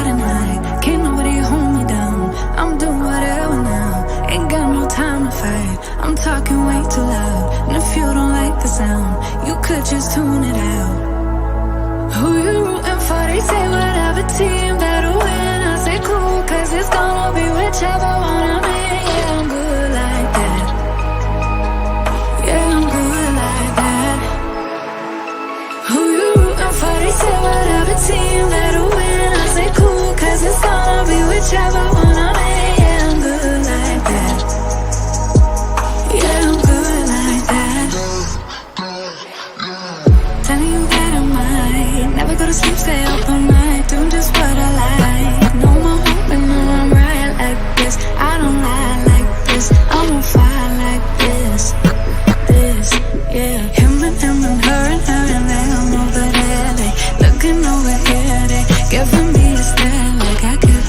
at night. Can't nobody hold me down. I'm doing whatever now. Ain't got no time to fight. I'm talking way too loud. And if you don't like the sound, you could just tune it out. Who you rooting for? They say whatever team better win. I say cool, cause it's gonna be whichever one I'm in. Yeah, I'm good like that. Yeah, I'm good like that. Who you rooting for? They say whatever team better win. I say cool, cause it's gonna be whichever one I'm in. Yeah, I'm good like that. Yeah, I'm good like that. Telling you that I might never go to sleep, stay up all night, doing just what I like. No more hoping, no, I'm right like this. I don't lie like this. I'm on fire like this. Yeah. Him and her and them over there. They looking over here, they giving me a stare like I care.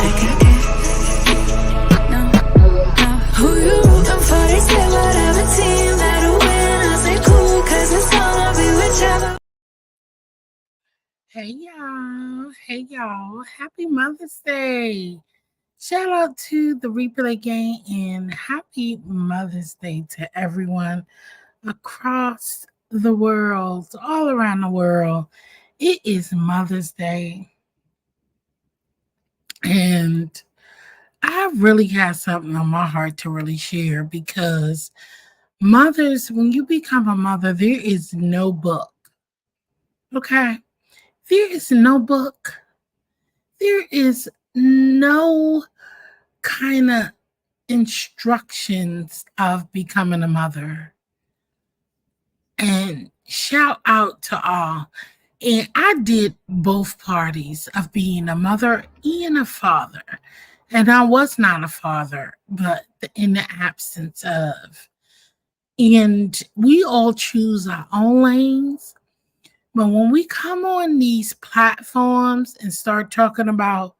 Like I care. No. Who you rooting for? They say whatever team that'll win. I say cool, cause it's gonna be whichever. Hey y'all, happy Mother's Day. Shout out to the replay gang and happy Mother's Day to everyone across the world, all around the world. It is Mother's Day, and I really have something on my heart to really share because mothers, when you become a mother, there is no book. Okay? There is no book. There is no kind of instructions of becoming a mother. And shout out to all. And I did both parties of being a mother and a father. And I was not a father, but in the absence of. And we all choose our own lanes. But when we come on these platforms and start talking about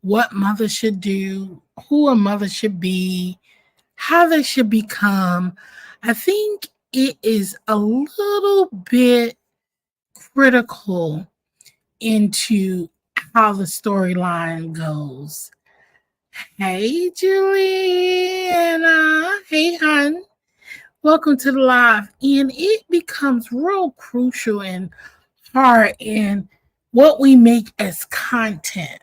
what mothers should do, who a mother should be, how they should become, I think it is a little bit critical into how the storyline goes. Hey, Juliana. Hey, hon. Welcome to the live. And it becomes real crucial and hard in what we make as content.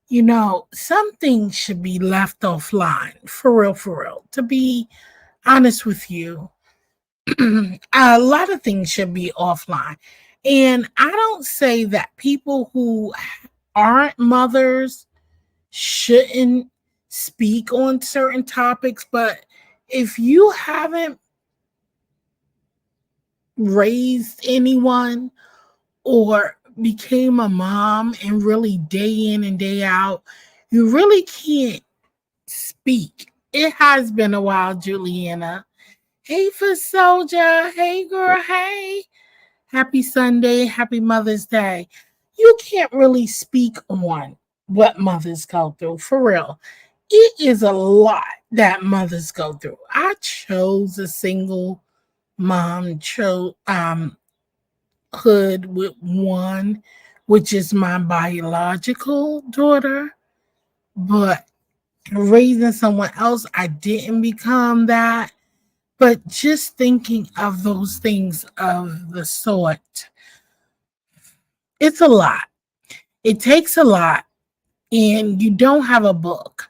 You know, some things should be left offline, for real. To be honest with you, a lot of things should be offline. And I don't say that people who aren't mothers shouldn't speak on certain topics, but if you haven't raised anyone or became a mom and really day in and day out, you really can't speak. It has been a while, Juliana. Hey, for soldier. Hey, girl. Hey. Happy Sunday. Happy Mother's Day. You can't really speak on what mothers go through, for real. It is a lot that mothers go through. I chose a single mom hood with one, which is my biological daughter, but raising someone else, I didn't become that. But just thinking of those things of the sort, it's a lot. It takes a lot, and you don't have a book.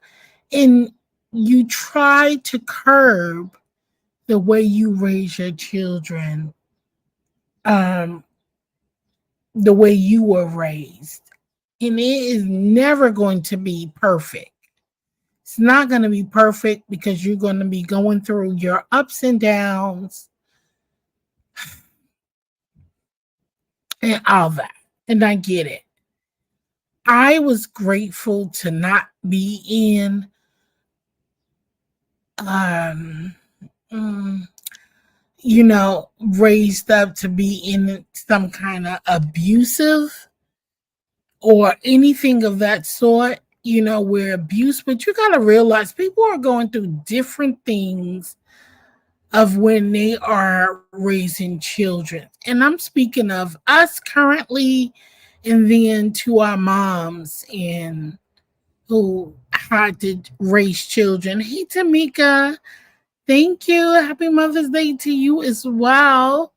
And you try to curb the way you raise your children, the way you were raised. And it is never going to be perfect. It's not going to be perfect because you're going to be going through your ups and downs and all that. And I get it. I was grateful to not be in raised up to be in some kind of abusive or anything of that sort, where abuse, but you got to realize people are going through different things of when they are raising children. And I'm speaking of us currently And then to our moms and who had to raise children. Hey, Tamika, thank you. Happy Mother's Day to you as well.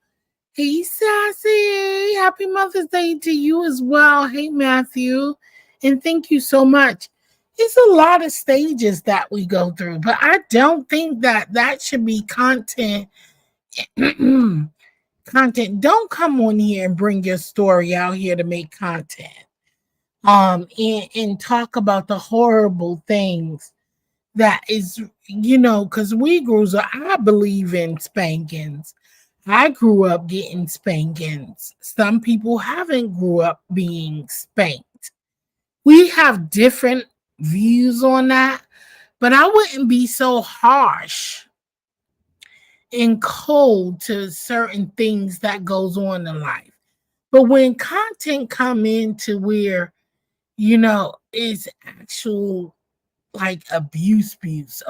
Hey, Sassy, happy Mother's Day to you as well. Hey, Matthew, and thank you so much. It's a lot of stages that we go through, but I don't think that that should be content. Content. Don't come on here and bring your story out here to make content. And talk about the horrible things that is, because we grew up, I believe in spankings. I grew up getting spankings. Some people haven't grew up being spanked. We have different views on that, but I wouldn't be so harsh and cold to certain things that goes on in life. But when content come into where, it's actual like abuse,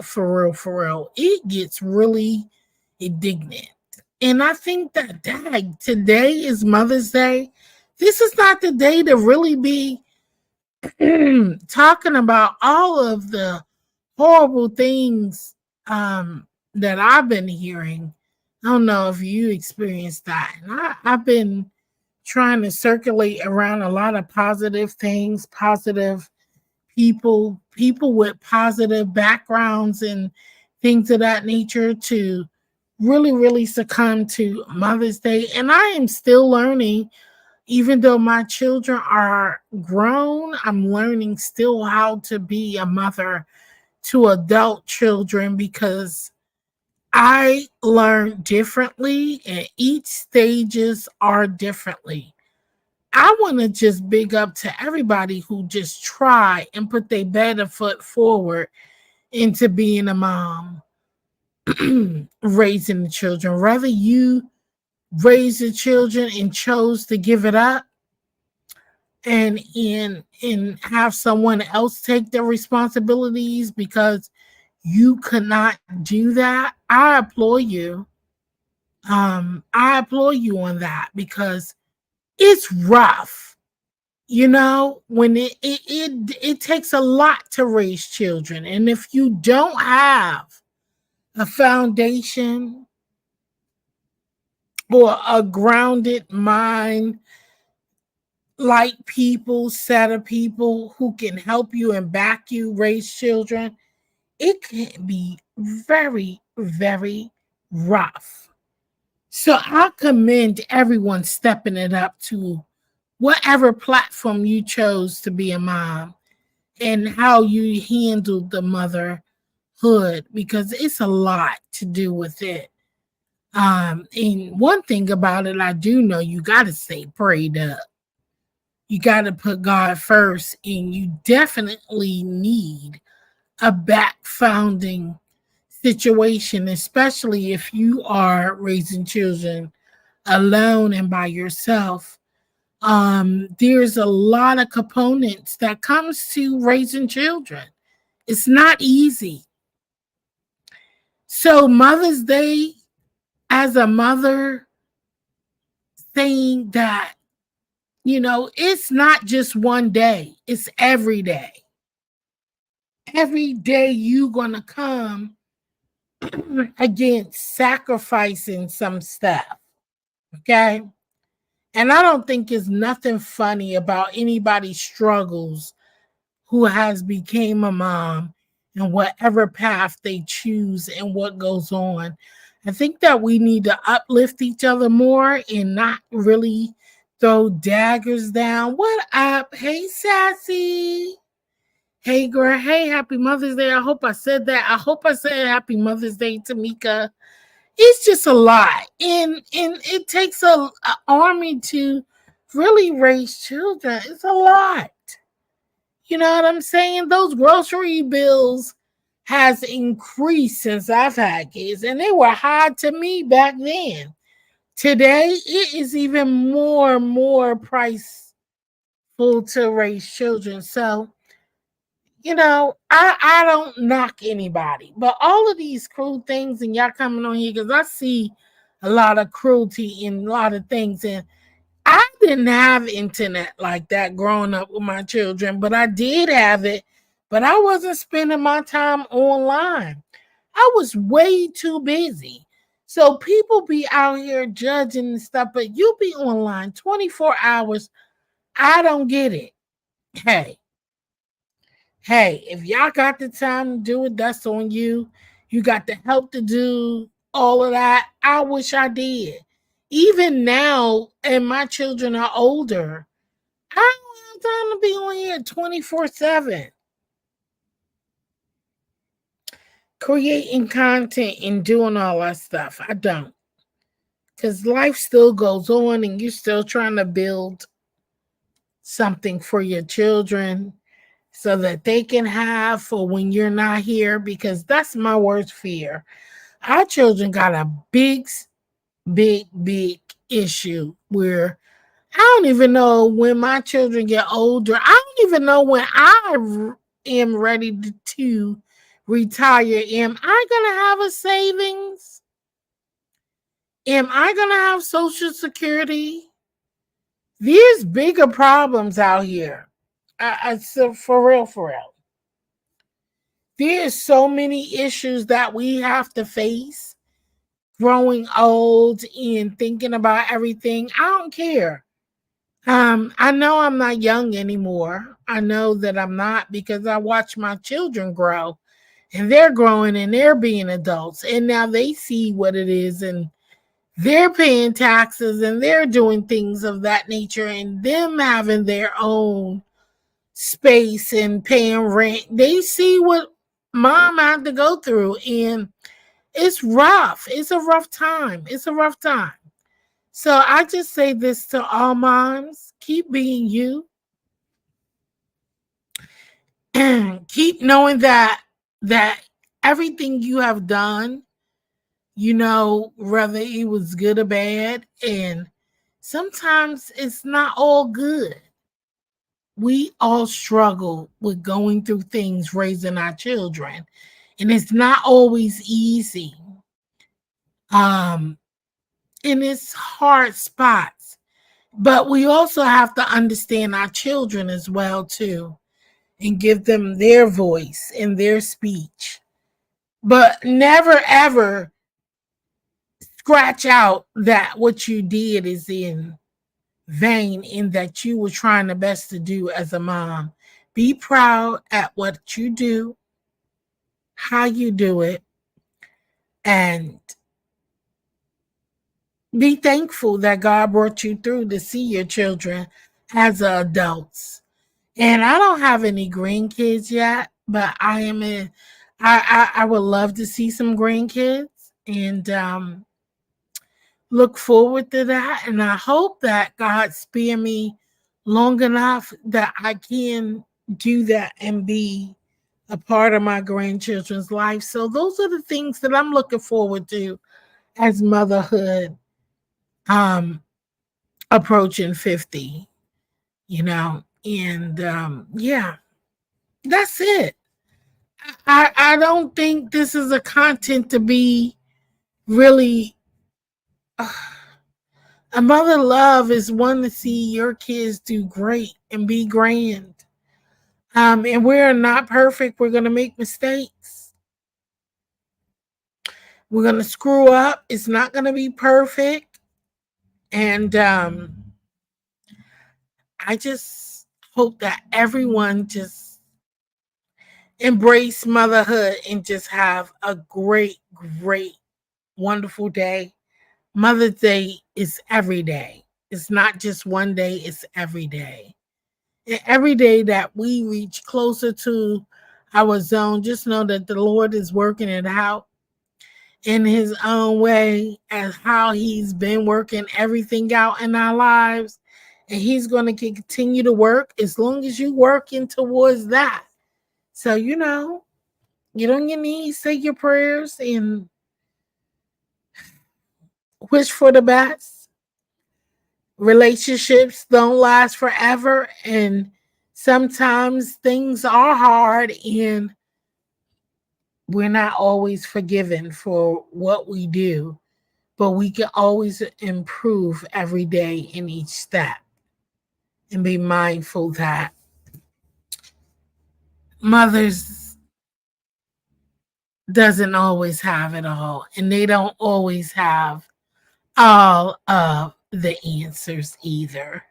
for real, it gets really indignant. And I think that today is Mother's Day. This is not the day to really be talking about all of the horrible things that I've been hearing. I don't know if you experienced that. And I've been trying to circulate around a lot of positive things, positive people with positive backgrounds and things of that nature to really succumb to Mother's Day. And I am still learning, even though my children are grown, I'm learning still how to be a mother to adult children because I learn differently and each stages are differently. I want to just big up to everybody who just try and put their better foot forward into being a mom, raising the children. Whether you raise the children and chose to give it up and have someone else take their responsibilities because you could not do that, I applaud you. I applaud you on that because it's rough. When it takes a lot to raise children, and if you don't have a foundation or a grounded mind, like people, set of people who can help you and back you raise children, it can be very rough. So I commend everyone stepping it up to whatever platform you chose to be a mom and how you handled the motherhood because it's a lot to do with it. And one thing about it, I do know you got to stay prayed up. You got to put God first, and you definitely need a back founding situation, especially if you are raising children alone and by yourself. There's a lot of components that comes to raising children. It's not easy. So Mother's Day, as a mother, saying that, it's not just one day, it's every day. Every day you gonna come against sacrificing some stuff. Okay. And I don't think it's nothing funny about anybody's struggles who has became a mom and whatever path they choose and what goes on. I think that we need to uplift each other more and not really throw daggers down. What up? Hey, Sassy. Hey, girl. Hey, happy Mother's Day. I hope I said that. I hope I said happy Mother's Day, Tamika. It's just a lot. And it takes a army to really raise children. It's a lot. You know what I'm saying? Those grocery bills has increased since I've had kids, and they were high to me back then. Today, it is even more priceful to raise children. So, I don't knock anybody, but all of these cruel things, and y'all coming on here because I see a lot of cruelty in a lot of things, and I didn't have internet like that growing up with my children, but I did have it. But I wasn't spending my time online. I was way too busy. So people be out here judging and stuff, but you be online 24 hours. I don't get it. Hey, hey, if y'all got the time to do it, that's on you. You got the help to do all of that. I wish I did. Even now, and my children are older, I don't have time to be on here 24/7 creating content and doing all that stuff. I don't. Because life still goes on and you're still trying to build something for your children so that they can have for when you're not here. Because that's my worst fear. Our children got a big issue where I don't even know when my children get older. I don't even know when am ready to retire. Am I going to have a savings? Am I going to have Social Security? There's bigger problems out here. So for real, for real. There's so many issues that we have to face growing old and thinking about everything. I don't care. I know I'm not young anymore. I know that I'm not because I watch my children grow and they're growing and they're being adults. And now they see what it is and they're paying taxes and they're doing things of that nature and them having their own space and paying rent. They see what mom had to go through and it's rough. It's a rough time. It's a rough time. So I just say this to all moms, keep being you. Keep knowing that everything you have done, whether it was good or bad, and sometimes it's not all good. We all struggle with going through things raising our children, and it's not always easy. Um, and it's hard spots. But we also have to understand our children as well too and give them their voice and their speech. But never ever scratch out that what you did is in vain in that you were trying the best to do as a mom. Be proud at what you do, how you do it, and be thankful that God brought you through to see your children as adults. And I don't have any grandkids yet, but I would love to see some grandkids and look forward to that. And I hope that God spare me long enough that I can do that and be a part of my grandchildren's life. So those are the things that I'm looking forward to as motherhood approaching 50, and yeah, that's it. I don't think this is a content to be really a mother love is one to see your kids do great and be grand. And we're not perfect. We're gonna make mistakes. We're gonna screw up. It's not gonna be perfect. And I just hope that everyone just embrace motherhood and just have a great, wonderful day. Mother's Day is every day. It's not just one day, it's every day. And every day that we reach closer to our zone, just know that the Lord is working it out in his own way as how he's been working everything out in our lives. And he's going to continue to work as long as you working towards that. So, get on your knees, say your prayers, and wish for the best. Relationships don't last forever, and sometimes things are hard, and we're not always forgiven for what we do. but we can always improve every day in each step and be mindful that mothers doesn't always have it all and they don't always have all of the answers either.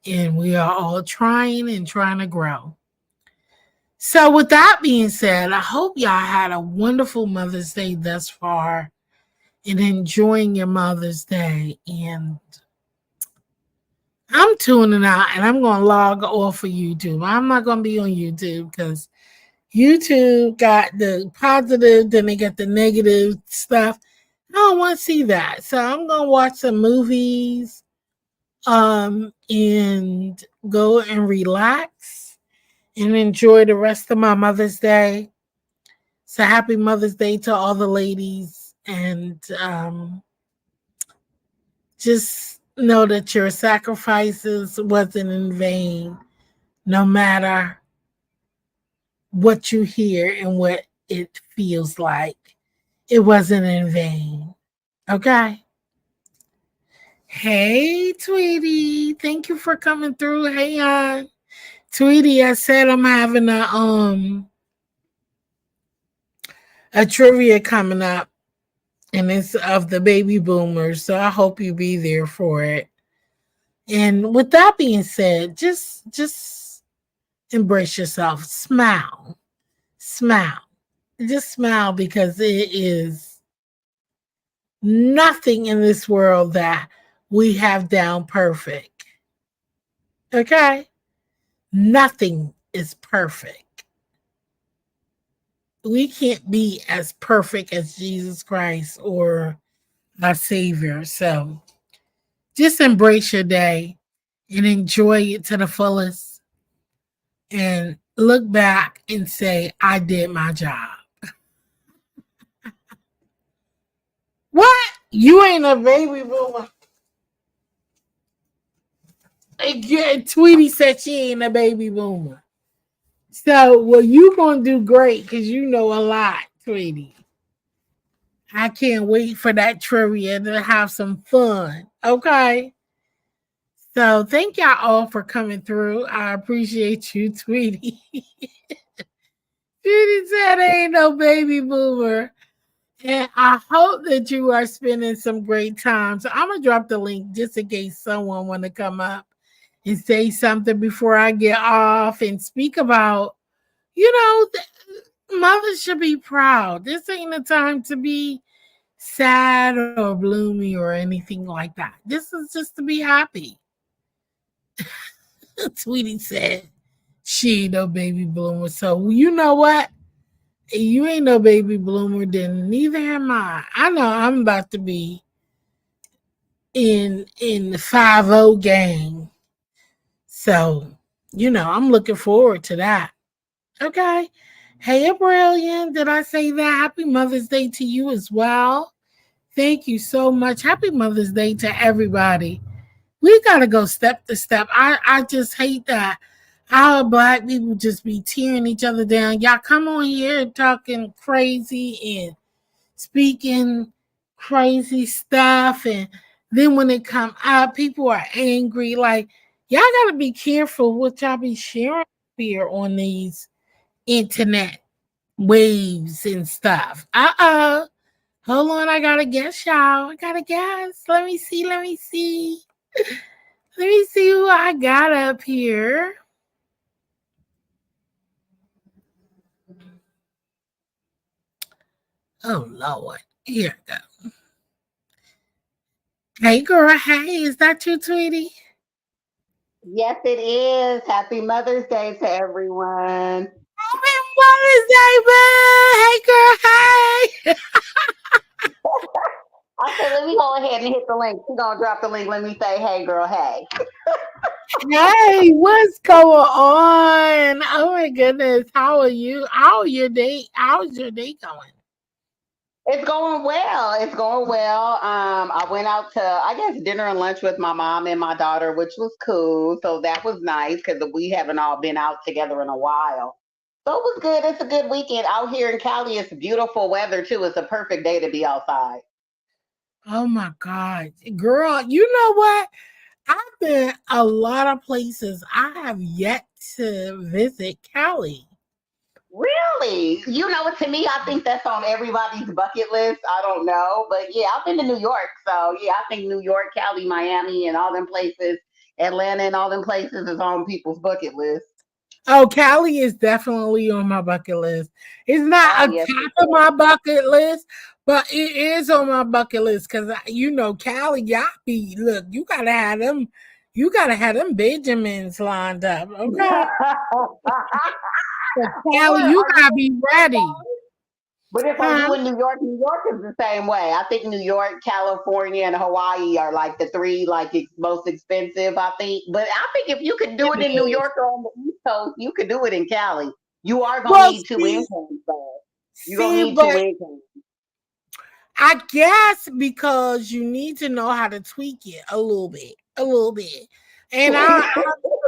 And we are all trying and trying to grow. So, with that being said, I hope y'all had a wonderful Mother's Day thus far and enjoying your Mother's Day. And I'm tuning out and I'm going to log off of YouTube. I'm not going to be on YouTube because YouTube got the positive, then they got the negative stuff. I don't want to see that. So I'm going to watch some movies and go and relax and enjoy the rest of my Mother's Day. So happy Mother's Day to all the ladies, and just know that your sacrifices wasn't in vain, no matter what you hear and what it feels like. It wasn't in vain. Okay. Hey, Tweety. Thank you for coming through. Hey, Tweety, I said I'm having a trivia coming up, and it's of the baby boomers. So I hope you be there for it. And with that being said, just embrace yourself. Smile. Smile. Just smile because it is nothing in this world that we have down perfect. Okay? Nothing is perfect. We can't be as perfect as Jesus Christ or our Savior. So just embrace your day and enjoy it to the fullest and look back and say, I did my job. What? You ain't a baby boomer. Tweety said she ain't a baby boomer. So, well, you gonna do great because you know a lot, Tweety. I can't wait for that trivia to have some fun. Okay. So thank y'all all for coming through. I appreciate you, Tweety. Tweety said ain't no baby boomer. And I hope that you are spending some great time. So I'm gonna drop the link just in case someone want to come up and say something before I get off and speak about, you know, mothers should be proud. This ain't a time to be sad or gloomy or anything like that. This is just to be happy. Tweety said she ain't no baby bloomer. So you know what? You ain't no baby bloomer, then neither am I. I know I'm about to be in the 5-0 gang. So, you know, I'm looking forward to that. Okay. Hey, Brilliant. Did I say that? Happy Mother's Day to you as well. Thank you so much. Happy Mother's Day to everybody. We gotta go step to step. I just hate that our black people just be tearing each other down. Y'all come on here talking crazy and speaking crazy stuff, and then when it come out, people are angry. Like, y'all gotta be careful what y'all be sharing here on these internet waves and stuff. Hold on, I gotta guess, y'all. I gotta guess. Let me see. Let me see. Let me see who I got up here. Oh Lord. Here we go. Hey girl, hey, is that you, Tweety? Yes, it is. Happy Mother's Day to everyone. Happy Mother's Day, man! Hey girl, hey! I said, let me go ahead and hit the link. She's going to drop the link. Let me say, hey, girl, hey. Hey, what's going on? Oh my goodness, how are you? How's your day going? It's going well. It's going well. I went out to, I guess, dinner and lunch with my mom and my daughter, which was cool. So that was nice because we haven't all been out together in a while. So it was good. It's a good weekend out here in Cali. It's beautiful weather too. It's a perfect day to be outside. Oh my God. Girl, you know what? I've been a lot of places. I have yet to visit Cali. Really? You know, to me, I think that's on everybody's bucket list. I don't know, but yeah, I've been to New York, so yeah, I think New York, Cali, Miami, and all them places, Atlanta, and all them places is on people's bucket list. Oh, Cali is definitely on my bucket list. It's not Oh a yes, top of my bucket list, but it is on my bucket list because Cali got be look, you gotta have them Benjamins lined up. Okay. So Cali, you are you gotta in be New York, ready. though? But if are Huh? you in New York? New York is the same way. I think New York, California, and Hawaii are like the three most expensive. I think, but I think if you could do It it in New is. York or on the East Coast, you could do it in Cali. You are gonna Well, need two see, incomes, though. You're gonna see, need two but incomes. I guess because you need to know how to tweak it a little bit. And I'm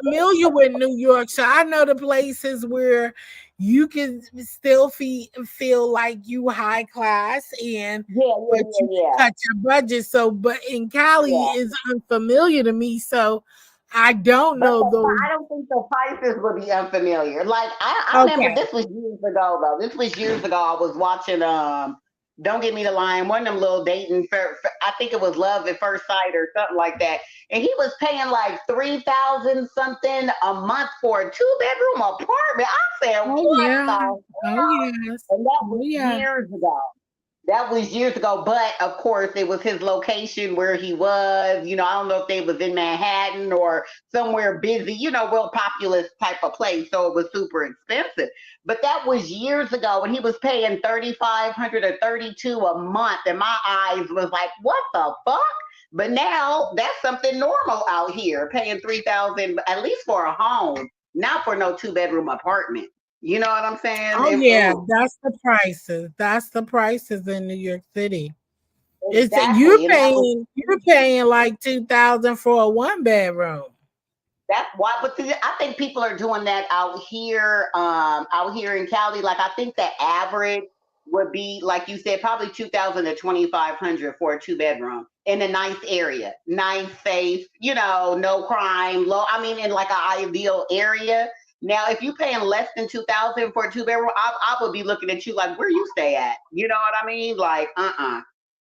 familiar with New York, so I know the places where you can still feel like you high class and Yeah, but yeah, you yeah, yeah, can cut your budget. So, but in Cali yeah. is unfamiliar to me, so I don't But know those. I don't think the prices would be unfamiliar. Like I remember Okay, this was years ago though. This was years ago. I was watching Don't Get Me the Line, one of them little dating I think it was Love at First Sight or something like that. And he was paying like 3,000 something a month for a two-bedroom apartment. I said, oh what yeah, the? oh yes, And that oh was yeah. years ago. That was years ago, but of course it was his location where he was. I don't know if they was in Manhattan or somewhere busy, real populous type of place. So it was super expensive. But that was years ago when he was paying 3,500 or 32 a month, and my eyes was like, what the fuck? But now that's something normal out here, paying 3,000 at least for a home, not for no two-bedroom apartment. You know what I'm saying? Oh yeah, that's the prices. That's the prices in New York City. It's Exactly. And that was you're paying like 2,000 for a one bedroom. That's why, but see, I think people are doing that out here in Cali. Like, I think the average would be, like you said, probably 2,000 to 2,500 for a two-bedroom in a nice area, nice, safe, no crime, low. I mean, in like an ideal area. Now, if you paying less than 2,000 for a two-bedroom, I would be looking at you like, where you stay at? You know what I mean? Like,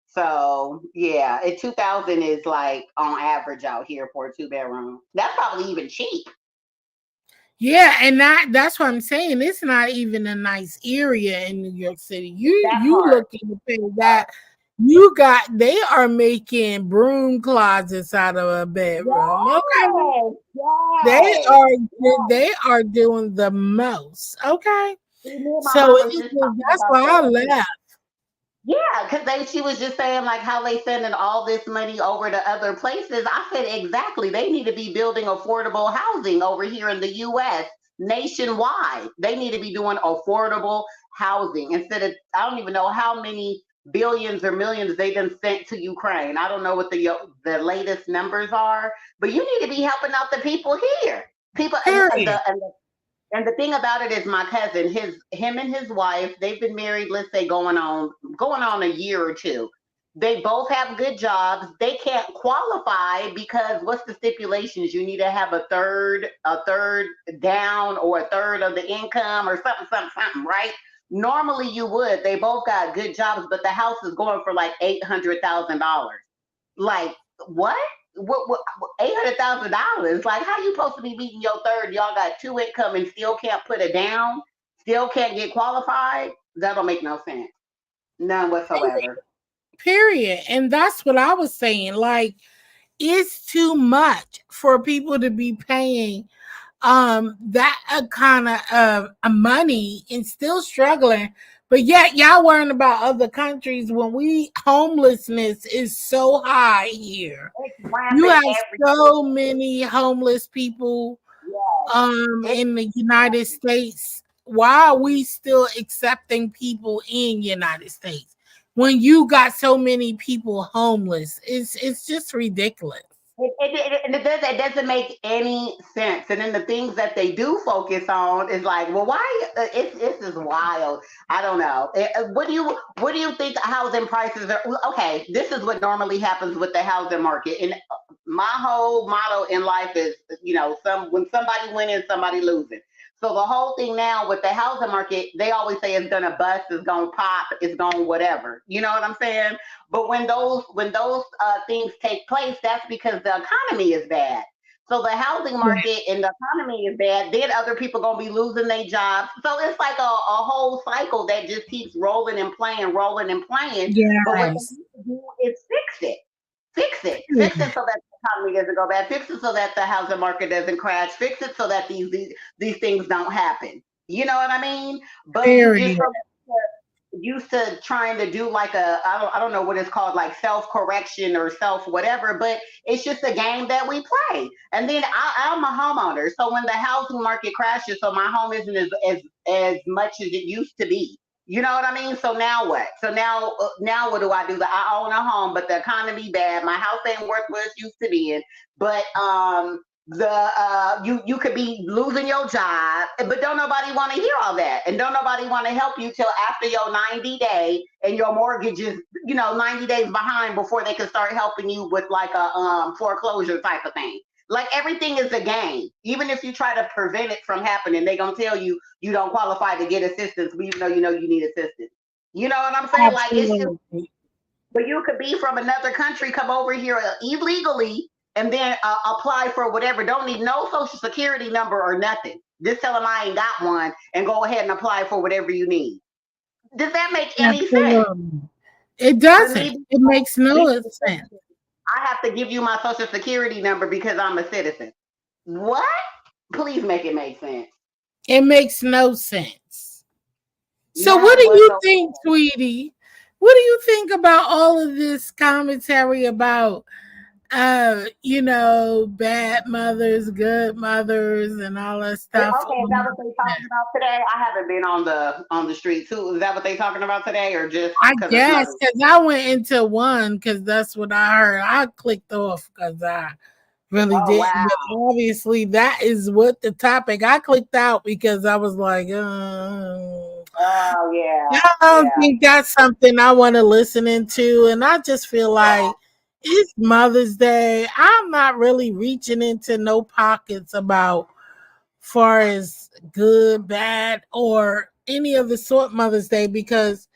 so yeah, 2,000 is like on average out here for a two-bedroom. That's probably even cheap. Yeah, and that's what I'm saying. It's not even a nice area in New York City. That You part. looking to pay that they are making broom closets out of a bedroom. Okay. Yes, They yes, are yes. they are doing the most. Okay. See, me and my So mom was just talking that's about why I that. left. Yeah, because she was just saying like how they sending all this money over to other places. I said exactly. They need to be building affordable housing over here in the U.S. nationwide. They need to be doing affordable housing instead of I don't even know how many billions or millions they done sent to Ukraine. I don't know what the latest numbers are, but you need to be helping out the people here. People Period. and the thing about it is my cousin, him and his wife, they've been married, let's say going on a year or two. They both have good jobs. They can't qualify because what's the stipulations? You need to have a third down or a third of the income or something, something, something, right? Normally you would. They both got good jobs, but the house is going for like $800,000. Like what? What $800,000? Like how you supposed to be meeting your third? Y'all got two income and still can't put it down, still can't get qualified. That don't make no sense, none whatsoever. Period. And that's what I was saying. Like, it's too much for people to be paying that kind of money and still struggling, but yet y'all worrying about other countries when we homelessness is so high here. It's You rampant have so everywhere. many homeless people Yes, it's in the United States. Why are we still accepting people in United States when you got so many people homeless? It's just ridiculous. It doesn't make any sense. And then the things that they do focus on is like, well, why? It's just wild. I don't know. What do you think housing prices are? Okay, this is what normally happens with the housing market. And my whole motto in life is, some when somebody winning, somebody losing. So the whole thing now with the housing market, they always say it's gonna bust, it's gonna pop, it's gonna whatever. You know what I'm saying? But when those things take place, that's because the economy is bad. So the housing market and the economy is bad. Then other people gonna be losing their jobs. So it's like a whole cycle that just keeps rolling and playing, rolling and playing. But what they Yes. need to do is fix it so that the economy doesn't go bad, fix it so that the housing market doesn't crash, fix it so that these things don't happen. You know what I mean? But you just Period. so used to trying to do like I don't know what it's called, like self correction or self whatever, but it's just a game that we play. And then I'm a homeowner, so when the housing market crashes, so my home isn't as much as it used to be. You know what I mean? So now what? So now what do I do? I own a home, but the economy bad. My house ain't worth what it used to be in. But the you could be losing your job, but don't nobody want to hear all that, and don't nobody want to help you till after your 90 day, and your mortgage is 90 days behind before they can start helping you with like a foreclosure type of thing. Like everything is a game. Even if you try to prevent it from happening, they gonna tell you you don't qualify to get assistance, even though you know you need assistance. You know what I'm saying? Like it's just, Absolutely. but you could be from another country, come over here illegally, and then apply for whatever. Don't need no social security number or nothing. Just tell them I ain't got one, and go ahead and apply for whatever you need. Does that make any sense? Absolutely. It For doesn't. me, It makes being no a sense. citizen, I have to give you my social security number because I'm a citizen. What? Please make it make sense. It makes no sense. So, what None do you whatsoever. think, sweetie? What do you think about all of this commentary about, bad mothers, good mothers, and all that stuff? Okay, is that what they talking about today? I haven't been on the street too. Is that what they talking about today, or just I because it's guess Mother's? because I went into one because that's what I heard. I clicked off because I really Oh didn't. wow. But obviously, that is what the topic. I clicked out because I was like, Oh yeah, I don't yeah. think that's something I want to listen into. And I just feel like it's Mother's Day. I'm not really reaching into no pockets about far as good, bad, or any of the sort Mother's Day because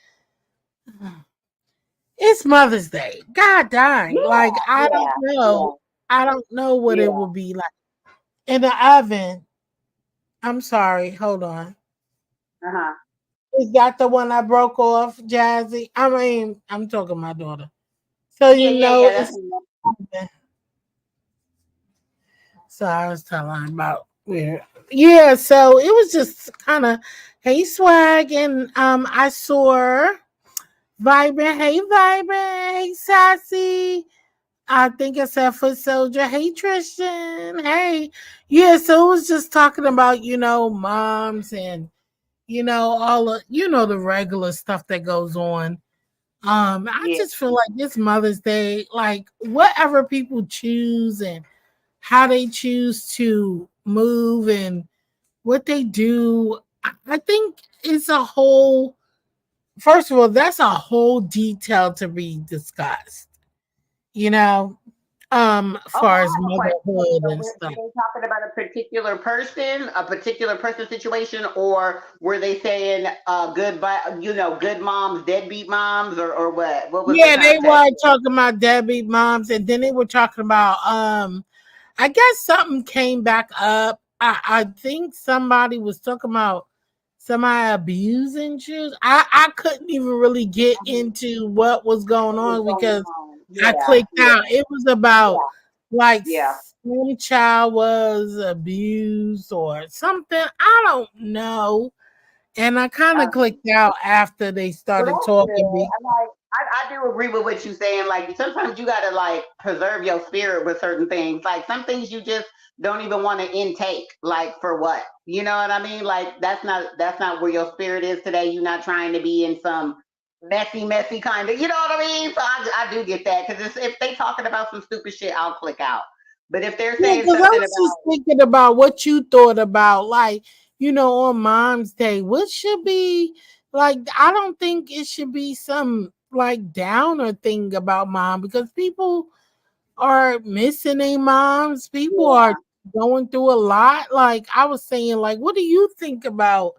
it's Mother's Day. God dang. Like Yeah, yeah, yeah, I don't know what it yeah. would be like. In the oven. I'm sorry, hold on. Uh-huh. Is that the one I broke off, Jazzy? I mean, I'm talking my daughter. So Yeah, you yeah, know yeah. That's it's so I was telling her about where yeah, so it was just kind of hey swag and I saw Vibrant, hey Vibrant, hey Sassy. I think I said Foot Soldier. Hey Tristan. Hey. Yeah, so it was just talking about, moms and all the the regular stuff that goes on. I yeah. just feel like this Mother's Day, like whatever people choose and how they choose to move and what they do, I think it's a whole first of all, that's a whole detail to be discussed, you know, as Okay, far I as have a question for you motherhood though. and Were stuff. they talking about a particular person situation, or were they saying good moms, deadbeat moms, or what? What was the Yeah, they context? were talking about deadbeat moms, and then they were talking about I guess something came back up. I think somebody was talking about somebody abusing children. I couldn't even really get Mhm. into what was going What was on going because on? I Yeah, clicked yeah, out. It was about yeah, like yeah. some child was abused or something. I don't know. And I kind of Okay. clicked out after they Well, started that's talking. good. I do agree with what you're saying. Like sometimes you gotta like preserve your spirit with certain things. Like some things you just don't even want to intake. Like for what? You know what I mean? Like that's not where your spirit is today. You're not trying to be in some. messy kind of. You know what I mean? So I do get that because if they talking about some stupid shit, I'll click out. But if they're Yeah, saying because I something was just about thinking about what you thought about, like, on Mom's Day, what should be like. I don't think it should be some like downer thing about mom because people are missing their moms. People are yeah. going through a lot. Like I was saying, like, what do you think about?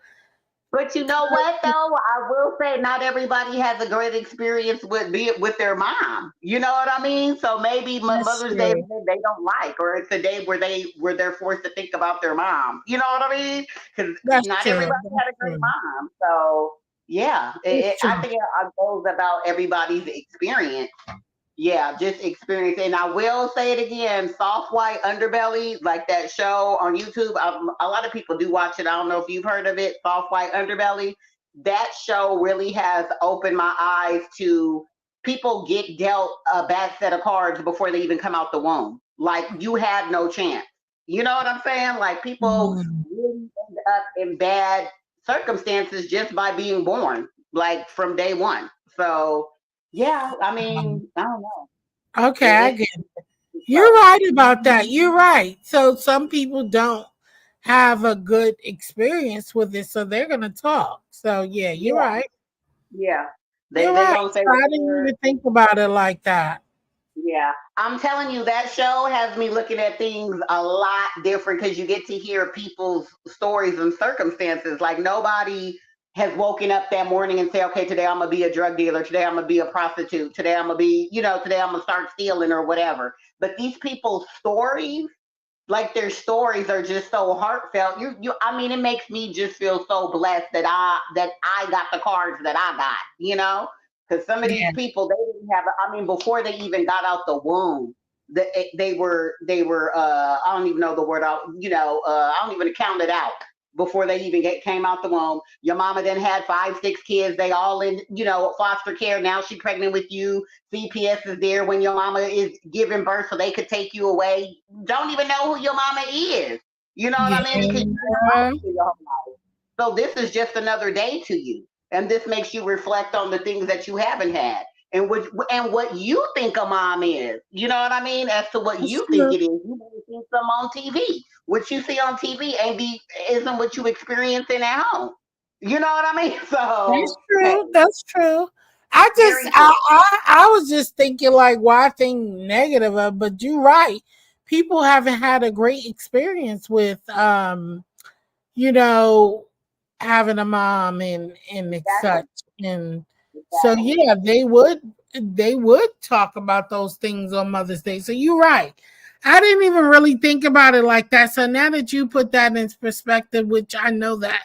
But you know what though? I will say not everybody has a great experience with be it with their mom. You know what I mean? So maybe That's Mother's Day is a true. day they don't like, or it's a day where they're forced to think about their mom. You know what I mean? Because That's not true. everybody That's had a great true. mom. So yeah, That's I true. think it goes about everybody's experience. Yeah, just experience. And I will say it again, Soft White Underbelly, like that show on YouTube. A lot of people do watch it. I don't know if you've heard of it, Soft White Underbelly. That show really has opened my eyes to people get dealt a bad set of cards before they even come out the womb. Like you had no chance. You know what I'm saying? Like people Mm. really end up in bad circumstances just by being born, like from day one. So yeah, I mean, I don't know. Okay, I It, get. it's You're tough. right about that. You're right. So some people don't have a good experience with it, so they're gonna talk. So yeah, you're Yeah, right. yeah. You're They right. gonna say So I didn't whatever. even think about it like that. Yeah, I'm telling you, that show has me looking at things a lot different because you get to hear people's stories and circumstances. Like nobody has woken up that morning and say, "Okay, today I'm gonna be a drug dealer. Today I'm gonna be a prostitute. Today I'm gonna be, today I'm gonna start stealing or whatever." But these people's stories, like their stories are just so heartfelt. I mean, it makes me just feel so blessed that I got the cards that I got, because some of these Yeah, people they didn't have. I mean, before they even got out the womb, they were I don't even know the word out. I don't even count it out before they even came out the womb. Your mama then had 5, 6 kids. They all in foster care. Now she pregnant with you. CPS is there when your mama is giving birth so they could take you away. Don't even know who your mama is. You know what I mean? Because you've been a yeah, foster your whole life. So this is just another day to you. And this makes you reflect on the things that you haven't had and what you think a mom is. You know what I mean? As to what that's you think true. it is. You may see some on TV. What you see on TV isn't what you experiencing at home. You know what I mean? That's So hey, true. That's true. I just, very true. I was just thinking like, why think negative of? But you're right. People haven't had a great experience with, you know, having a mom and Exactly. such. And so Exactly. yeah, they would talk about those things on Mother's Day. So you're right. I didn't even really think about it like that. So now that you put that in perspective, which I know that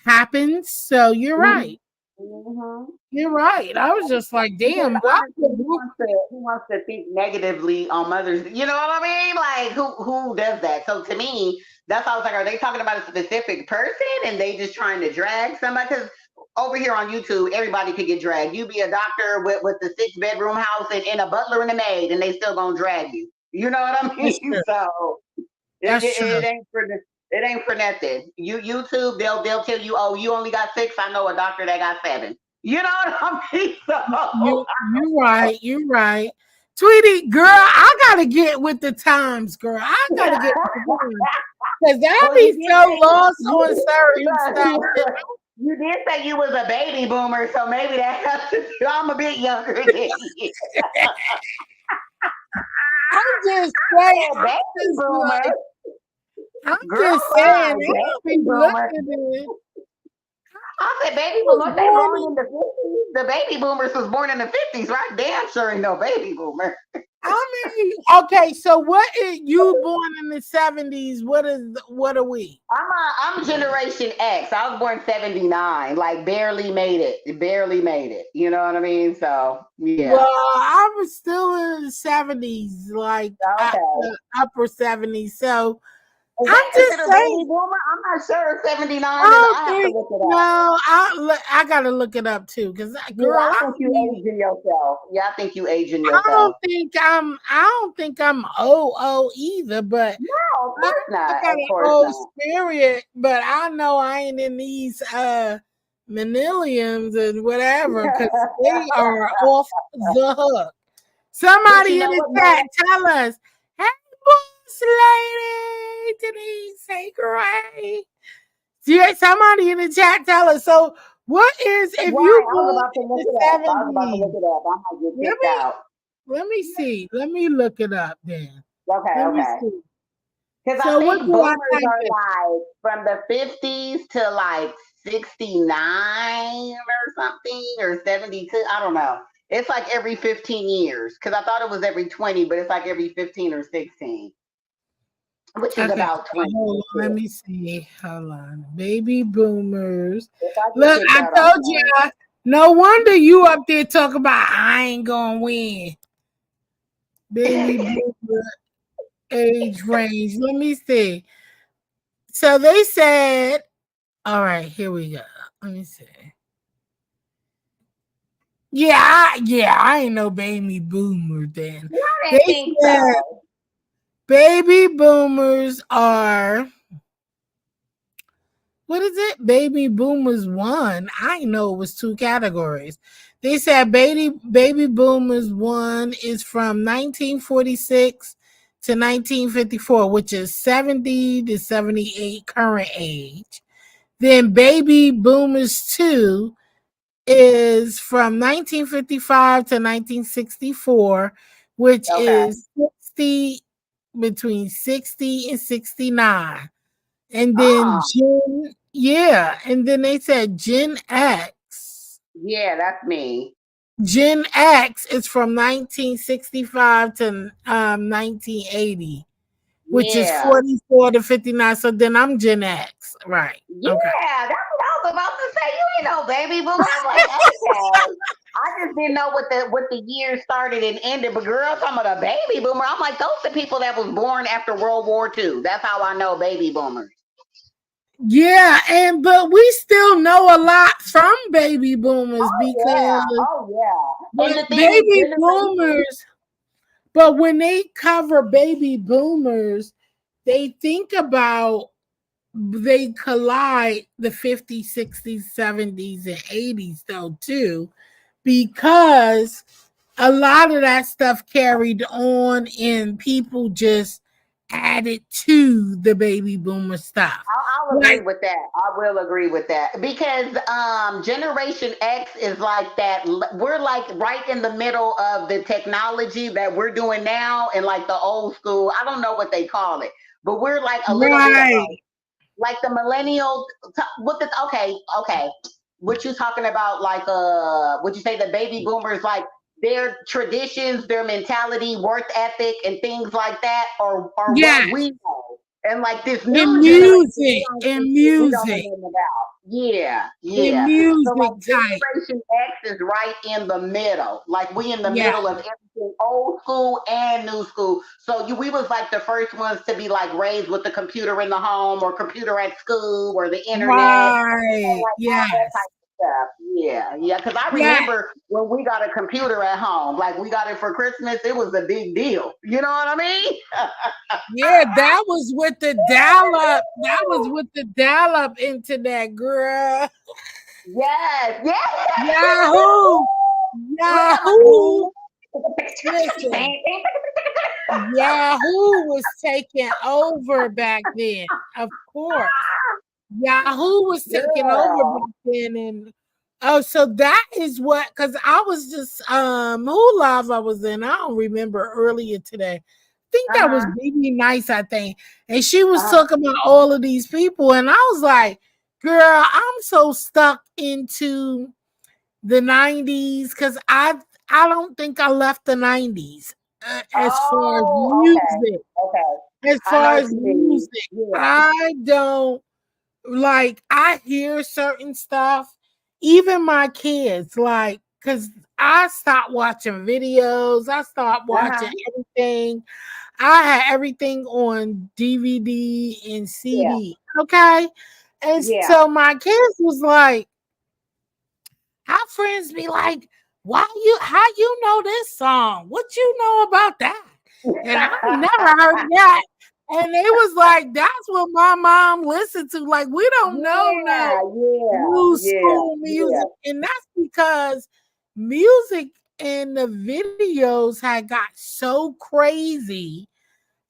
happens, so you're Mm-hmm. right. Mm-hmm. You're right. I was just like, Because damn, why honestly, who wants to think negatively on mothers? You know what I mean? Like who does that? So to me, that's how I was like, are they talking about a specific person and they just trying to drag somebody? Because over here on YouTube, everybody could get dragged. You be a doctor with the 6 bedroom house and a butler and a maid, and they still gonna drag you. You know what I that's mean? true. So it, That's it, true. it ain't for the. It ain't for nothing. YouTube, they'll tell you, oh, you only got 6. I know a doctor that got 7. You know what I mean? So You're right. You're right. Tweety, girl, I gotta get with the times, girl. I gotta get with the times. Cause I well, you be did so say lost you on certain look, stuff. you did say you was a baby boomer, so maybe that has to do. I'm a bit younger than you. I'm just saying, Yeah, baby boomer, I'm girl, just saying, bye, I don't be baby looking boomer. at it. I said I baby was boomer. They born born in the 50s. The baby boomers was born in the 50s, right? Damn sure ain't no baby boomer. I mean, okay, so what is you born in the 70s? What are we? I'm Generation X. I was born 79. Like barely made it. Barely made it. You know what I mean? So Well, yeah. I was still in the 70s, like Okay. upper 70s. So Is I'm that just considered baby saying, boomer? I'm not sure. if I 79 is. don't I have to think, look it up. no, I gotta look it up too. Because, Yeah, girl, I think you aging yourself. Yeah, I think you aging I yourself. don't think I'm oh either, but No, of I, course I not. got Of an course old not. spirit, but I know I ain't in these millenniums and whatever, because they are off the hook. But you Somebody in know the what, chat Mona? tell us, hey, boss lady, Denise, say great. Yeah, somebody in the chat tell us. So, what is if Right, you I was born about to in look the it up. I was about to 70s? look it up. I might get Let kicked me out. let me see. Let me look it up then. Okay, Let me okay. see. Because I So, what think do I boomers type are in? like from the 50s to like 69 or something or 72. I don't know. It's like every 15 years because I thought it was every 20, but it's like every 15 or 16, which is Okay, about 20. hold on. Let me see. Hold on. Baby boomers. If I get Look, kicked I out, I'm told sorry. you. No wonder you up there talking about I ain't gonna win. Baby boomer age range. Let me see. So they said, all right, here we go. Let me see. Yeah, I ain't no baby boomer then. I They didn't think said so. baby boomers are what is it? Baby boomers one. I know it was two categories. They said baby boomers one is from 1946 to 1954, which is 70 to 78 current age. Then baby boomers two is from 1955 to 1964, which Okay. is 60 between 60 and 69. And then Oh, and then they said Gen X. yeah, that's me. Gen X is from 1965 to 1980, which is Yeah. 44 to 59. So then I'm Gen X. Right. Okay. Yeah, that's what I was about to say. You ain't no baby boomer. I'm like, okay. I just didn't know what the year started and ended. But girl, talking about a baby boomer, I'm like, those are people that was born after World War II. That's how I know baby boomers. Yeah, and but we still know a lot from baby boomers Oh yeah, because oh yeah. And but the thing is, baby generation. boomers, but when they cover baby boomers, they think about they collide the 50s, 60s, 70s, and 80s though too, because a lot of that stuff carried on and people just added to the baby boomer stuff. I'll agree Like, with that. I will agree with that because Generation X is like that. We're like right in the middle of the technology that we're doing now, and like the old school. I don't know what they call it, but we're like a little bit of both. right. Like the millennial. What the? Okay, okay. What you talking about? Like would you say the baby boomers like? Their traditions, their mentality, work ethic, and things like that are what Yes. we know. And like this In new generation, music. In we don't know music. nothing about. Yeah, In yeah. So like music type. Generation X is right in the middle. Like we in the Yeah. middle of everything, old school and new school. So we was like the first ones to be like raised with the computer in the home or computer at school or the internet, Right. like all that Yes. type of stuff. Yeah, yeah. Because I Yeah. remember when we got a computer at home, like we got it for Christmas, it was a big deal. You know what I mean? Yeah, that was with the dial up. That was with the dial up internet, girl. Yes, yes. Yahoo! Look at my Yahoo! Listen, Yahoo was taking over back then, of course. Yahoo was taking over girl. back then, and oh, so that is what because I was just who live I was in. I don't remember earlier today. I think Uh that was huh. BB Nice, I think, and she was Uh huh. talking about all of these people, and I was like, "Girl, I'm so stuck into the '90s because I don't think I left the '90s as far as Oh, okay. music. Okay. As I know far what as you mean. music, Yeah. I don't like I hear certain stuff, even my kids, like, cause I stopped watching videos, I stopped Uh watching huh. everything. I had everything on DVD and Yeah. CD. Okay. And Yeah. so my kids was like, our friends be like, how you know this song? What you know about that? And I never heard that. And it was like, that's what my mom listened to. Like, we don't know no Yeah, yeah, new yeah, school yeah. music. And that's because music and the videos had got so crazy.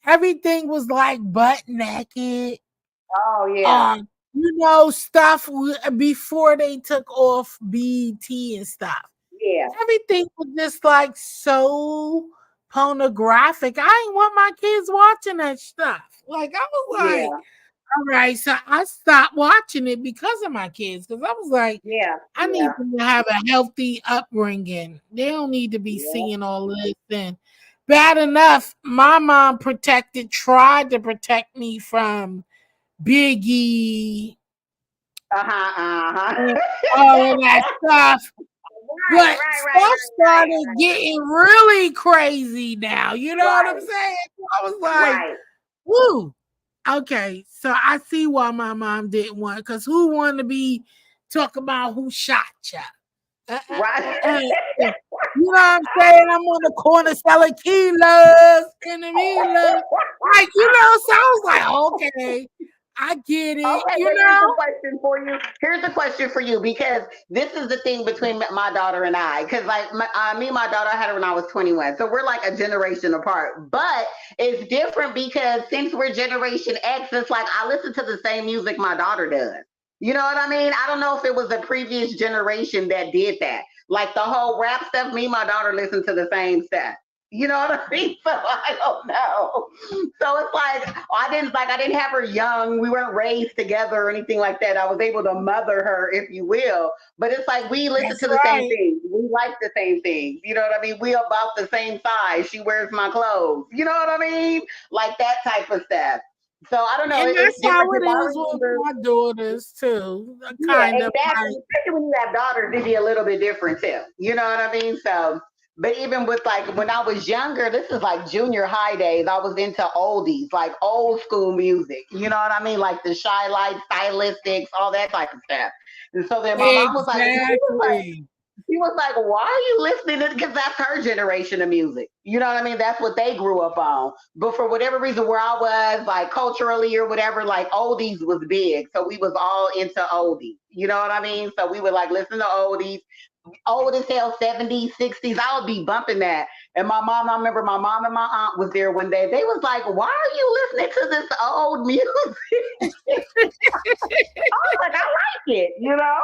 Everything was like butt naked. Oh yeah, Stuff before they took off BT and stuff. yeah, Everything was just like so pornographic. I ain't want my kids watching that stuff. Like I was like, yeah, all right, so I stopped watching it because of my kids. Because I was like, yeah, I need yeah, them to have a healthy upbringing. They don't need to be yeah. seeing all this. And bad enough, my mom tried to protect me from Biggie Uh-huh, and uh-huh. all of that stuff. Right, But right, right, stuff right, started getting really crazy now. You know what I'm right, saying? I was like, right, woo. Okay, so I see why my mom didn't want, because who wanted to be talking about who shot you? Uh, uh, right, you know what I'm saying? I'm on the corner selling kilos in the middle. Like, so I was like, okay, I get it, Okay, but here's the question for you. Here's the question for you because this is the thing between my daughter and I. Because like me and my daughter, I had her when I was 21, so we're like a generation apart. But it's different because since we're Generation X, it's like I listen to the same music my daughter does. You know what I mean? I don't know if it was the previous generation that did that. Like the whole rap stuff, me and my daughter listen to the same stuff. You know what I mean? So I don't know. So it's like I didn't have her young. We weren't raised together or anything like that. I was able to mother her, if you will. But it's like we listen that's to the same right. things. We like the same things. You know what I mean? We about the same size. She wears my clothes. You know what I mean? Like that type of stuff. So I don't know. And It's that's how different it because I is with remember. my daughters too. Yeah, Kind of exactly. like, Especially when you have daughters, it'd be a little bit different too. You know what I mean? So, but even with like when I was younger, this is like junior high days. I was into oldies, like old school music. You know what I mean? Like the Shy Lights, Stylistics, all that type of stuff. And so then my mom was like, exactly. she was like, why are you listening to, because that's her generation of music. You know what I mean? That's what they grew up on. But for whatever reason, where I was, like culturally or whatever, like oldies was big. So we was all into oldies. You know what I mean? So we would like listen to oldies, old as hell, 70s, 60s. I would be bumping that. And I remember my mom and my aunt was there one day. They was like, why are you listening to this old music? I was like, I like it, you know?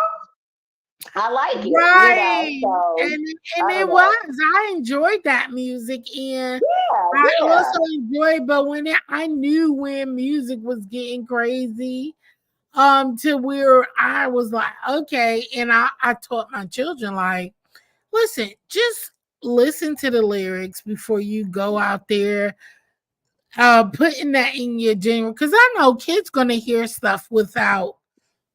I like it, you know? Right. So And I it don't know. was. I enjoyed that music, and Yeah, I yeah. also enjoyed, but I knew when music was getting crazy, to where I was like, okay, and I taught my children, like, listen, just listen to the lyrics before you go out there putting that in your general, because I know kids gonna hear stuff without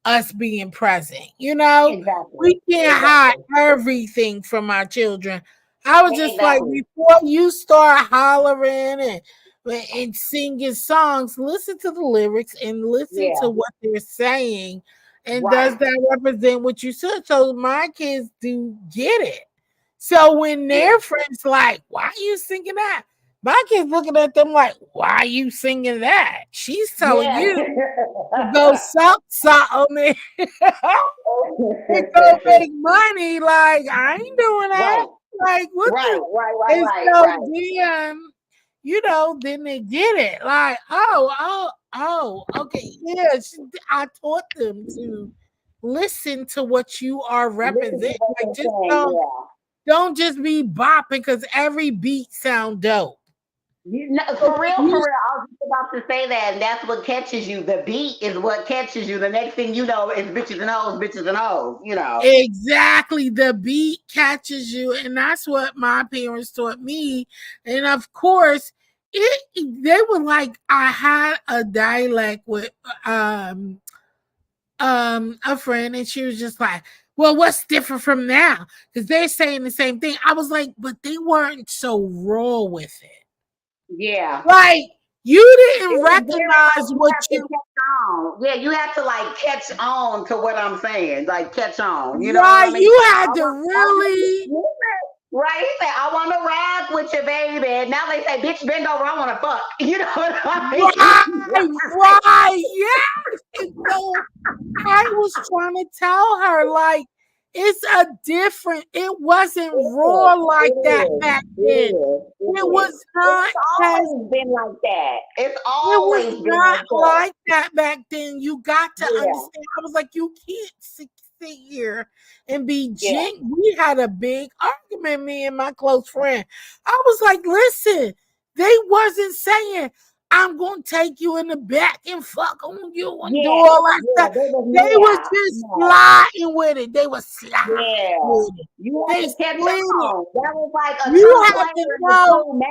us being present. Exactly. We can't hide Exactly. everything from our children. I was just like, Exactly. before you start hollering and singing songs, listen to the lyrics and listen Yeah. to what they're saying. And does Right. that represent what you said? So my kids do get it. So when Yeah. their friends like, why are you singing that? My kids looking at them like, why are you singing that? She's telling Yeah. you to go suck something and go make money. Like, I ain't doing that. Right. Like, what Right. the? Right. Right. And Right. so Right. then, then they get it. Like, okay. Yeah, I taught them to listen to what you are Listen representing. to what Like, they're just saying. Yeah. don't just be bopping because every beat sound dope. So For when real, for you real. I was just about to say that, and that's what catches you. The beat is what catches you. The next thing you know is bitches and hoes. You know. exactly, the beat catches you, and that's what my parents taught me. And of course, they were like, I had a dialect with a friend, and she was just like, well, what's different from now? Because they're saying the same thing. I was like, but they weren't so raw with it. Yeah. Like, you It didn't was very recognize like you what have to you catch on. Yeah, you have to like catch on to what I'm saying. Like catch on. You know what right. I mean? You had to really Yeah. Right? He said, I want to rock with you, baby. Now they say, bitch, bend over. I want to fuck. You know what I Right, mean? right, yes. And so I was trying to tell her, like, it's a different, it wasn't It raw is. like It that is. back It then. is. It It is. was It's not as always been like that. It's it was always been not like that. like that back then. You got to Yeah. understand. I was like, you can't sit here and be Yeah. We had a big argument, me and my close friend. I was like, listen, they wasn't saying, I'm gonna take you in the back and fuck on you and do Yeah. all that Yeah. stuff. They was They was yeah. just No. sliding with it. They was sliding Yeah. with it. You They had to catch slid it. on. That was like a You true had player to in the know. true match.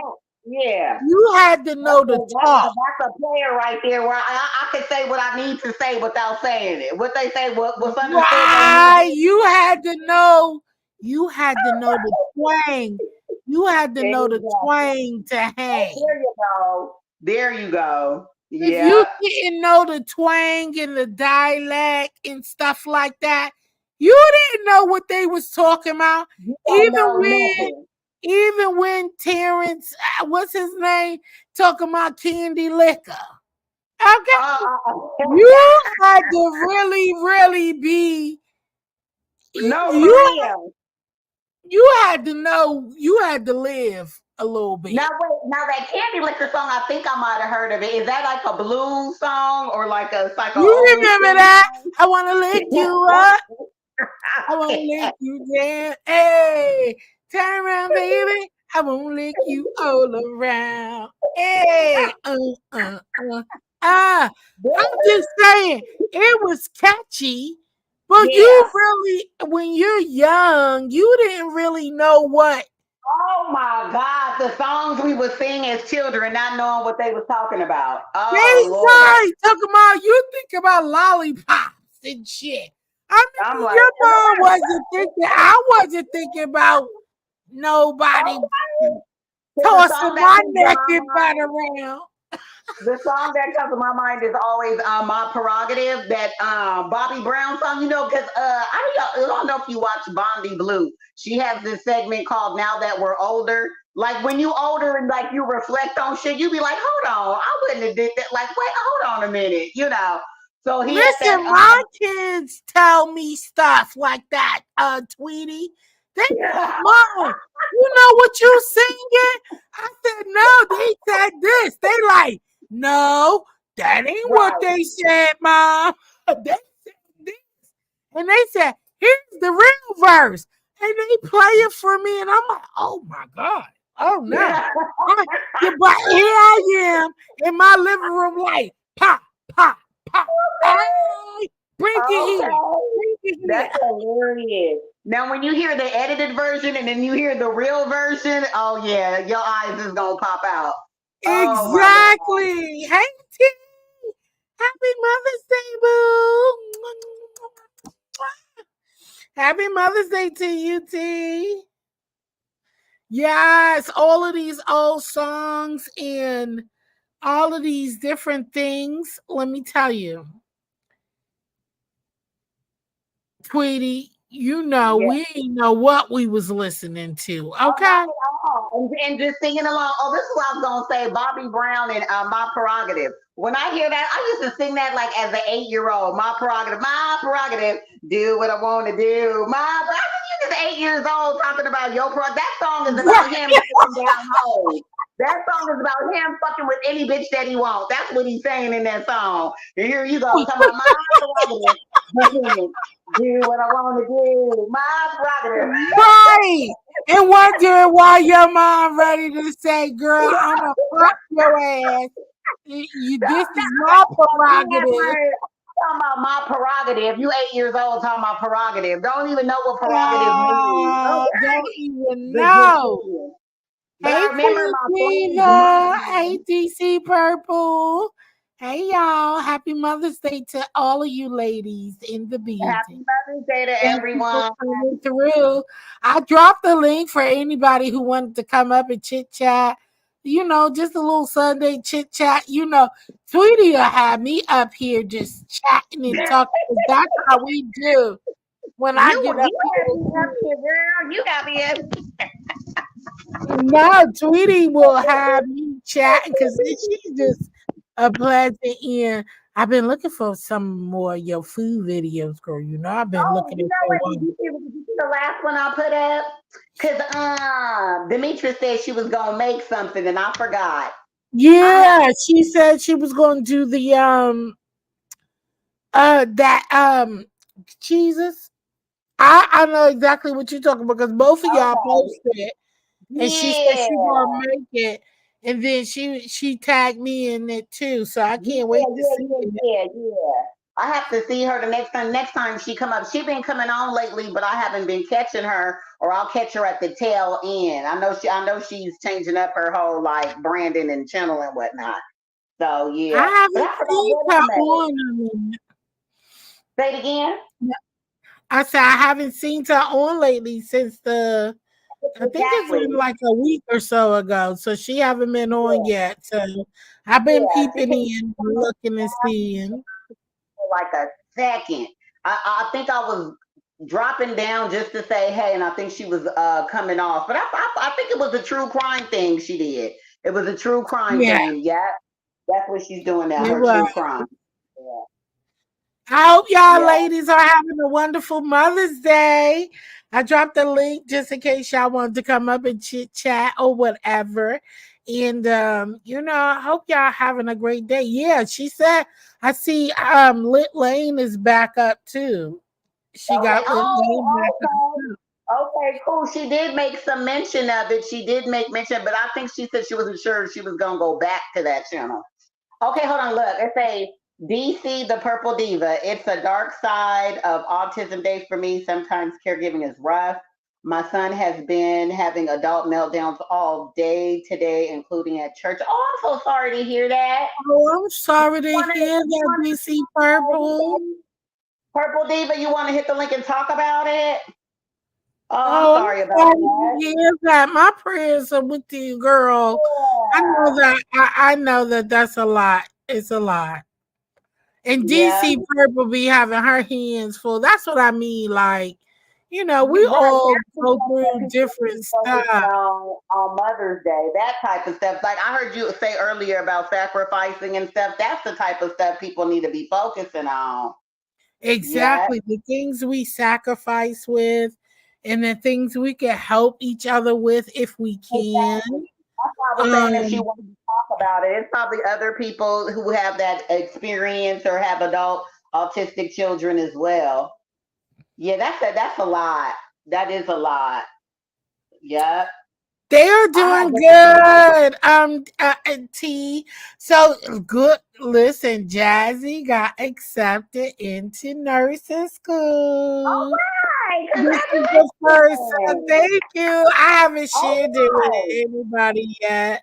Yeah. You had to know the talk. That's a player right there where I can say what I need to say without saying it. What they say, what's understood don't need to Right. be. You had to know the twang. You had to know the Exactly. twang to Oh, hang. there you go. There you go. If you Yeah. didn't know the twang and the dialect and stuff like that, you didn't know what they was talking about. You don't Even know when nothing. even when Terrence, what's his name, talking about candy liquor. Uh, Okay. uh, You had to really, really be no, for you real. you had to know, you had to live a little bit. Now wait, now that Candy Liquor song, I think I might have heard of it. Is that like a blues song or like a it's like an You old remember school that? song? I want to lick you up. I want to lick you down. Hey, turn around, baby. I want to lick you all around. Hey, ah. I'm just saying, it was catchy, but you Yeah. really, when you're young, you didn't really know what Oh my God, the songs we would sing as children, not knowing what they was talking about. they Oh Lord. right. Talking about you think about lollipops and shit. I I'm mean, like, your mom wasn't thinking. I wasn't thinking about nobody oh, the tossing song that my comes to neck my and butt mind. around. The song that comes to my mind is always My Prerogative, that Bobby Brown song, because I don't know if you watch Bondi Blue. She has this segment called Now That We're Older. Like when you older and like you reflect on shit, you be like, hold on, I wouldn't have did that. Like, wait, hold on a minute. So he had that Listen, my kids tell me stuff like that, Tweety. They be like, Mom, you know what you singing? I said, no, they said this. They like, no, that ain't what right. they said, Mom. They said this. And they said, here's the real verse. And they play it for me. And I'm like, oh my God. Oh no. I, yeah, but here I am in my living room, like, pop, pop, pop. Hey, bring it here. Okay. Bring it here. That's hilarious. Now, when you hear the edited version and then you hear the real version, oh yeah, your eyes is gonna pop out. Oh my God. Exactly. Hey, T. Happy Mother's Day, boo. Happy Mother's Day to you, T. Yes, all of these old songs and all of these different things. Let me tell you, Tweety, Yeah. we didn't know what we was listening to. Oh, not Okay. at all. And just singing along. Oh, this is what I was gonna say. Bobby Brown and My Prerogative. When I hear that, I used to sing that like as an 8-year-old. My prerogative, my prerogative. Do what I want to do. I think you just 8 years old talking about your prerogative. That song is about him taking down hoes. That song is about him fucking with any bitch that he wants. That's what he's saying in that song. And here you go, talking about my prerogative. Do what I want to do. My prerogative. Right. And wondering why your mom ready to say, girl, I'ma fuck your ass. This is my prerogative. Talking about my prerogative. You 8 years old talking about prerogative. Don't even know what prerogative means. Don't Okay. even But just know. saying. But I Hey, remember Queen my friend's Diva. Hey, mom. DC Purple. Hey, y'all. Happy Mother's Day to all of you ladies in the Happy building. Mother's Day to Thank you for everyone. coming through. I dropped the link for anybody who wanted to come up and chit chat. Just a little Sunday chit chat. Tweety will have me up here just chatting and talking. That's how we do when I You get up you here have with me up you. here, girl. You got me up. No, Tweety will have me chatting because she's just a pleasant. And I've been looking for some more of your food videos, girl. You know, I've been Oh, looking you at know for a what? while. Did you see the last one I put up? Cause Demetra said she was gonna make something and I forgot. I have Yeah, she said she was going to do the that Jesus. I know exactly what you're talking about because both of y'all okay. posted, and she said Yeah, she gonna make it, and then she tagged me in it too. So I yeah, can't wait to yeah, see yeah, it. yeah, yeah. I have to see her the next time. Next time she come up, she been coming on lately, but I haven't been catching her, or I'll catch her at the tail end. I know she's changing up her whole like branding and channel and whatnot. So I yeah, but haven't I forgot seen what her I made. on. Say it again. I said I haven't seen her on lately since the. I think it's been Exactly. like a week or so ago. So she haven't been on Yeah, yet. So I've been yeah. She peeping came in, looking and seeing. for like a second. I think I was dropping down just to say hey, and I think she was coming off. But I think it was a true crime thing she did. It was a true crime Yeah, thing. Yeah, that's what she's doing now. it Her was. true crime. Yeah, I hope y'all yeah. ladies are having a wonderful Mother's Day. I dropped the link just in case y'all wanted to come up and chit chat or whatever. And you know, I hope y'all having a great day. Yeah, she said I see Lit Lane is back up too. She Okay. got Lit Lane back up Oh, too. okay. Okay, cool. She did make some mention of it. She did make mention, but I think she said she wasn't sure she was gonna go back to that channel. Okay, hold on. Look, it's a DC, the Purple Diva. It's a dark side of autism days for me. Sometimes caregiving is rough. My son has been having adult meltdowns all day today, including at church. Oh, I'm so sorry to hear that. Oh, I'm sorry to hear You that, want DC Purple. to Purple Diva? You want to hit the link and talk about it? Oh, I'm Oh, I'm sorry about sorry to that. hear that. My prayers are with you, girl. I know that that's a lot. It's a lot. And Yeah, DC Purple be having her hands full. That's what I mean. Like, you know, you're we right. all That's the go stuff that through people need to different be focusing stuff. on Mother's Day. That type of stuff. Like I heard you say earlier about sacrificing and stuff. That's the type of stuff people need to be focusing on. Yeah, Exactly. The things we sacrifice with and the things we can help each other with if we can. exactly. That's why I was saying if she Um, wanted to talk about it, it's probably other people who have that experience or have adult autistic children as well. Yeah, that's a lot. That is a lot. Yep. They are I have doing good. T. So good. Listen, Jazzy got accepted into nursing all school. right. This is the first. Congratulations. Thank you. I haven't All shared it with right. anybody yet.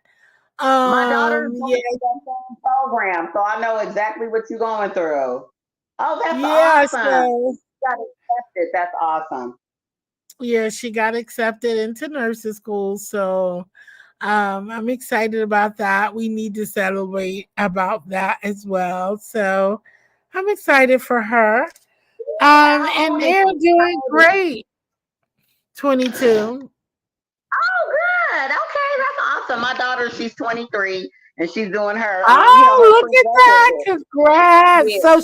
My daughter is going Yeah, through that same program, so I know exactly what you're going through. Oh, that's yeah. awesome. So You got accepted. That's awesome. yeah, she got accepted into nursing school. So I'm excited about that. We need to celebrate about that as well. So I'm excited for her. How And old is they're she? doing How old is she? great. 22. Oh, good. Okay, that's awesome. My daughter, she's 23, and she's doing her, her Oh, look at that. prerequisite. Congrats. Yeah, So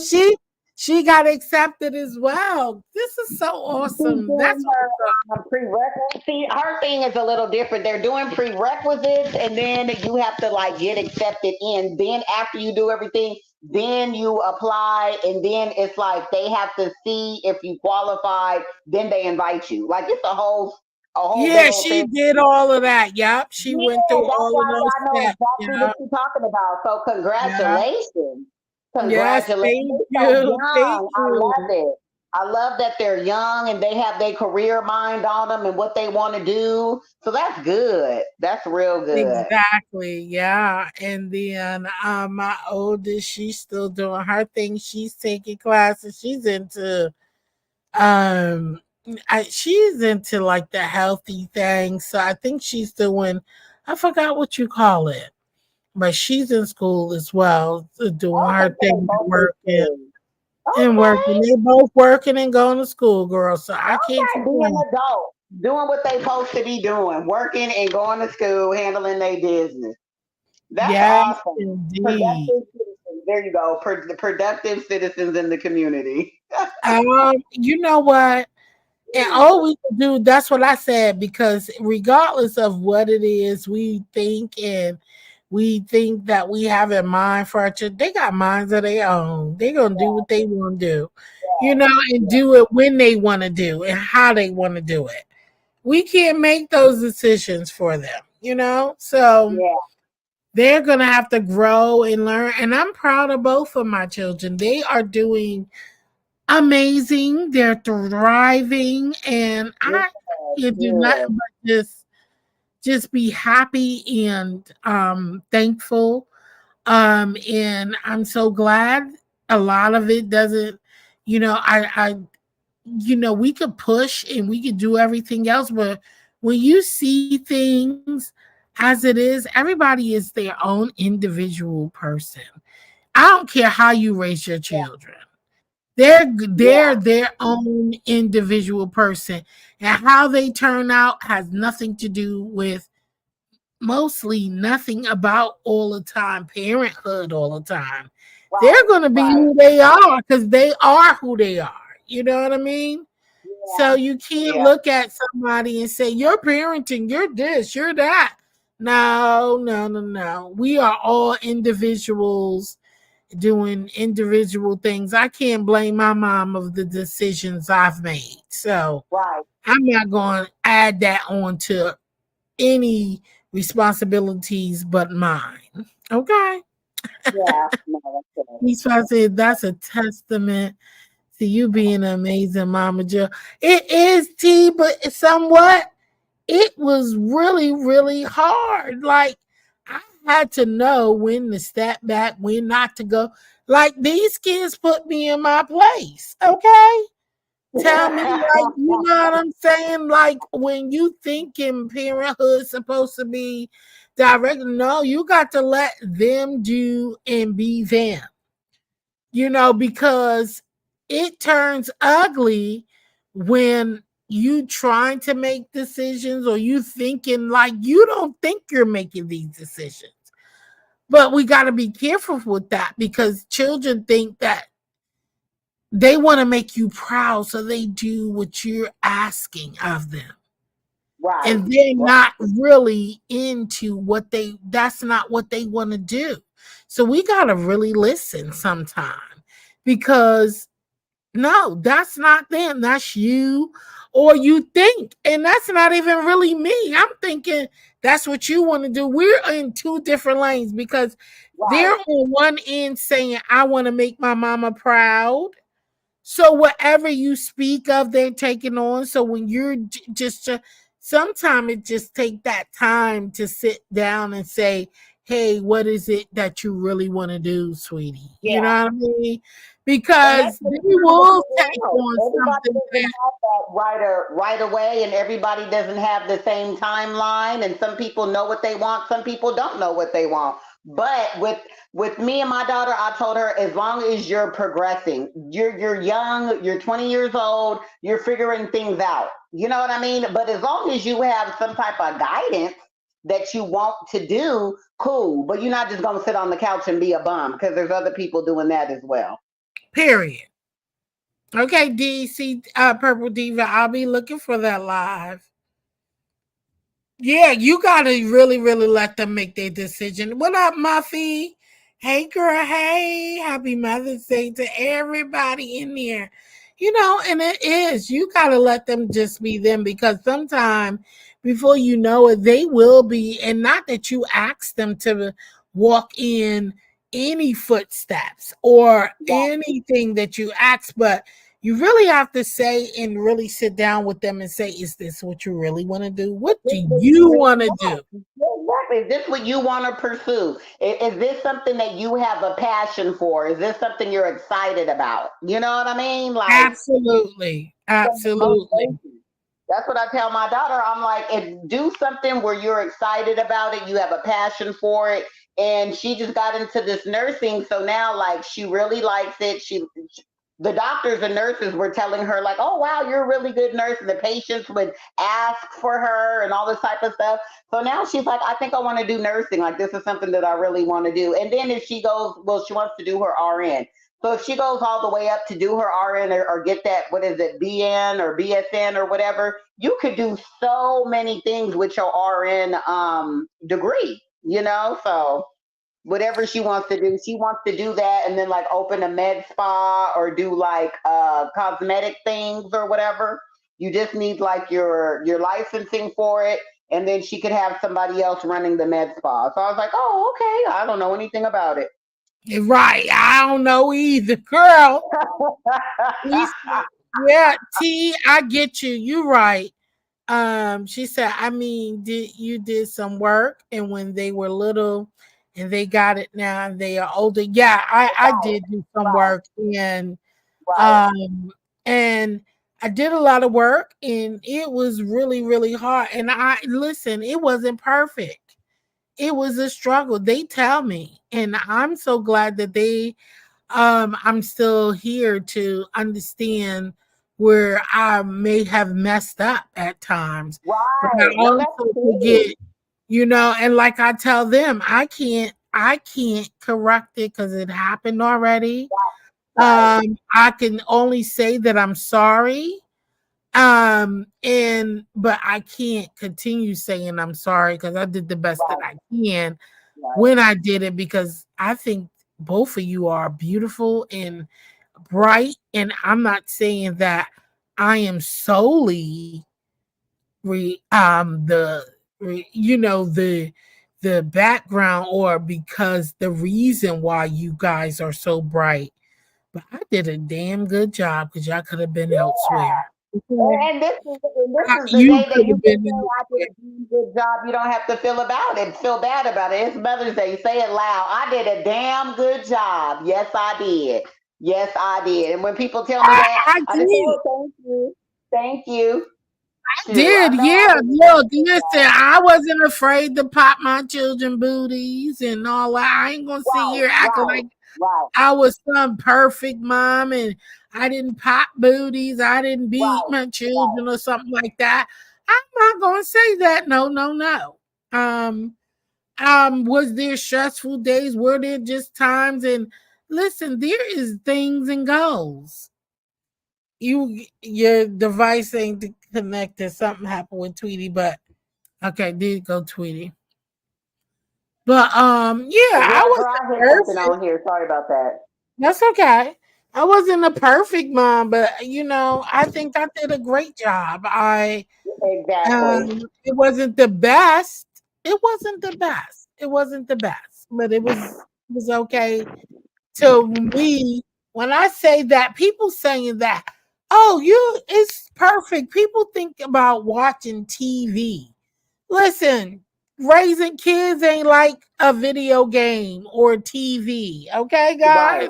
she got accepted as well. This is so she's awesome. doing That's her what prerequisites. See, her thing is a little different. They're doing prerequisites, and then you have to like get accepted in. Then after you do everything, then you apply, and then it's like they have to see if you qualified. Then they invite you. Like it's a whole big yeah, old she thing. did all of that. Yep. She went Yeah, through that's all of why those I know steps. exactly what Yep. you're talking about. So Yep. congratulations. Yes, Congratulations. thank They're so you. Thank young. I love you. it. I love that they're young and they have their career mind on them and what they want to do. So that's good. That's real good. Exactly. Yeah. And then my oldest, she's still doing her thing. She's taking classes. She's into she's into like the healthy thing. So I think she's doing I forgot what you call it. But she's in school as well, doing her Okay, so they thing and both in working school. and working. Okay. They both working and going to school, girl. So I can't Okay. Being an complain. adult. doing what they supposed to be doing, working and going to school, handling their business. That's Yes, awesome. indeed. Productive citizens. There you go. Productive citizens in the community. You know what? And all we can do, that's what I said, because regardless of what it is we think and we think that we have in mind for our children, they got minds of their own. They're gonna do what they want to do, and Yeah. do it when they want to do and how they want to do it. We can't make those decisions for them. So Yeah. they're gonna have to grow and learn. And I'm proud of both of my children. They are doing amazing. They're thriving, and Good. I can do Good. nothing but just be happy and thankful. And I'm so glad. A lot of it doesn't, we could push and we could do everything else, but when you see things as it is, everybody is their own individual person. I don't care how you raise your Yeah. children. They're Yeah. their own individual person, and how they turn out has nothing to do with, mostly nothing about all the time, parenthood all the time. They're Right. going to be Right. who they are because they are who they are. You know what I mean? So Yeah. you can't Yeah. look at somebody and say, you're parenting, you're this, you're that. No, no, no, no. We are all individuals doing individual things. I can't blame my mom of the decisions I've made. So Right. I'm not going to add that on to any responsibilities but mine. Okay. Yeah. No, that's good. He's trying to say that's a testament to you being an amazing mama Joe. It is T, but somewhat it was really, really hard. Like I had to know when to step back, when not to go. Like these kids put me in my place. Okay. Tell me, like, you know what I'm saying? Like, when you thinking parenthood supposed to be direct, no, you got to let them do and be them, because it turns ugly when you trying to make decisions or you thinking like you don't think you're making these decisions. But we got to be careful with that because children think that they want to make you proud, so they do what you're asking of them. Right. And they're Right. not really into that's not what they want to do. So we got to really listen sometime because no, that's not them. That's you. Or you think, and that's not even really me. I'm thinking that's what you want to do. We're in two different lanes because they're Right. on one end saying, I want to make my mama proud. So whatever you speak of, they're taking on. So when you're just, sometimes it just take that time to sit down and say, "Hey, what is it that you really want to do, sweetie?" You Yeah. know what I mean? And that's Because what they we're trying to will figure take out. on Everybody something doesn't that have that right away, and everybody doesn't have the same timeline. And some people know what they want, some people don't know what they want. But with me and my daughter, I told her as long as you're progressing, you're young, you're 20 years old, you're figuring things out. You know what I mean? But as long as you have some type of guidance that you want to do, cool. But you're not just gonna sit on the couch and be a bum because there's other people doing that as well. period. Okay, DC Purple Diva, I'll be looking for that live. Yeah, you gotta really, really let them make their decision. What up, Muffy? Hey, girl. Hey, happy Mother's Day to everybody in there. And it is. You gotta let them just be them because sometime before you know it, they will be. And not that you ask them to walk in any footsteps or anything that you ask, but you really have to say and really sit down with them and say, is this what you really want to do? What do This what you you really want to do? want. Exactly. Is this what you want to pursue? Is this something that you have a passion for? Is this something you're excited about? You know what I mean? Like Absolutely. some Absolutely. motivation. That's what I tell my daughter. I'm like, if do something where you're excited about it, you have a passion for it. And she just got into this nursing, so now like she really likes it. She the doctors and nurses were telling her like, "Oh wow, you're a really good nurse," and the patients would ask for her and all this type of stuff. So now she's like, "I think I want to do nursing. Like this is something that I really want to do." And then if she goes, well, she wants to do her RN. So if she goes all the way up to do her RN, or get that, what is it, BN or BSN or whatever, you could do so many things with your RN degree. So whatever she wants to do. She wants to do that and then like open a med spa or do like cosmetic things or whatever. You just need like your licensing for it, and then she could have somebody else running the med spa. So I was like, oh, okay. I don't know anything about it. Right. I don't know either, girl. Lisa, yeah, T, I get you. You right. She said, I mean, did some work, and when they were little and they got it now and they are older. Yeah, I Right, did do some right, work, right, um and I did a lot of work, and it was really, really hard. And I listen, it wasn't perfect. It was a struggle. They tell me, and I'm so glad that I'm still here to understand where I may have messed up at times. But I right. No, that's also forget, true. and like I tell them, I can't correct it because it happened already. Right, I can only say that I'm sorry. And but I can't continue saying I'm sorry because I did the best that right, I can right, when I did it, because I think both of you are beautiful and bright. And I'm not saying that I am solely the the background, or because the reason why you guys are so bright, but I did a damn good job because y'all could have been yeah. elsewhere. Okay? And this is the You day that could you have can been say I did elsewhere. a damn good job. You don't have to feel bad about it. It's Mother's Day. Say it loud. I did a damn good job. Yes, I did. Yes, I did. And when people tell me that, I I just say, did. "Oh, thank you, thank you." Shoot, I Did, know I yeah. did a Look, damn good listen, job. I wasn't afraid to pop my children booties and all that. I ain't gonna sit Right, here acting right, like right, I was some perfect mom and I didn't pop booties, I didn't beat right, my right. children or something like that. I'm not gonna say that. No, no, no. Was there stressful days? Were there just times? And listen, there is things and goals. Your device ain't connected. Something happened with Tweety, but okay, did go Tweety. But yeah, I Yeah, girl, wasn't I hit something perfect. on here. Sorry about that. That's okay. I wasn't a perfect mom, but I think I did a great job. Exactly. It wasn't the best. It wasn't the best. It wasn't the best, but it was okay to me. When I say that, people saying that, oh, it's perfect. People think about watching TV. Listen, raising kids ain't like a video game or TV. Okay, Right. guys?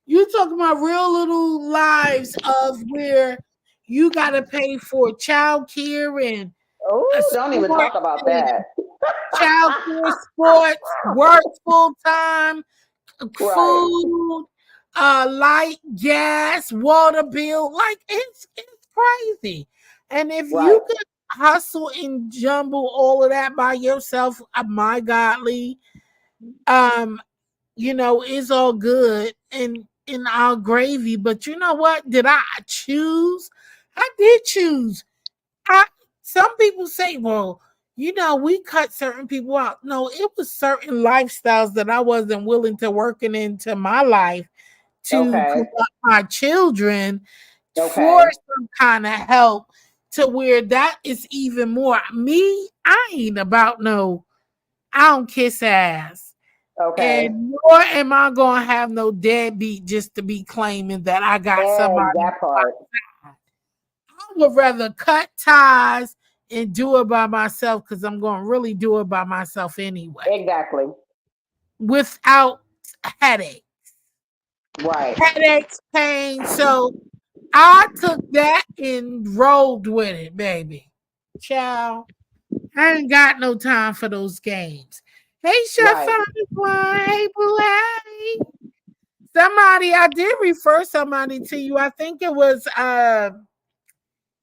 You talking about real little lives of where you gotta pay for child care and a Oh, don't even sport talk about and that. child care, sports, work full time, Right, food, light, gas, water bill. Like it's crazy. And if right. you could hustle and jumble all of that by yourself, my godly, um, it's all good and all gravy. But you know what? Did I choose? I did choose. I Some people say, well, we cut certain people out. No, it was certain lifestyles that I wasn't willing to working into my life to Okay, corrupt my children for okay, some kind of help, to where that is even more me. I ain't about no, I don't kiss ass. okay. And nor am I gonna have no deadbeat just to be claiming that I got somebody. And that part. I would rather cut ties and do it by myself, because I'm going to really do it by myself anyway, Exactly. without headache, Right. headaches, pain. So I took that and rolled with it, baby. Ciao. I ain't got no time for those games. Hey, Chef Right. Firefly. Hey, Boo. Hey. Somebody, I did refer somebody to you. I think it was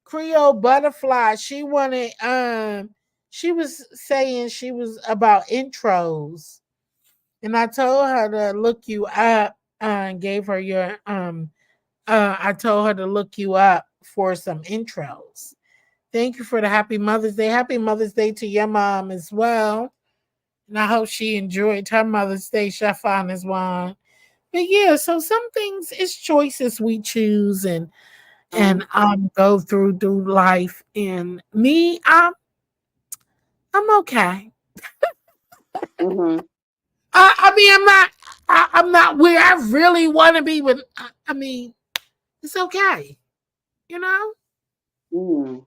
Creole Butterfly. She was saying she was about intros. And I told her to look you up and gave her your I told her to look you up for some intros. Thank you for the happy Mother's Day. Happy Mother's Day to your mom as well. And I hope she enjoyed her Mother's Day, Chef Honest Wine. But yeah, so some things it's choices we choose and go through life. And me, I'm okay. Mm-hmm. I mean, I'm not where I really want to be. But I mean, it's okay, you know. Mm.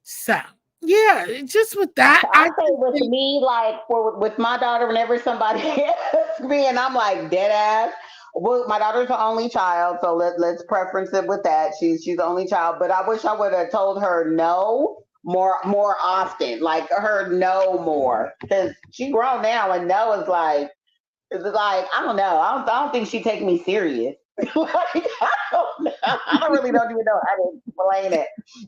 So yeah, just with that, I I say just with think me, like for with my daughter, whenever somebody asks me, and I'm like dead ass. Well, my daughter's the only child, so let's preference it with that. She's the only child, but I wish I would have told her no more often, like her no more, because she grown now, and no is like I don't know. I don't think she take me serious. I don't know. I don't really don't even know how to explain it.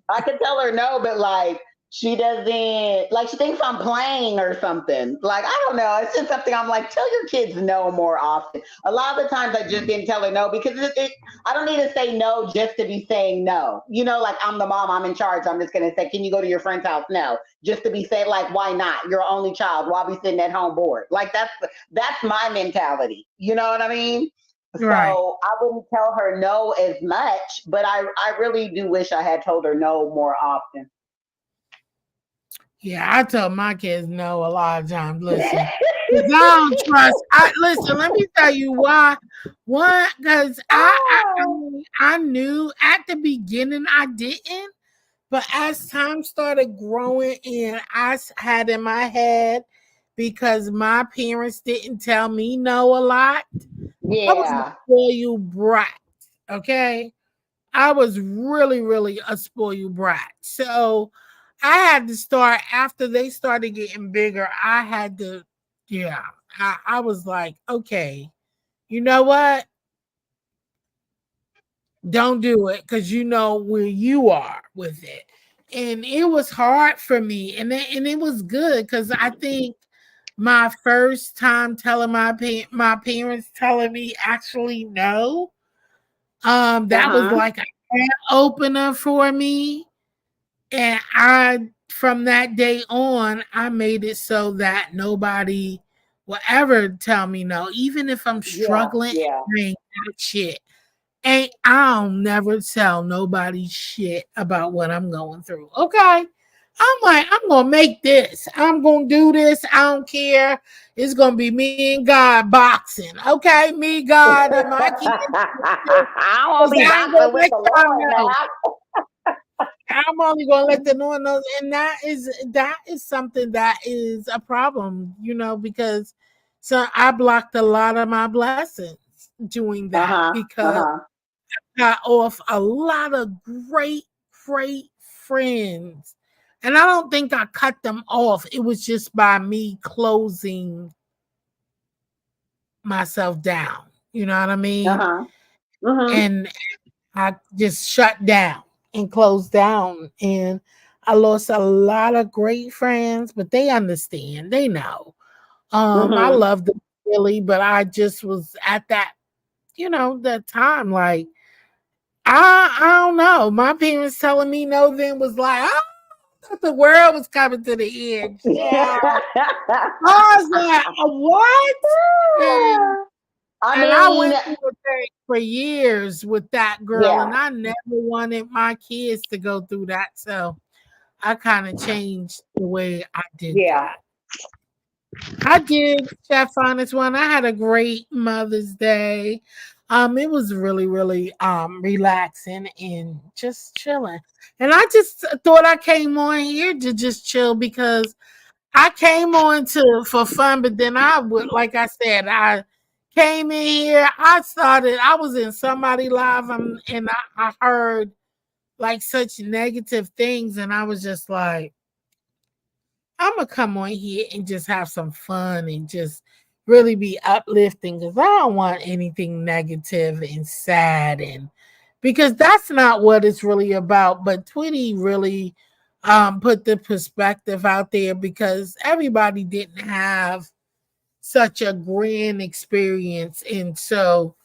I can tell her no, but like she doesn't like she thinks I'm playing or something. Like I don't know. It's just something I'm like, tell your kids no more often. A lot of the times I just didn't tell her no because I don't need to say no just to be saying no. You know, like I'm the mom, I'm in charge. I'm just gonna say, can you go to your friend's house? No. Just to be saying like, why not? You're an only child. Why be sitting at home bored? Like that's my mentality. You know what I mean? right. So I wouldn't tell her no as much, but I really do wish I had told her no more often. Yeah, I tell my kids no a lot of times. Listen, because I don't trust. I listen. Let me tell you why. One, because Oh. I knew at the beginning I didn't, but as time started growing and had in my head because my parents didn't tell me no a lot. I was a Yeah. spoiled brat. Okay, I was really, really a spoiled brat. So I had to start after they started getting bigger. I had to, yeah. I was like, okay, you know what? Don't do it because you know where you are with it. And it was hard for me, and it was good because I think my first time telling my parents telling me actually no, Uh that was huh. like a can opener for me. And I, from that day on, I made it so that nobody will ever tell me no, even if I'm Yeah. struggling Yeah. and ain't got shit. Ain't I'll never tell nobody shit about what I'm going through. Okay. I'm like, I'm gonna make this. I'm gonna do this. I don't care. It's gonna be me and God boxing. Okay, me, God, and my kids. I won't Because be I ain't gonna boxing with let the y'all Lord know. now. I'm only gonna let the Lord know, and that is something that is a problem, because so I blocked a lot of my blessings doing Uh that huh. Uh because huh. I got off a lot of great friends, and I don't think I cut them off. It was just by me closing myself down. You know what I Uh mean? huh. Mhm. And I just shut down and closed down. And I lost a lot of great friends, but they understand. They know. I Mhm. love them really, but I just was at that time. Like, I don't know. My parents telling me no then was like, I thought the world was coming to the end. Yeah. I was like, what? And I And I mean, went through a thing for years with that girl, yeah, and I never wanted my kids to go through that. So I kind of changed the way I did yeah. that. I did, Chef Honest One. I had a great Mother's Day. It was really, really relaxing and just chilling. And I just thought I came on here to just chill because I came on to for fun, but then I would, like I said, I came in here. I was in somebody live, and I heard like such negative things, and I was just like, I'm gonna come on here and just have some fun and just really be uplifting because I don't want anything negative and sad, and because that's not what it's really about. But Tweety really put the perspective out there because everybody didn't have such a grand experience. And so,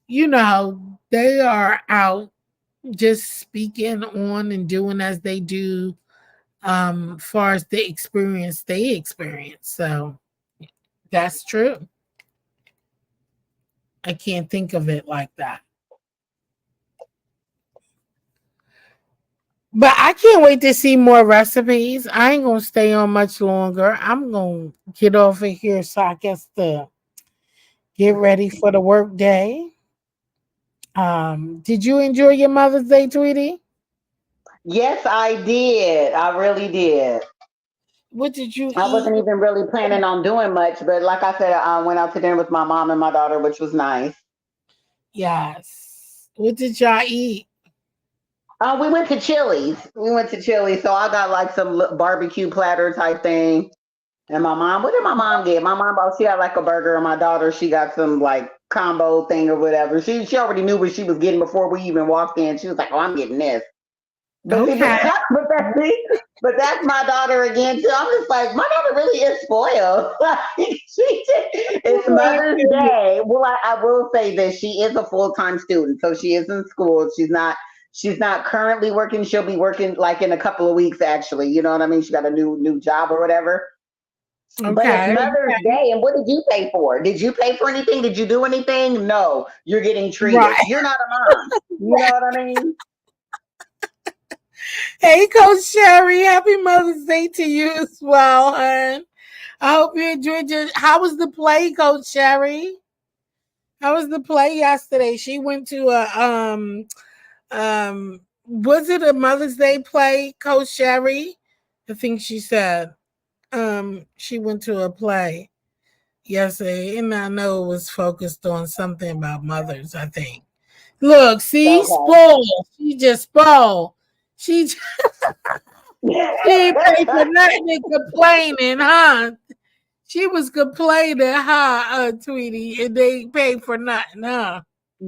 they are out just speaking on and doing as they do, far as the experience they experience. So that's true. I can't think of it like that. But I can't wait to see more recipes. I ain't gonna stay on much longer. I'm gonna get off of here so I guess to get ready for the work day. Did you enjoy your Mother's Day, Tweety? Yes, I did. I really did. What did you I eat? wasn't even really planning on doing much, but like I said, I went out to dinner with my mom and my daughter, which was nice. Yes. What did y'all eat? We went to Chili's. We went to Chili's, so I got like some barbecue platter type thing. And my mom, what did my mom get? My mom, oh, she had like a burger, and my daughter, she got some like combo thing or whatever. She already knew what she was getting before we even walked in. She was like, "Oh, I'm getting this." But see, Okay. but that's my daughter again too. I'm just like, my daughter really is spoiled. It's Mother's Day. Well, I will say this: she is a full time student, so she is in school. She's not currently working. She'll be working like in a couple of weeks, actually. You know what I mean? She got a new job or whatever. But it's Okay. Mother's Day, and what did you pay for? Did you pay for anything? Did you do anything? No, you're getting treated. Right. You're not a mom. You know what I mean? Hey, Coach Sherry, happy Mother's Day to you as well, hon. I hope you enjoyed your. How was the play, Coach Sherry? How was the play yesterday? She went to a was it a Mother's Day play, Coach Sherry? I think she said she went to a play yesterday, and I know it was focused on something about mothers, I think. Look, see, Okay. spoiled. She just spoiled. She She ain't pay for nothing and complaining, huh? She was complaining, huh, Tweety, and they ain't paid for nothing, huh?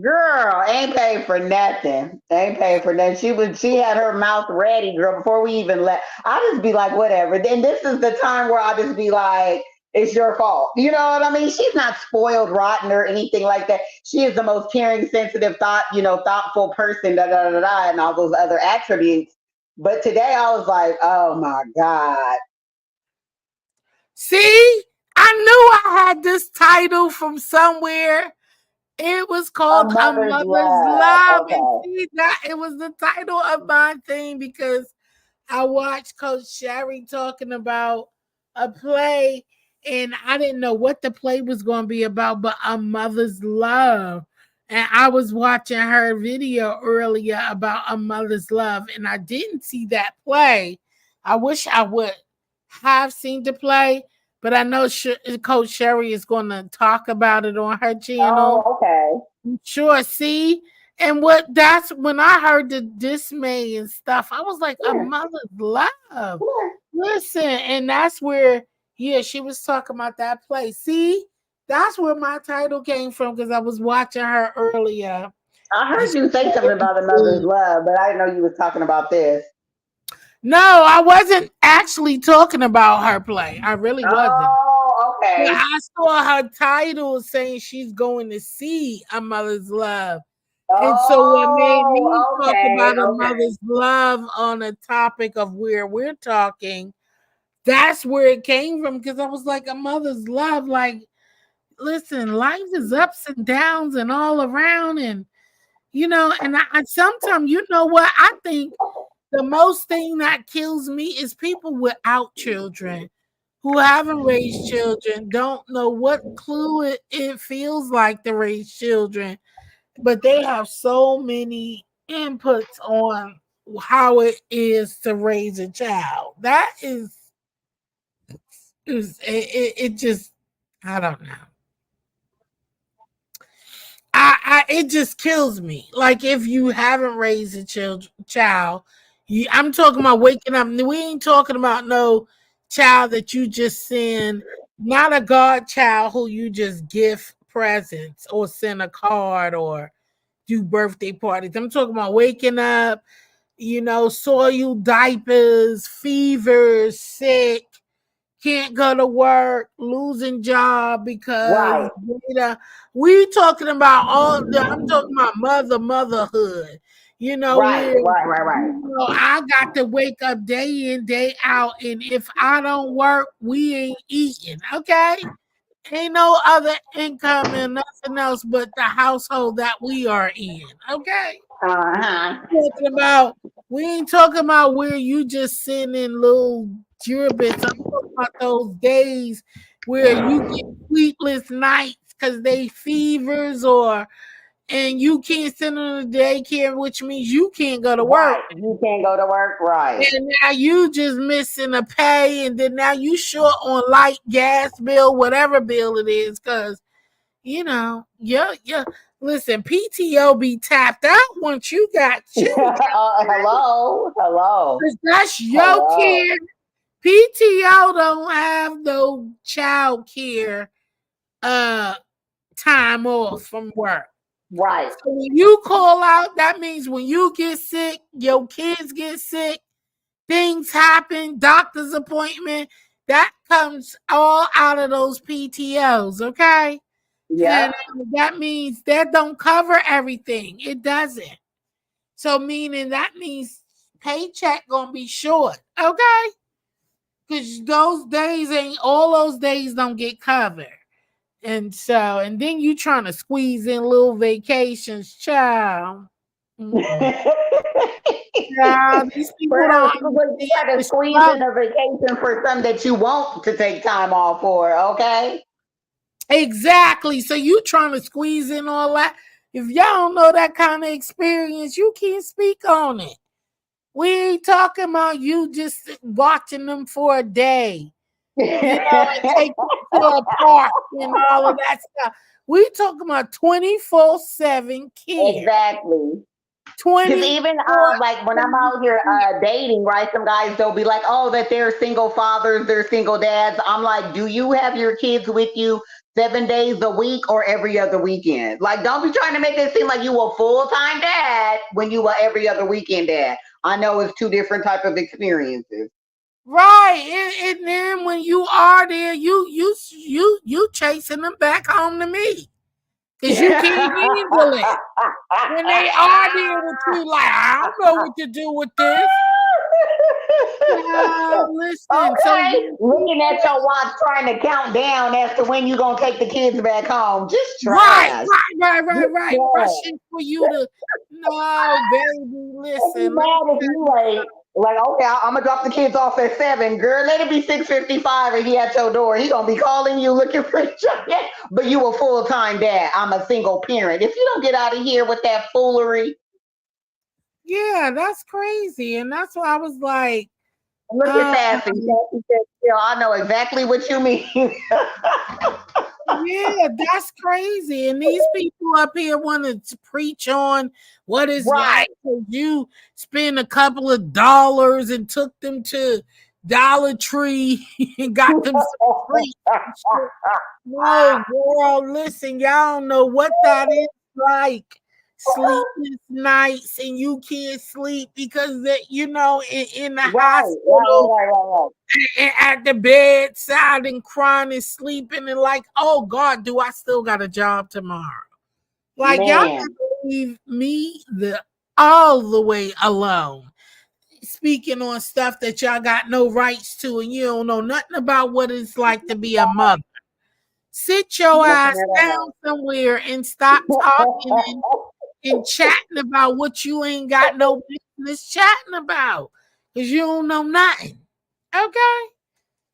Girl, ain't paid for nothing. Ain't paid for nothing. She had her mouth ready, girl, before we even left. I just be like, whatever. Then this is the time where I just be like, it's your fault. You know what I mean? She's not spoiled, rotten, or anything like that. She is the most caring, sensitive, thoughtful person, da da da da, and all those other attributes. But today I was like, oh my God. See, I knew I had this title from somewhere. It was A called A mother's Mother's love. Love, and Okay. see that it was the title of my thing because I watched Coach Sherry talking about a play, and I didn't know what the play was going to be about, but a mother's love. And I was watching her video earlier about a mother's love, and I didn't see that play. I wish I would have seen the play, but I know Coach Sherry is going to talk about it on her channel. Oh, okay. Sure, see? And what that's when I heard the dismay and stuff, I was like, a Come mother's love. here. Listen, and that's where, yeah, she was talking about that play. See, that's where my title came from because I was watching her earlier. I And heard she you say something said, about a mother's love, but I didn't know you was talking about this. no, I wasn't actually talking about her play. I really wasn't. Oh, But okay. I saw her title saying she's going to see a mother's love. And so what made me Oh, talk okay, about a okay. mother's love on a topic of where we're talking, that's where it came from because I was like, a mother's love. Like, listen, life is ups and downs and all around. And, and I sometimes, you know what? I think the most thing that kills me is people without children who haven't raised children, don't know what clue it feels like to raise children, but they have so many inputs on how it is to raise a child. That is it just I don't know. It just kills me. Like if you haven't raised a child, I'm talking about waking up. We ain't talking about no child that you just send not a godchild who you just gift presents or send a card or do birthday parties. I'm talking about waking up, soiled diapers, fevers, sick, can't go to work, losing job because Right, we talking about I'm talking about motherhood. right, Where right, right, right. I got to wake up day in, day out, and if I don't work, we ain't eating. Okay. Ain't no other income and nothing else but the household that we are in. Okay. Uh-huh. Talking about we ain't talking about where you just sitting in little gibbets. I'm talking about those days where you get sleepless nights because they fevers or and you can't send them to daycare, which means you can't go to work. Right. You can't go to work. Right. And now you just missing a pay, and then now you short on light, gas bill, whatever bill it is, because yeah. Listen, PTO be tapped out once you got children. Hello. Hello. 'Cause that's your Hello. kid. PTO don't have no child care uh time off from work. Right. So when you call out, that means when you get sick, your kids get sick, things happen, doctor's appointment, that comes all out of those PTOs, okay? And Yep. that means that don't cover everything. It doesn't. So meaning that means paycheck gonna be short, okay? Because those days ain't all those days don't get covered. And then you trying to squeeze in little vacations, child. Mm-mm. Child, these people don't You understand try to the squeeze in struggle. a vacation for something that you want to take time off for, okay? Exactly. So you trying to squeeze in all that. If y'all don't know that kind of experience, you can't speak on it. We ain't talking about you just watching them for a day, and taking them to a park and all of that stuff. We talking about 24/7 care. Exactly. Because even 24 like when I'm out here dating, right? Some guys they'll be like, "Oh, that they're single fathers, they're single dads." I'm like, "Do you have your kids with you 7 days a week or every other weekend? Like, don't be trying to make it seem like you a full time dad when you were every other weekend dad. I know it's two different type of experiences." Right. And then when you are there, you chasing them back home to me. Because you can't handle it. When they are there with you, like, I don't know what to do with this. Listen, so Okay, these looking people, at your watch, trying to count down as to when you gonna take the kids back home. Just right, trash. right, Just right, trash. rushing for you to, no, baby, Don't be listen, let me mad if tell you you late. Like, okay, I'm gonna drop the kids off at 7. Girl, let it be 6:55 and he at your door. He gonna be calling you looking for you. But you a full time dad. I'm a single parent. If you don't get out of here with that foolery, yeah, that's crazy. And that's why I was like, look at um, Sassy. Sassy said, "Still, I know exactly what you mean." yeah, that's crazy. And these people up here wanted to preach on what is Right. right. So you spend a couple of dollars and took them to Dollar Tree and got them some treats and shit. No, girl, listen, y'all don't know what that is like. Sleepless nights and you can't sleep because in the Right, right, hospital right, right, right. and at the bedside and crying and sleeping and like, oh God, do I still got a job tomorrow? Like y'all Man, gotta leave me the all the way alone. Speaking on stuff that y'all got no rights to and you don't know nothing about what it's like to be a mother. Sit your nothing ass at down somewhere and stop talking and chatting about what you ain't got no business chatting about. Because you don't know nothing. Okay?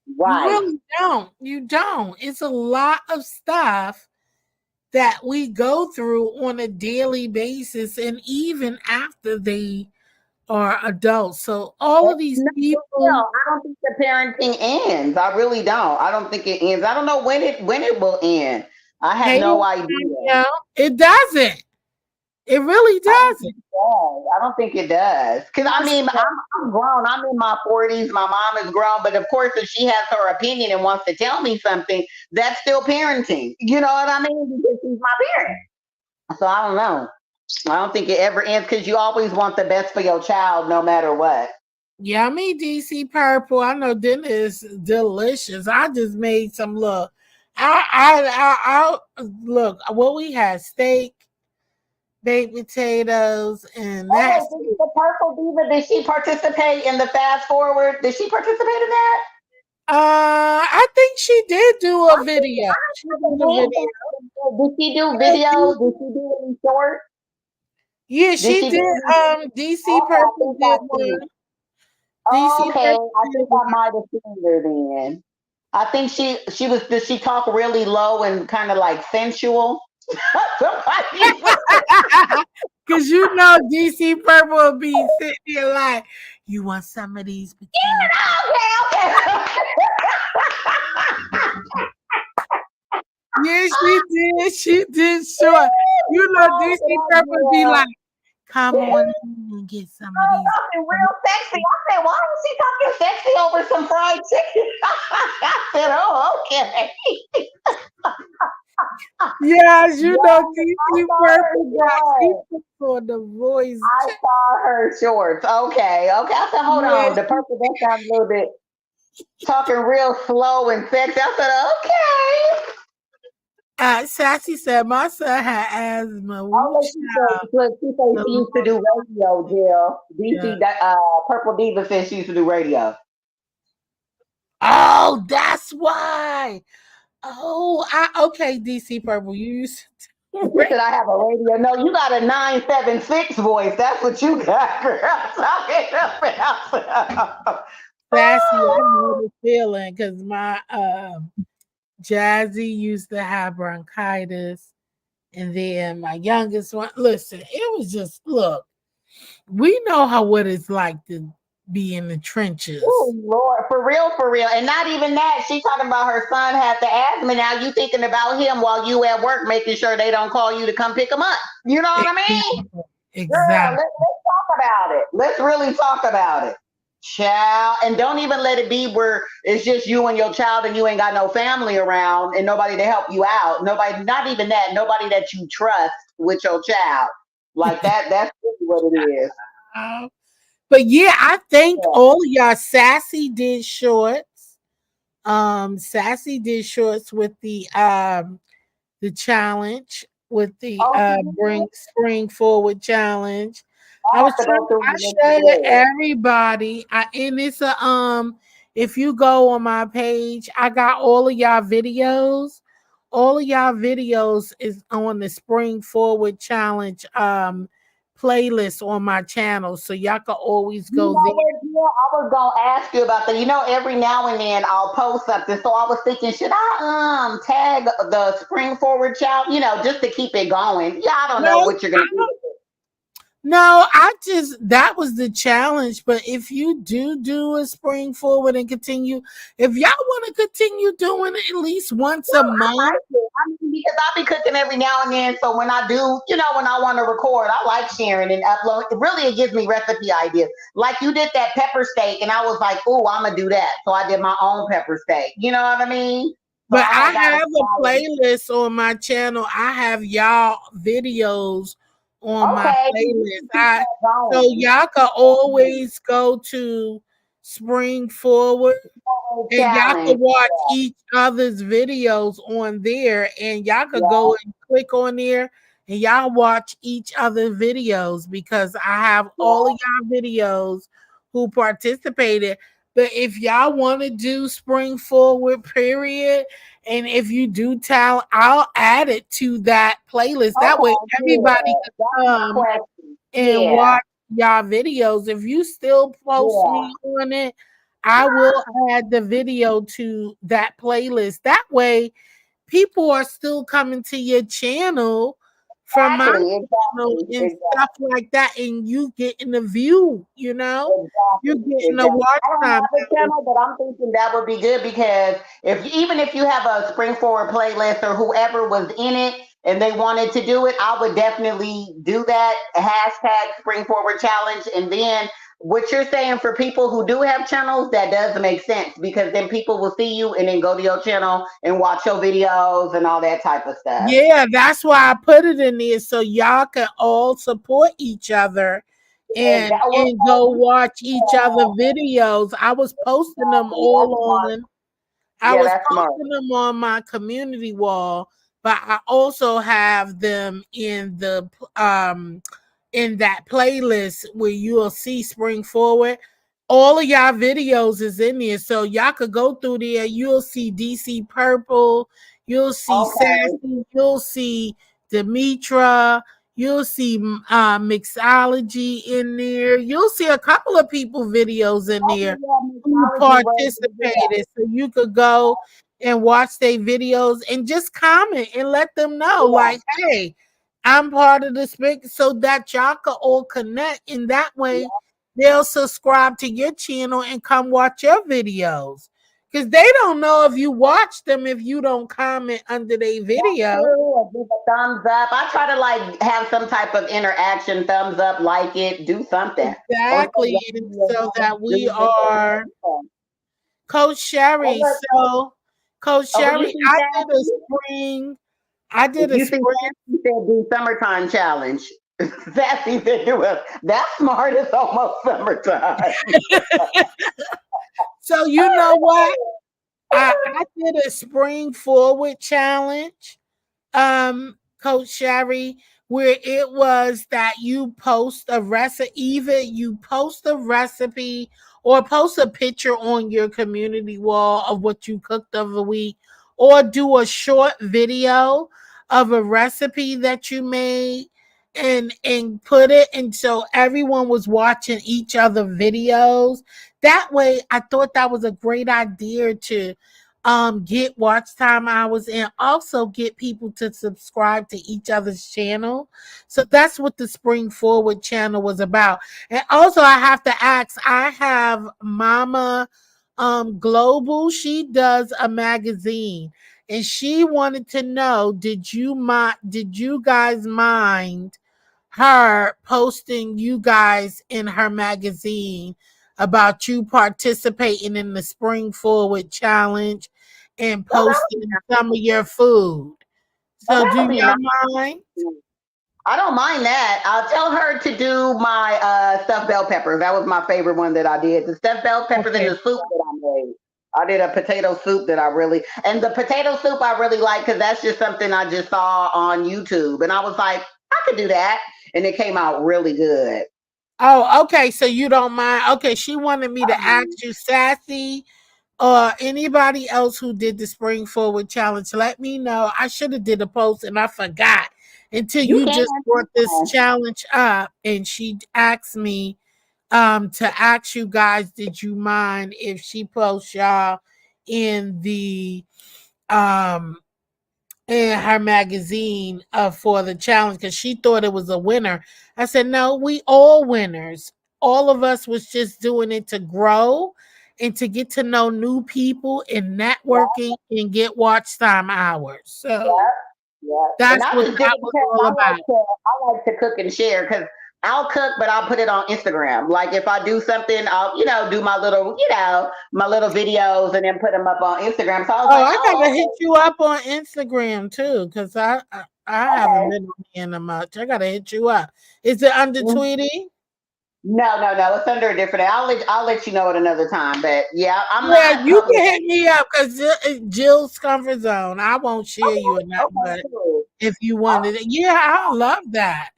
You right. really don't. You don't. It's a lot of stuff that we go through on a daily basis and even after they are adults. So all of these No, for people, real. I don't think the parenting ends. I really don't. I don't think it ends. I don't know when it will end. I have hey, no idea. it doesn't. It really I don't think doesn't. it does. I don't think it does. Because I My mean, son- I'm grown. I'm in my 40s. My mom is grown. But of course, if she has her opinion and wants to tell me something, that's still parenting. You know what I mean? Because she's my parent. So I don't know. I don't think it ever ends because you always want the best for your child no matter what. Yummy DC purple. I know dinner is delicious. I just made some look. I look what we had: steak, baked potatoes, and Oh, that's wait, it. the Purple Diva, did she participate in the fast forward? Did she participate in that? I think she did do a I think video. I She have did a a link. video. Did she do Yeah, videos? Did she do any short? yeah, Did she she do did. any? DC Okay, I Purple think did I've seen one. it. DC Okay, Purple I did think I one. might have seen her then. I think she was. Did she talk really low and kind of like sensual? Somebody Cause you know DC Purple will be sitting here like, you want some of these potatoes? okay, okay. Yeah, she did. She did sure. You know, Oh, DC Purple be that like, come girl. on in and get some of these Talking real sexy. potatoes. I said, why is she talking sexy over some fried chicken? I said, oh, okay. Yes, you know, Yes, I DC saw her Purple got she shorts. put on the voice. I saw her shorts. Okay, okay. I said, hold Yeah, on. The purple, that sounds a little bit talking real slow and sexy. I said, okay. Sassy said my son had asthma. Oh, Woo child. look, she said The she used to Lord do radio, Jill. yeah. DC, Purple Diva said she used to do radio. Oh, that's why. Oh, okay, DC Purple. You used to She said, I have a radio. No, you got a 976 voice. That's what you got, girl. Talking about. Sassy. I know the feeling because my Jazzy used to have bronchitis, and then my youngest one. Listen, it was just look. We know how what it's like to be in the Oh trenches. Lord, for real, and not even that. She talking about her son had the asthma. Now you thinking about him while you at work, making sure they don't call you to come pick him up. You know what I mean? Exactly. Girl, Exactly. let's talk about it. Let's really talk about it. Child, and don't even let it be where it's just you and your child and you ain't got no family around and nobody to help you out. Nobody, not even that, nobody that you trust with your child. Like that, that's really what it is. Uh, but yeah, I think Yeah. all of y'all Sassy did shorts. Sassy did shorts with the challenge with the Oh, she bring did? spring forward challenge. I I was have to trying go through I and look showed it good. everybody. And it's a if you go on my page, I got all of y'all videos. All of y'all videos is on the spring forward challenge playlist on my channel. So y'all can always You go know there. what, Jill? I was gonna ask you about that. You know, every now and then I'll post something. So I was thinking, should I tag the spring forward child? You know, just to keep it going. Yeah, I don't know No, what you're gonna do with it. no, I just that was the challenge. But if you do a spring forward and continue, if y'all want to continue doing it at least once a I month, like it. I mean, because I be cooking every now and then. So when I do, you know, when I want to record, I like sharing and upload. Really, it gives me recipe ideas. Like you did that pepper steak, and I was like, "Ooh, I'm gonna do that." So I did my own pepper steak. You know what I mean? So but I I had got have a inspired. playlist on my channel. I have y'all videos on my Okay, you playlist. can keep that So going. y'all can always go to spring forward and y'all Challenge. could watch each other's videos on there, and y'all could Yeah. go and click on there and y'all watch each other videos because I have all of Yeah. y'all videos who participated. But if y'all want to do spring forward, period, and if you do tell, I'll add it to that playlist. That way Okay, everybody good. can That's my come question. and Yeah. watch y'all videos. If you still post Yeah. me on it, I will add the video to that playlist. That way, people are still coming to your channel from my Exactly. channel Exactly. and Exactly. stuff like that, and you getting the view, you know, you're Exactly. getting the Exactly. watch I don't time. have a channel, but I'm thinking that would be good because if even if you have a spring forward playlist or whoever was in it, and they wanted to do it, I would definitely do that. Hashtag Spring Forward Challenge. And then what you're saying for people who do have channels, that does make sense because then people will see you and then go to your channel and watch your videos and all that type of stuff. Yeah, that's why I put it in there so y'all can all support each other And that was and go watch each other videos. I was posting them that's all smart. on I Yeah, was that's smart. posting them on my community wall, but I also have them in that playlist where you'll see Spring Forward. All of y'all videos is in there, so y'all could go through there. You'll see DC Purple, you'll see Okay. Sassy, you'll see Demetra, you'll see Mixology in there. You'll see a couple of people videos in Okay, there yeah, who mixology was yeah. participated, so you could go and watch their videos and just comment and let them know, Yeah. like, hey, I'm part of the speak, so that y'all could all connect. In that way, they'll subscribe to your channel and come watch your videos. Because they don't know if you watch them if you don't comment under their That's video. true. Or give a thumbs up. I try to like have some type of interaction, thumbs up, like it, do something. Or say Exactly. your And video so that we do this, are okay. Coach Oh, Sherry. look. So Coach Oh, you Sherry, see Sassy? I did a You see spring. Sassy said do summertime challenge. Sassy said do it. That's smart. It's almost summertime. So you know what? I did a spring forward challenge, Coach Sherry, where it was that you post a recipe, either you post a recipe or post a picture on your community wall of what you cooked of the week, or do a short video of a recipe that you made and put it, and so everyone was watching each other videos. That way I thought that was a great idea to get watch time hours and also get people to subscribe to each other's channel. So that's what the Spring Forward channel was about. And also I have to ask, I have Mama Global, she does a magazine, and she wanted to know, did you guys mind her posting you guys in her magazine about you participating in the Spring Forward Challenge and Oh, posting some of your food? So do that'll be y'all nice. mind? I don't mind that. I'll tell her to do my stuffed bell peppers. That was my favorite one that I did. The stuffed bell peppers and Okay. the soup that I made. I did a potato soup that I really, and the potato soup I really like because that's just something I just saw on YouTube. And I was like, I could do that. And it came out really good. Oh, okay. So you don't mind. Okay, she wanted me to ask you, Sassy, or anybody else who did the Spring Forward Challenge. Let me know. I should have did a post and I forgot until You you can. just brought this challenge up, and she asked me to ask you guys, did you mind if she posts y'all in the um in her magazine for the challenge, because she thought it was a winner. I said, no, we all winners. All of us was just doing it to grow and to get to know new people and networking and get watch time hours. So Yeah, and that's I what just did that it was because all about. I like to cook and share because I'll cook, but I'll put it on Instagram. Like if I do something, I'll do my little my little videos and then put them up on Instagram. So I was Oh, like, I oh, gotta hit you up on Instagram too, because I haven't okay, been on here in a much. I gotta hit you up. Is it under okay. Tweety? No, no, no. It's under a different. I'll let you know at another time. But yeah, I'm Yeah, not you public. can hit me up because Jill's comfort zone. I won't share you or Okay, nothing, okay, but cool. if you wanted it, yeah, I love that.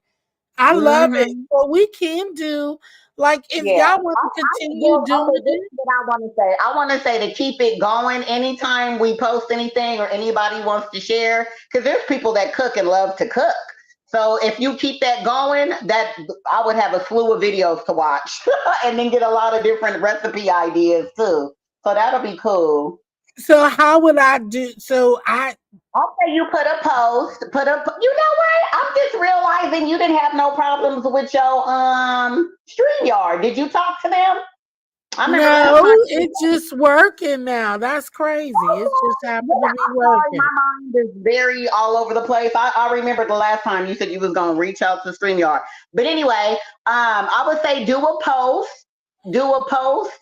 I love it. Mm-hmm. Well, we can do, like, if Yeah, y'all want to continue well, doing okay, this it. is what I want to say. I want to say to keep it going anytime we post anything or anybody wants to share, because there's people that cook and love to cook. So if you keep that going, that I would have a slew of videos to watch and then get a lot of different recipe ideas too. So that'll be cool. So how would I do? So I Okay, you put a post, you know what? I'm just realizing you didn't have no problems with your StreamYard. Did you talk to them? I remember last No, time. it's just working now. That's crazy. It's just Yeah, happened to be I'm sorry, working. my mind is very all over the place. I remember the last time you said you was gonna reach out to StreamYard. But anyway, I would say do a post,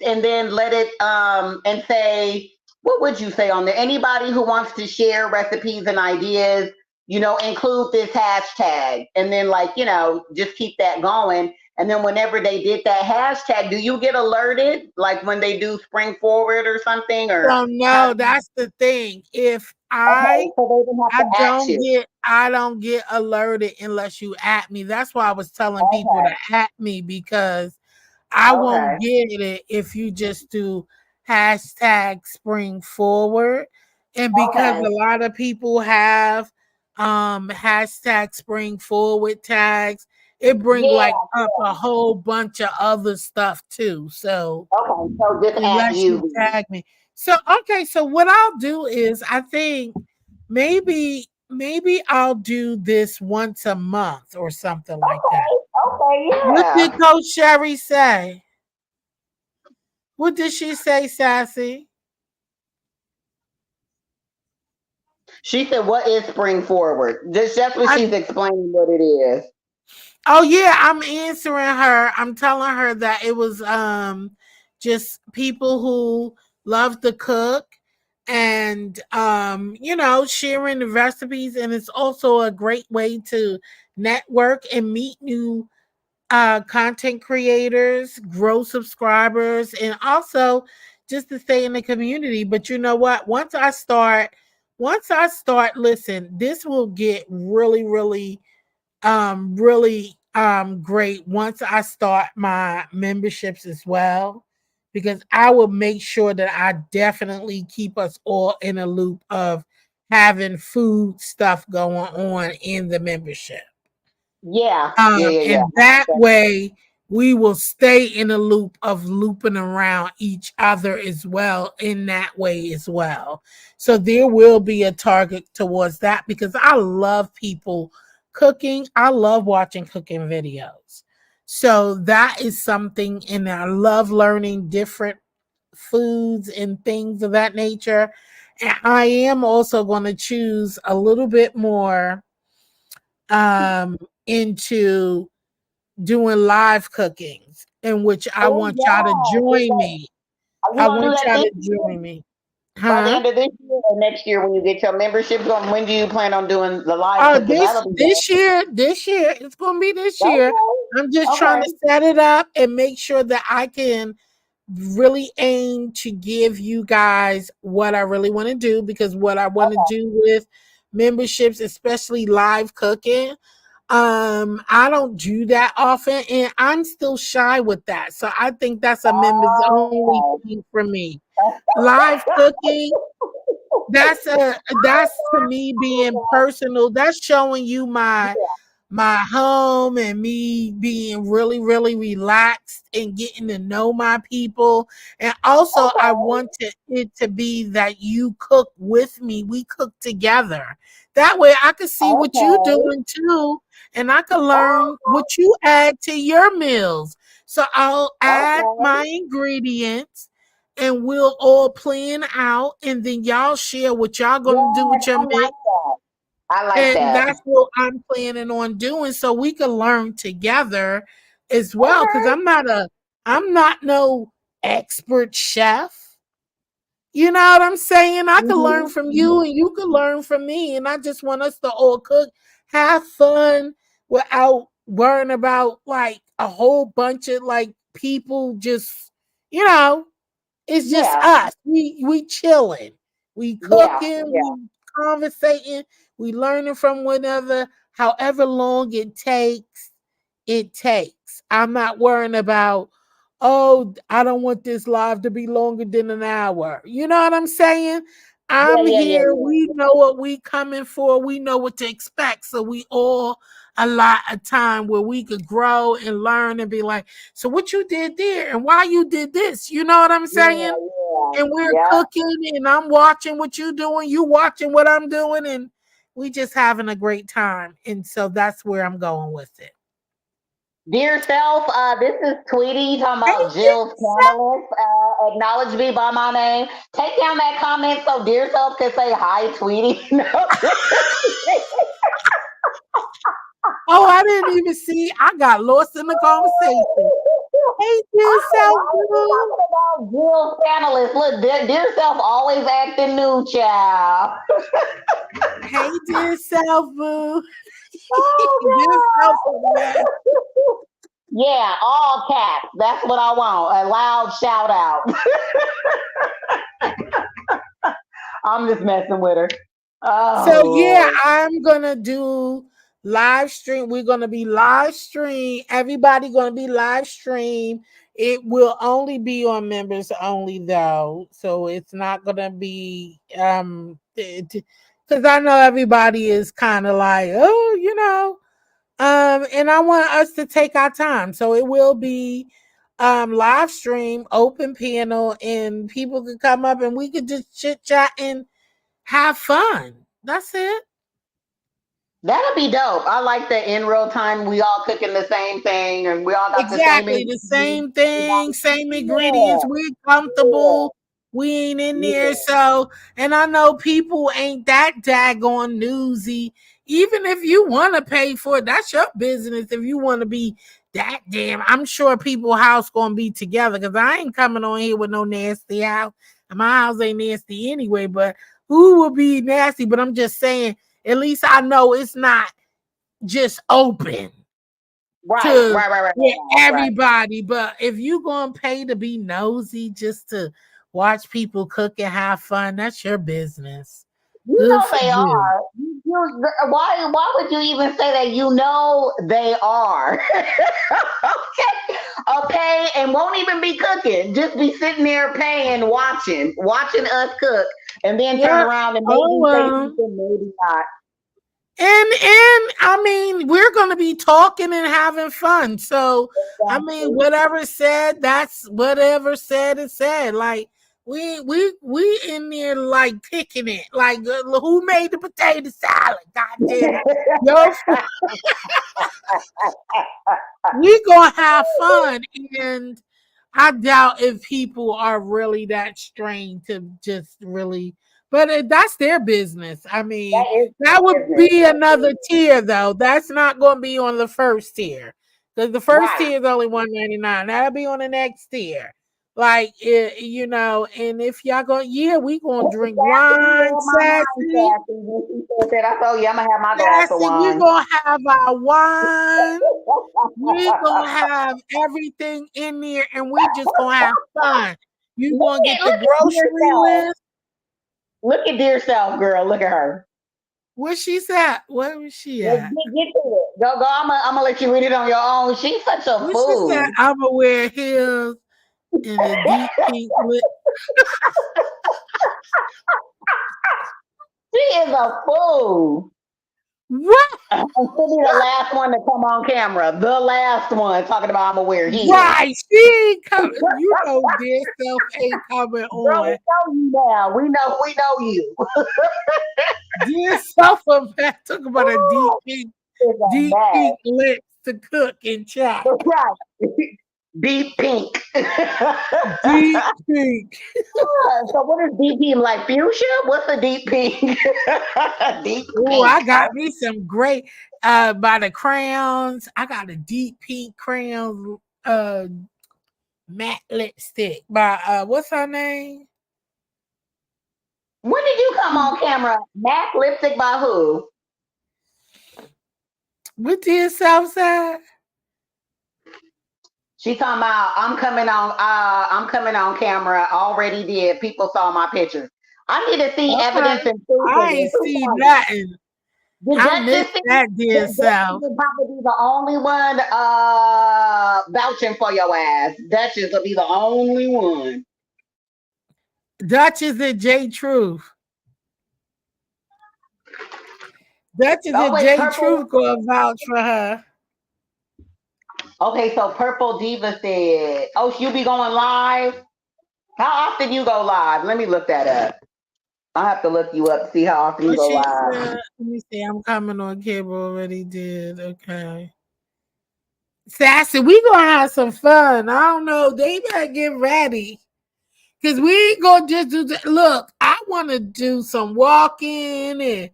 and then let it and say what would you say on there? Anybody who wants to share recipes and ideas, include this hashtag, and then just keep that going. And then whenever they did that hashtag, do you get alerted like when they do spring forward or something, or So how? no, that's the thing. If Okay, so they didn't have I to act don't you. get I don't get alerted unless you at me. That's why I was telling people Okay, to at me because I won't okay, get it if you just do hashtag spring forward. And because okay. a lot of people have hashtag spring forward tags, it bring like Yeah. up a whole bunch of other stuff too. So Okay, so just at unless you you. tag me. So okay, so what I'll do is I think maybe I'll do this once a month or something like that. Okay, What did yeah. Coach Sherry say? What did she say, Sassy? She said, "What is spring forward?" That's what I she's explaining what it is. Oh yeah, I'm answering her. I'm telling her that it was just people who love to cook and sharing the recipes, and it's also a great way to network and meet new content creators, grow subscribers, and also just to stay in the community. But you know what? Once I start, listen, this will get really, really great once I start my memberships as well, because I will make sure that I definitely keep us all in a loop of having food stuff going on in the membership. Yeah, yeah, yeah, yeah. And that way we will stay in a loop of looping around each other as well in that way as well. So there will be a target towards that because I love people cooking. I love watching cooking videos. So that is something, and I love learning different foods and things of that nature. And I am also going to choose a little bit more um into doing live cookings in which I Oh want y'all to yeah. join me. Are you I gonna do want that y'all this to year? join me. By the Huh? end of this year or next year when you get your membership going? When do you plan on doing the live Oh, cooking? Because this that'll be this year, this year, it's gonna be this year. I'm okay. just trying Okay. to set it up and make sure that I can really aim to give you guys what I really want to do, because what I want to Okay. do with memberships, especially live cooking, I don't do that often and I'm still shy with that. So I think that's a members only Okay. thing for me. Live cooking, that's to me being personal. That's showing you my home and me being really, really relaxed and getting to know my people. And also I want it to be that you cook with me. We cook together. That way I can see what you're Okay. doing too. And I can learn Okay. what you add to your meals. So I'll add Okay. my ingredients and we'll all plan out, and then y'all share what y'all gonna do Yes, with your I mix, like that. I like and that. that's what I'm planning on doing so we can learn together as well. Because Okay. I'm not no expert chef. You know what I'm saying? I can learn Mm-hmm. from you and you can learn from me. And I just want us to all cook, have fun without worrying about like a whole bunch of like people just, you know, it's just Yeah. us. We chilling. We Yeah. cooking, Yeah. we conversating, we learning from one another. However long it takes, it takes. I'm not worrying about, oh, I don't want this live to be longer than an hour. You know what I'm saying? Yeah. I'm Yeah. Yeah. here. Yeah. We know what we coming for. We know what to expect. So we all a lot of time where we could grow and learn and be like, so what you did there and why you did this. You know what I'm saying? Yeah. And we're Yeah. cooking and I'm watching what you doing, you watching what I'm doing, and we just having a great time. And so that's where I'm going with it. Dear self, this is Tweety talking Hey, about dear Jill's self. panelist. Acknowledge me by my name. Take down that comment so dear self can say hi, Tweety. No. Oh, I didn't even see. I got lost in the conversation. Hey, dear self, Why are you boo. talking about Jill's panelist? Look, dear self always acting new, child. Hey, dear self, boo. Dear self, Oh, man. God. Yeah, all caps. That's what I want. A loud shout out. I'm just messing with her. So Oh, yeah, Lord. I'm gonna do live stream. We're gonna be live stream. Everybody gonna be live stream. It will only be on members only though. So it's not gonna be because I know everybody is kind of like, oh, and I want us to take our time. So it will be live stream, open panel, and people could come up and we could just chit chat and have fun. That's it. That'll be dope. I like that in real time we all cooking the same thing and we all got the same Exactly the ingredients. same thing, Everybody- same Yeah, ingredients. We're yeah, comfortable. We ain't in there. yeah. So, and I know people ain't that daggone newsy. Even if you want to pay for it, that's your business. If you want to be that damn, I'm sure people house gonna be together because I ain't coming on here with no nasty house. And my house ain't nasty anyway, but who will be nasty? But I'm just saying, at least I know it's not just open Right, to right, right, right, yeah, right, right. everybody. But if you gonna pay to be nosy just to watch people cook and have fun, that's your business. You Good know for they you. are. Why would you even say that? You know they are. Okay. Okay, and won't even be cooking. Just be sitting there paying, watching us cook, and then turn Yeah. around and Oh maybe say well. something, maybe not. And I mean, we're gonna be talking and having fun. So I mean, Exactly. whatever said, that's whatever said is said. Like we in there like picking it. Like who made the potato salad? God damn it. Yo, we gonna have fun, and I doubt if people are really that strained to just really. But that's their business. I That mean, is that would business. be another tier, though. That's not going to be on the first tier because the first Right. tier is only $199. That'll be on the next tier. Like and if y'all go, yeah, we gonna drink Sassy, you wine, read my mind, sassy, Sassy. When she said that, I thought, yeah, I'm gonna have my glass of sassy. We wine. gonna have our wine. We gonna have everything in there, and we just gonna have fun. You gonna get the Look at grocery yourself. list. Look at dear self, girl. Look at her. Where she's at? Where was she Let's at? get to it. Go. I'm gonna let you read it on your own. She's such a Where she said fool. I'ma wear heels and a deep pink lip. She is a fool. What? And she'll be the last one to come on camera. The last one talking about I'm gonna wear heels. Right. She ain't coming. You know dear self ain't coming Girl, on. we know you now. We know you. Dear self talk about a It's a deep mess. pink lips to cook and chat. That's right. Deep pink. Deep pink. So what is deep pink like fuchsia? What's a deep pink? Deep Oh, pink. I got me some great by the crayons. I got a deep pink crayons matte lipstick by what's her name? When did you come on camera? Mac lipstick by who? What did Southside? She talking about I'm coming on camera. Already did. People saw my pictures. I need to see Okay. evidence and proof of I this. ain't Who seen saw you? nothing. Did I Duchess missed see you? that dear Duchess South. will probably be the only one vouching for your ass. Duchess will be the only one. Duchess and J Truth. Duchess Oh and wait, J purple. Truth gonna vouch for her. Okay, so Purple Diva said, "Oh, you be going live? How often you go live? Let me look that up. I have to look you up to see how often you What go she live." said, let me see, I'm coming on cable already did. Okay. Sassy, we gonna have some fun. I don't know. They better get ready. Cause we ain't gonna just do look, I wanna do some walking and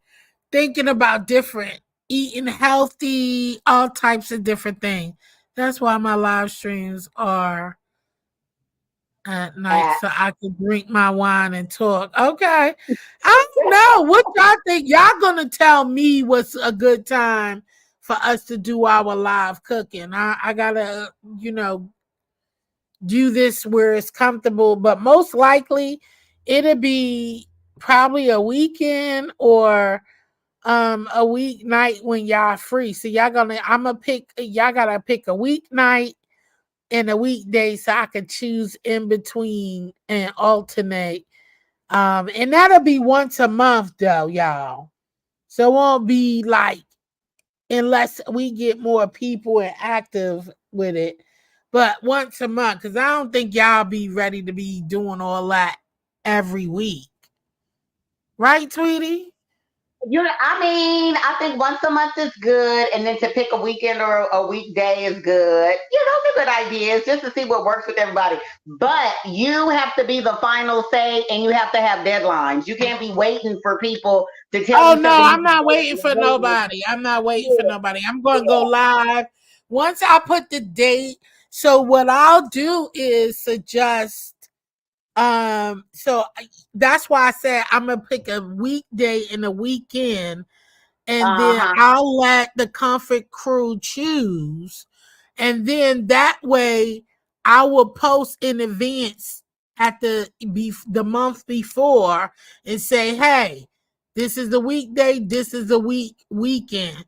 thinking about different eating healthy, all types of different things. That's why my live streams are at night At so I can drink my wine and talk. Okay. I don't know. What y'all think? Y'all gonna tell me what's a good time for us to do our live cooking. I gotta, do this where it's comfortable, but most likely it'll be probably a weekend or a weeknight when y'all free. So y'all gotta pick a weeknight and a weekday so I could choose in between and alternate. And that'll be once a month though, y'all. So it won't be like unless we get more people and active with it. But once a month, because I don't think y'all be ready to be doing all that every week. Right, sweetie? I mean, I think once a month is good, and then to pick a weekend or a weekday is good. Those are good ideas just to see what works with everybody. But you have to be the final say, and you have to have deadlines. You can't be waiting for people to tell Oh you no, something. I'm not waiting for nobody. I'm not waiting for nobody. I'm gonna go live once I put the date. So what I'll do is suggest so that's why I said I'm gonna pick a weekday and a weekend, and Uh then huh. I'll let the comfort crew choose. And then that way I will post in advance at the month before and say, hey, this is the weekday, this is the weekend.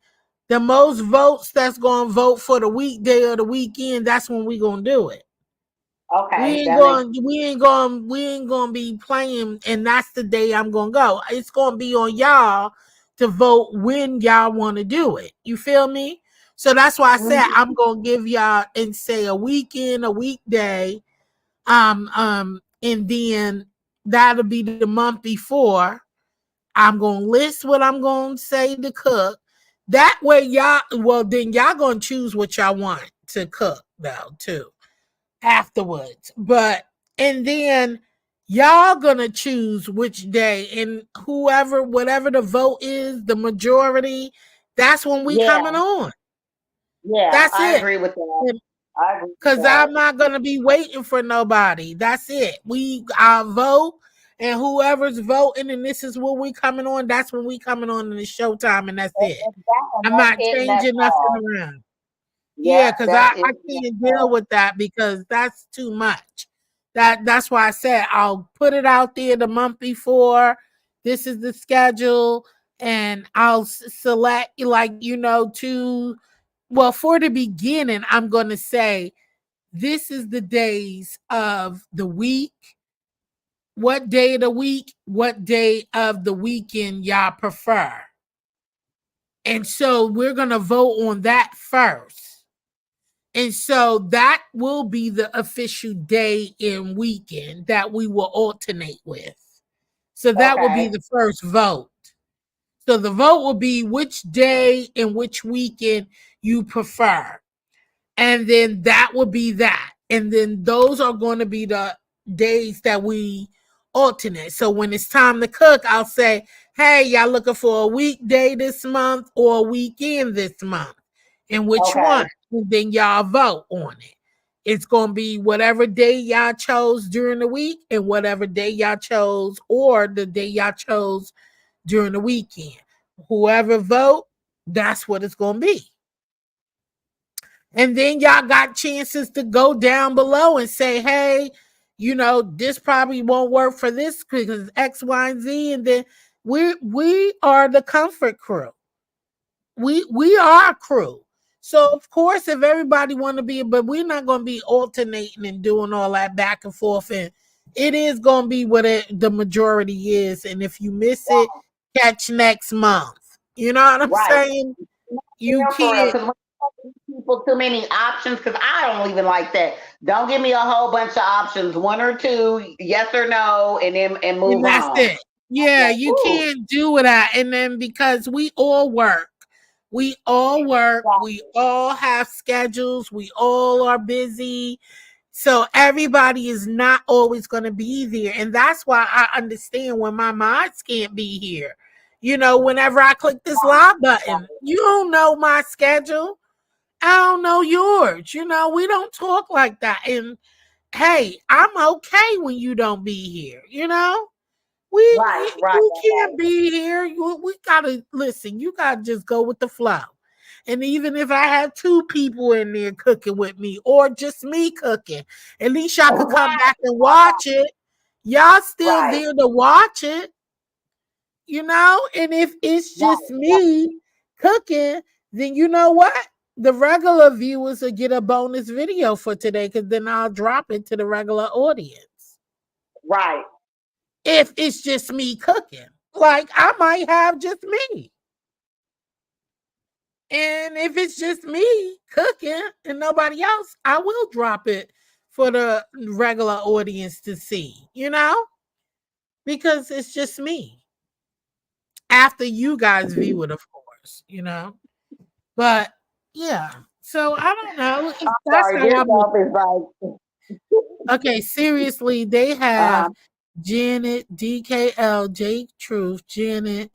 The most votes that's gonna vote for the weekday or the weekend, that's when we gonna do it. We Okay, ain't that makes. going. We ain't going to be playing, and that's the day I'm going to go. It's going to be on y'all to vote when y'all want to do it. You feel me? So that's why I said Mhm. I'm going to give y'all and say a weekend, a weekday, and then that'll be the month before. I'm going to list what I'm going to say to cook. That way, then y'all going to choose what y'all want to cook, though, too afterwards. But and then y'all gonna choose which day, and whatever the vote is, the majority, that's when we Yeah, coming on. yeah, That's I it. agree with that. I agree with Cause that. I'm not gonna be waiting for nobody. That's it. I vote, and whoever's voting, and this is what we coming on. That's when we coming on in the showtime, and that's it. And I'm that's not it, and that's changing nothing all. around. Yep, Yeah, because that's it, I and that's can't deal all. with that because that's too much. That's why I said I'll put it out there the month before. This is the schedule, and I'll select to for the beginning. I'm going to say this is the days of the week. What day of the week? What day of the weekend y'all prefer? And so we're going to vote on that first. And so that will be the official day and weekend that we will alternate with. So that will be Okay, the first vote. So the vote will be which day and which weekend you prefer. And then that will be that. And then those are going to be the days that we alternate. So when it's time to cook, I'll say, hey, y'all looking for a weekday this month or a weekend this month? And which one? okay, And then y'all vote on it. It's going to be whatever day y'all chose during the week and whatever day y'all chose or the day y'all chose during the weekend. Whoever vote, that's what it's going to be. And then y'all got chances to go down below and say, hey, this probably won't work for this because X, Y, and Z. And then we are the comfort crew. We are a crew. So of course, if everybody want to be, but we're not going to be alternating and doing all that back and forth. And it is going to be what the majority is. And if you miss it, catch next month. You know what I'm right. saying? You Yeah, for real. can't. Because when you give people too many options, because I don't even like that. Don't give me a whole bunch of options, one or two, yes or no, and then and And move that's on. it. Yeah, Like, you ooh, can't do that. And then because we all work, We all work, we Exactly. all have schedules, we all are busy. So everybody is not always going to be there. And that's why I understand when my mods can't be here. Whenever I click this live button, Right. you don't know my schedule. I don't know yours. We don't talk like that. And hey, I'm okay when you don't be here. Right. Right. You Right. can't be here. We gotta listen. You gotta just go with the flow. And even if I have two people in there cooking with me, or just me cooking, at least y'all could come Right. back and watch it. Y'all still Right. there to watch it. And if it's just Right. Right. me cooking, then you know what? The regular viewers will get a bonus video for today, because then I'll drop it to the regular audience. Right. If it's just me cooking, like I might have just me. And if it's just me cooking and nobody else, I will drop it for the regular audience to see, because it's just me. After you guys view it, of course. But yeah, so I don't know. That's Sorry, how this I'm stuff looking. is like, Okay, seriously, they uh-huh. have Janet, DKL, Jake Truth, Janet,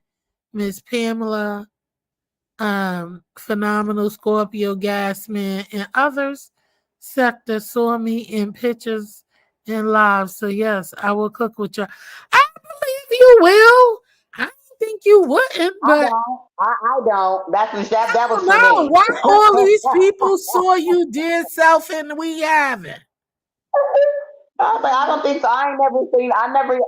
Miss Pamela, Phenomenal Scorpio Gasman, and others. Sector saw me in pictures and live. So yes, I will cook with you. I believe you will. I didn't think you wouldn't, I but don't. I don't. That I was don't for know me. why all these people saw you dear self and we haven't. I was like, I don't think so. I ain't never seen. I never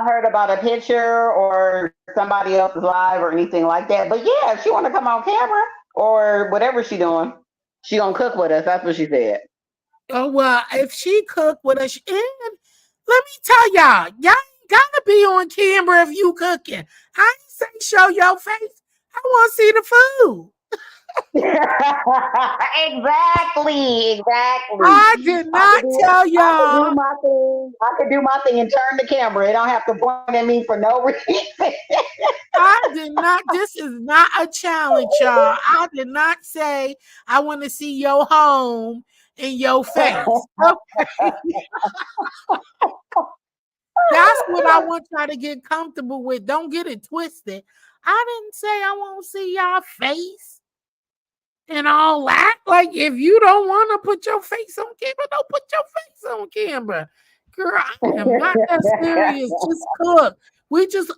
heard about a picture or somebody else's live or anything like that. But yeah, if she want to come on camera or whatever she doing, she gonna cook with us. That's what she said. Oh well, if she cook with us, and let me tell y'all ain't gotta be on camera if you cooking. I ain't say show your face. I want to see the food. Exactly. Exactly. I did I could not do. tell I could do y'all. my thing. I could do my thing and turn the camera. It don't have to point at me for no reason. I did not. This is not a challenge, y'all. I did not say I want to see your home in your face. Okay. That's what I want y'all to get comfortable with. Don't get it twisted. I didn't say I won't see y'all face and all that. Like, if you don't want to put your face on camera, don't put your face on camera. Girl, I am not that serious. Just cook.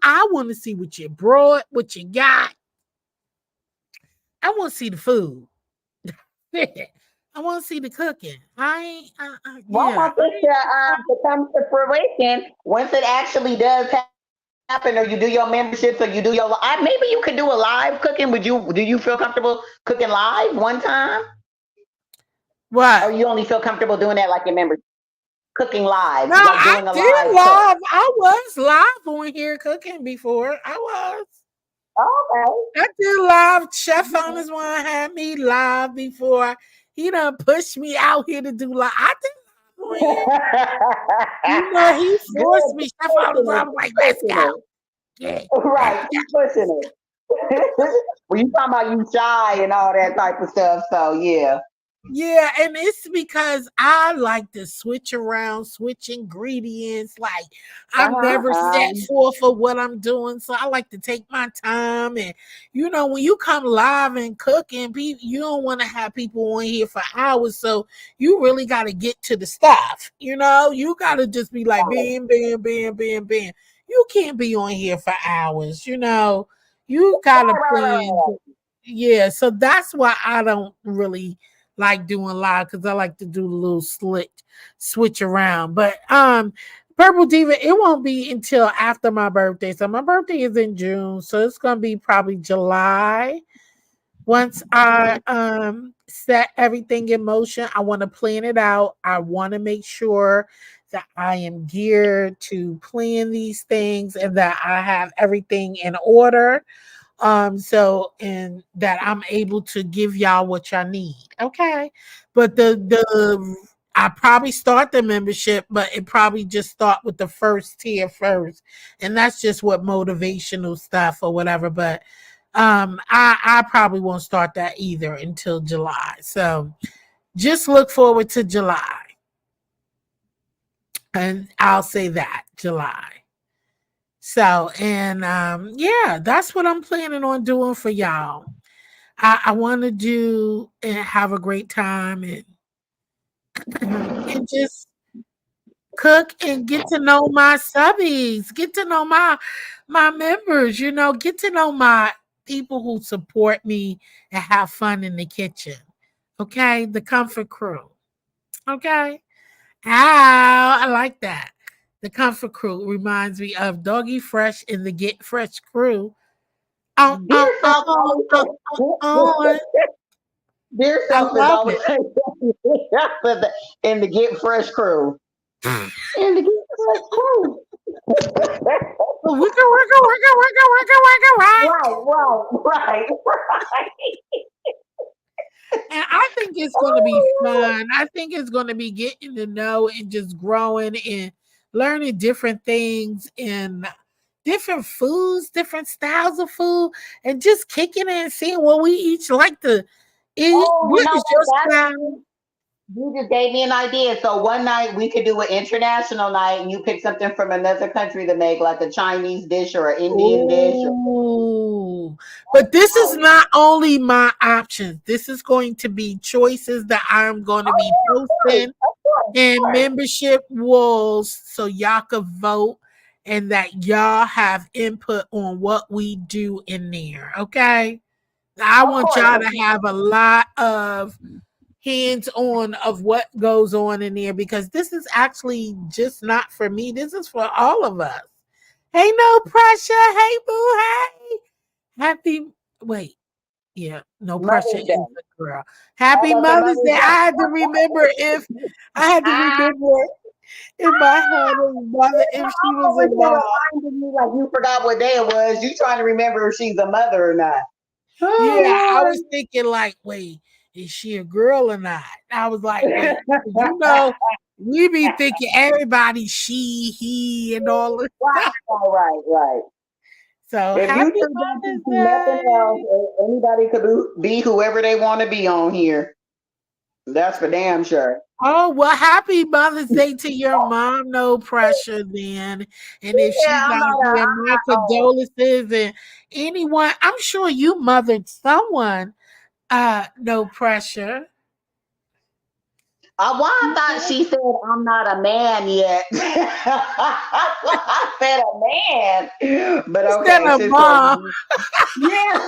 I want to see what you brought, what you got. I want to see the food. I want to see the cooking. I ain't, Well, I yeah. want this to come to fruition once it actually does happen, or you do your memberships, or you do your. Maybe you could do a live cooking. Do you feel comfortable cooking live one time, or you What? only feel comfortable doing that like your members cooking live, No, like I doing a did live cook? live. I was live on here cooking before. I was. Oh, I did live. Chef okay. Owner's one had me live before. He done pushed me out here to do live. I did live on here. He Good. forced me. Keep Chef Owner's pushing I it. was Keep like, let's pushing go. it. Yeah, let's Right. Keep pushing it. Well, you talking about you shy and all that type of stuff. So yeah. Yeah, and it's because I like to switch around, switch ingredients. Like, Uh I'm huh. never set forth for what I'm doing, so I like to take my time. And when you come live and cook, and you don't want to have people on here for hours, so you really got to get to the stuff. You got to just be like, Right. bam, bam, bam, bam, bam. You can't be on here for hours. You got to plan. Right. Yeah, so that's why I don't really like doing live, because I like to do a little slick switch around. But Purple Diva, it won't be until after my birthday. So my birthday is in June, so it's gonna be probably July. Once I set everything in motion, I want to plan it out. I want to make sure that I am geared to plan these things and that I have everything in order, so and that I'm able to give y'all what y'all need. Okay. But the I probably start the membership, but it probably just start with the first tier first. And that's just what motivational stuff or whatever. But I probably won't start that either until July. So just look forward to July. And I'll say that July. So, and yeah, that's what I'm planning on doing for y'all. I want to do and have a great time and just cook and get to know my subbies, get to know my members, get to know my people who support me and have fun in the kitchen. Okay, the comfort crew. Okay. Ow, I like that. The comfort crew reminds me of Doggy Fresh in the Get Fresh crew. Oh, oh, Dear oh, self oh, always oh, oh. Dear I self is love always it. in the Get Fresh crew. In the Get Fresh crew. Wicka, wicka, wicka, wicka, wicka, wicka, right? Right. And I think it's going to be fun. I think it's going to be getting to know and just growing and learning different things and different foods, different styles of food, and just kicking it and seeing what we each like to eat. Oh, you What know is your what? style? You just gave me an idea. So one night we could do an international night, and you pick something from another country to make, like a Chinese dish or an Indian dish. Oh, but this is not only my options. This is going to be choices that I'm going to be posting and Or membership walls so y'all can vote and that y'all have input on what we do in there. Okay. I of want course, y'all to have a lot of hands on of what goes on in there because this is actually just not for me. This is for all of us. Hey, no pressure. Hey, boo. Hey. Happy, wait. Yeah, no pressure Mother's Day. is a girl. How Happy about the Mother's Day. Mother's I Day? had to remember if I had to Ah, remember in my head of mother if she I'm was over a here mom. reminding me like you forgot what day it was. You trying to remember if she's a mother or not? Yeah, I Oh was thinking like, wait, is she a girl or not? I was like, Lord. wait, we be thinking everybody she, he, and all this stuff. Right. So If you happy two don't Mother's teach me nothing else, Day. anybody could be whoever they want to be on here. That's for damn sure. Oh, well, happy Mother's Day to your mom. No pressure then. And if Yeah, she's I'm out not. here, I'm my not. Oh, condolences and anyone, I'm sure you mothered someone. No pressure. why I thought she said I'm not a man yet. I said a man, but Instead okay, of she's mom. crazy. Yeah,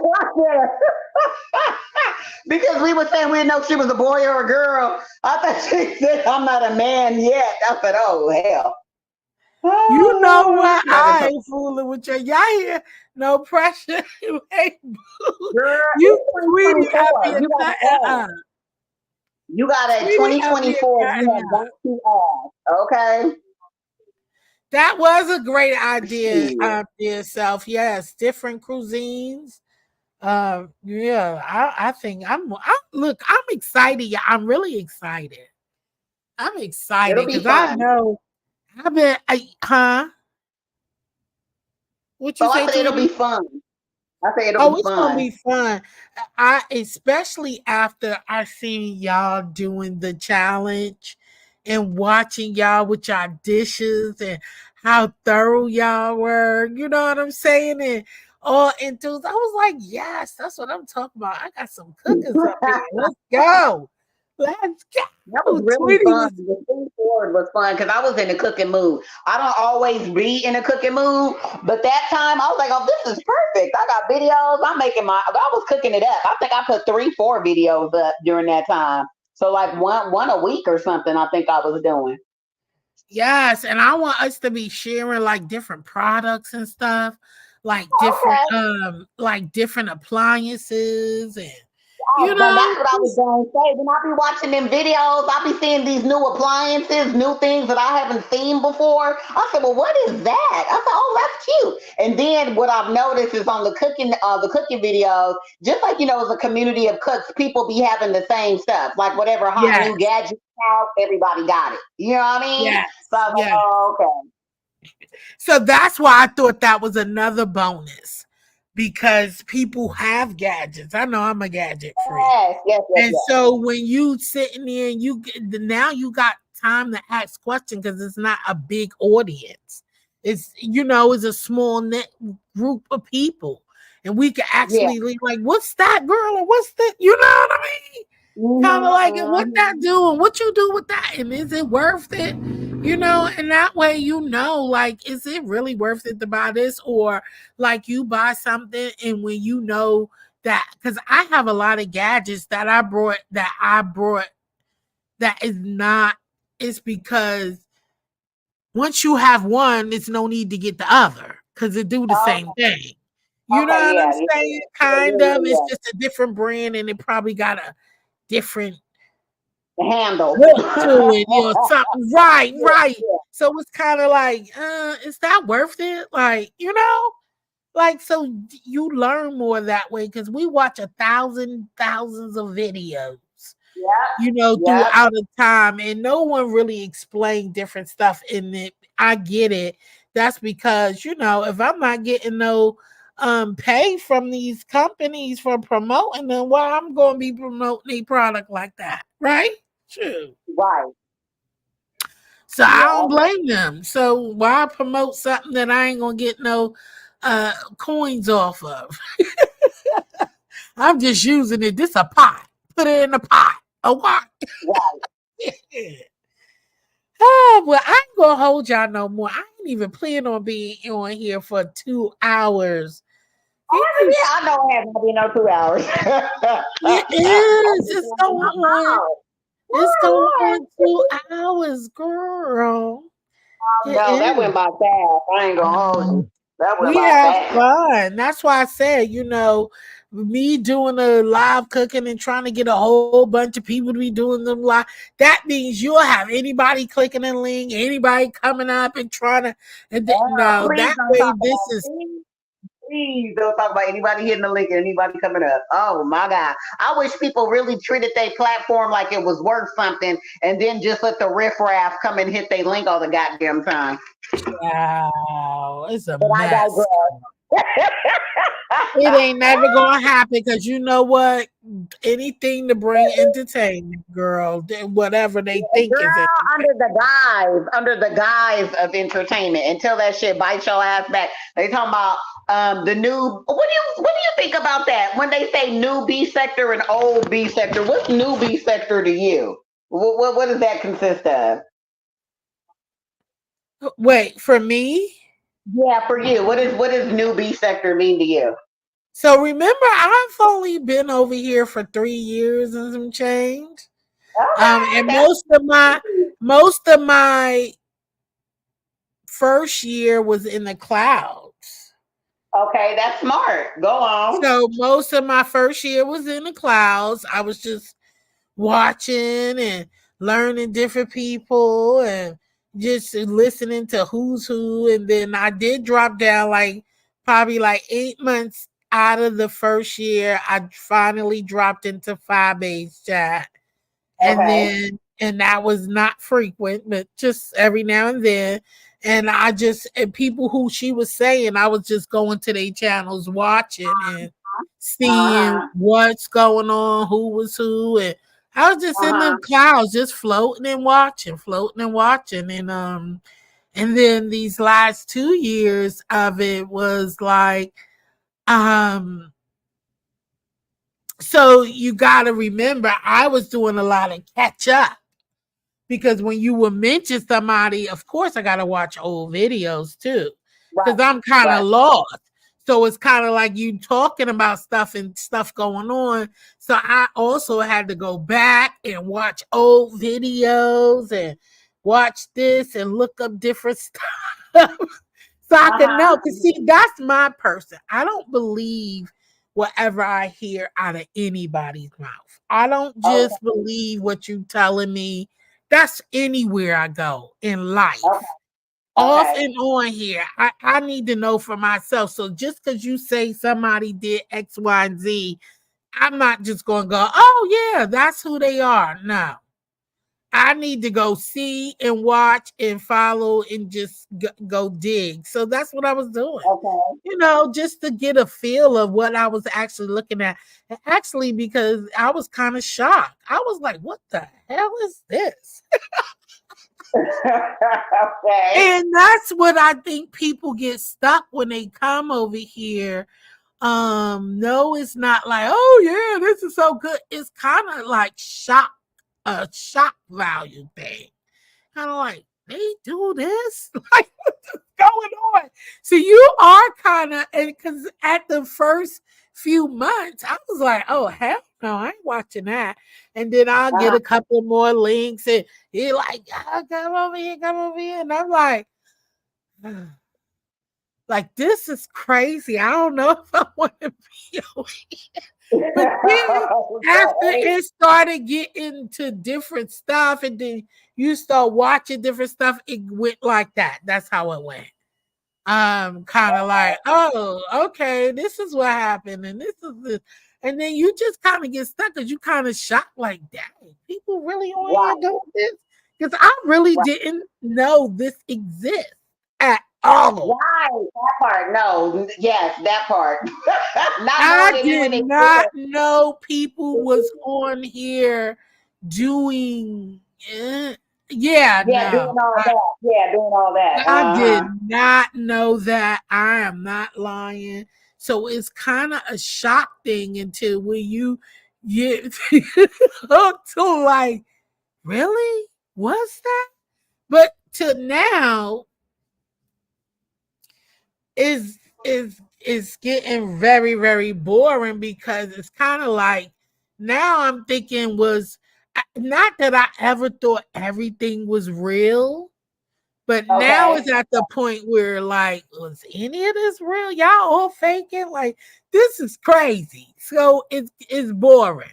because we were saying we didn't know if she was a boy or a girl. I thought she said I'm not a man yet. I said, oh hell, You know oh Lord, what? that is I ain't fooling with you. Y'all here. No pressure. You ain't girl. you It's sweetie up 2024. here You got to cutting ask. up. You got a Sweetie up here 2024. You cutting have up. got to ask. Okay. That was a great idea, Shit. dear self. Yes, different cuisines. Yeah, I think look, I'm excited. Yeah, I'm really excited. I'm It'll excited be because I fun. know huh? What you So I say, said it'll be sweetie? fun. I say it'll Oh, be it's gonna fun. be fun. I especially after I seen y'all doing the challenge and watching y'all with y'all dishes and how thorough y'all were. You know what I'm saying? And all enthused. I was like, yes, that's what I'm talking about. I got some cookers up here. Let's go. Let's That was go. really Tweety fun. was The food forward was fun because I was in the cooking mood. I don't always be in a cooking mood, but that time I was like, "Oh, this is perfect." I got videos. I'm making I was cooking it up. I think I put 4 videos up during that time. So like one a week or something. I think I was doing. yes, and I want us to be sharing like different products and stuff, Okay. like different appliances and But that's what I was just going to say. When I be watching them videos, I be seeing these new appliances, new things that I haven't seen before. I said, "Well, what is that?" I said, "Oh, that's cute." And then what I've noticed is on the cooking videos, just like as a community of cooks, people be having the same stuff, like whatever hot new yes, gadget out, everybody got it. You know what I mean? yes, So I was like, yes. "Oh, okay." So that's why I thought that was another bonus because people have gadgets. I know I'm a gadget freak. Yes. And so when you sitting there and now you got time to ask questions because it's not a big audience. It's it's a small net group of people. And we can Yeah. actually like, what's that girl? Or what's that? You know what I mean? Kind of like, what that doing? What you do with that? And is it worth it? And that way, like, is it really worth it to buy this? Or like you buy something and when that, because I have a lot of gadgets that I brought that is not, it's because once you have one, it's no need to get the other because it do the same thing. You know Okay, what I'm yeah. saying? Kind of. It's just a different brand and it probably got a different Handle. look to it, something. Right, right. Yeah. So it's kind of like, is that worth it? Like, like, so you learn more that way because we watch thousands of videos, Yep. throughout the time, and no one really explained different stuff in it. I get it. That's because, if I'm not getting no pay from these companies for promoting them, why I'm gonna be promoting a product like that, right? True. Right. So I don't Yeah. blame them. So why promote something that I ain't gonna get no coins off of? I'm just using it. This a pot. Put it in a pot. A what? Right. Oh, well, I ain't gonna hold y'all no more. I ain't even plan on being on here for 2 hours. Oh, yeah, I know it has to be no 2 hours. It is. It's going on. It's going on 2 hours, girl. It No, that is. went by fast. I ain't gonna hold you. That went We by have fast. fun. That's why I said, me doing a live cooking and trying to get a whole bunch of people to be doing them live. That means you'll have anybody clicking a link, anybody coming up and trying to. No, Please that don't way talk this about is. please don't talk about anybody hitting the link and anybody coming up. Oh my God. I wish people really treated their platform like it was worth something and then just let the riffraff come and hit their link all the goddamn time. Wow, it's a But I mess. digress. It ain't never gonna happen because you know what? Anything to bring entertainment, girl. Whatever they think is Girl, entertainment. under the guise of entertainment, until that shit bites your ass back. They talking about the new. What do you think about that? When they say new B sector and old B sector, what's new B sector to you? What does that consist of? Wait, for me? Yeah, for you, what does new B sector mean to you? So remember, I've only been over here for 3 years and some change. Okay, And that's most of my first year was in the clouds. okay. That's smart. Go on. So most of my first year was in the clouds. I was just watching and learning different people and just listening to who's who. And then I did drop down like probably like 8 months out of the first year. I finally dropped into Firebase chat. Okay. And that was not frequent, but just every now and then. And people who she was saying, I was just going to their channels watching and Uh seeing huh. what's going on, who was who, and I was just Uh in huh. the clouds, just floating and watching. And then these last 2 years of it was like, um, so you gotta remember I was doing a lot of catch up because when you will mention somebody, of course I gotta watch old videos too. Right. Because I'm kind of Right. lost. So it's kind of like you talking about stuff and stuff going on. So I also had to go back and watch old videos and watch this and look up different stuff so I Uh can know. huh. Because see, that's my person. I don't believe whatever I hear out of anybody's mouth. I don't Okay. just believe what you telling me. That's anywhere I go in Okay. life. Off Okay. and on here. I need to know for myself. So just because you say somebody did X, Y, and Z, I'm not just going to go, oh, yeah, that's who they are. No. I need to go see and watch and follow and just go dig. So that's what I was doing, Okay. just to get a feel of what I was actually looking at. And actually, because I was kind of shocked. I was like, what the hell is this? Okay. And that's what I think people get stuck when they come over here. No, it's not like, oh yeah, this is so good. It's kind of like a shock value thing. Kind of like, they do this? Like, what's going on? So you are kind of, and because at the first few months, I was like, oh, hell no, I ain't watching that. And then I'll get Uh-huh. a couple more links, and he like, oh, come over here, come over here. And I'm like, this is crazy. I don't know if I want to be over here. But then after Okay. it started getting to different stuff, and then you start watching different stuff, it went like that. That's how it went. Kind of like, oh, okay, this is what happened, and this is this. And then you just kind of get stuck because you kind of shocked, like, dang, people really on here Right. doing this? Because I really Right. didn't know this exists at all. Right. That part. No. Yes, that part. Not I knowing it did even not exists. know people was on here doing yeah, Yeah, doing no. all that. Yeah, doing all that. I did Uh-huh. not know that. I am not lying. So it's kind of a shock thing until when you get hooked to like, really? What's that? But to now, is getting very very boring because it's kind of like now I'm thinking was not that I ever thought everything was real, but now Okay. it's at the point where like, was any of this real? Y'all all faking? Like, this is crazy. So it's boring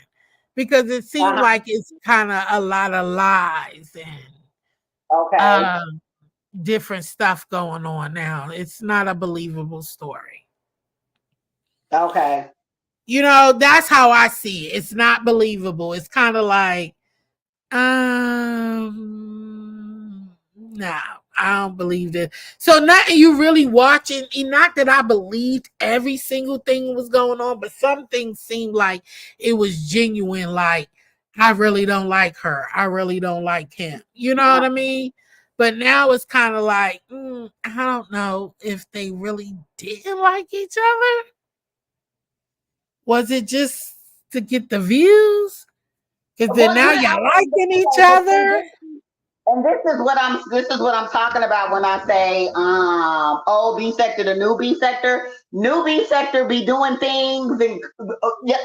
because it seems Uh-huh. like it's kind of a lot of lies and Okay. um different stuff going on now. It's not a believable story. Okay. That's how I see it. It's not believable. It's kind of like, no, I don't believe this. So not you really watching, not that I believed every single thing was going on, but some things seemed like it was genuine, like, I really don't like her. I really don't like him. You know what I mean? But now it's kind of like, I don't know if they really didn't like each other. Was it just to get the views? Because then Well, now y'all liking each other. and this is what I'm talking about when I say old B sector to new B sector. New B sector be doing things and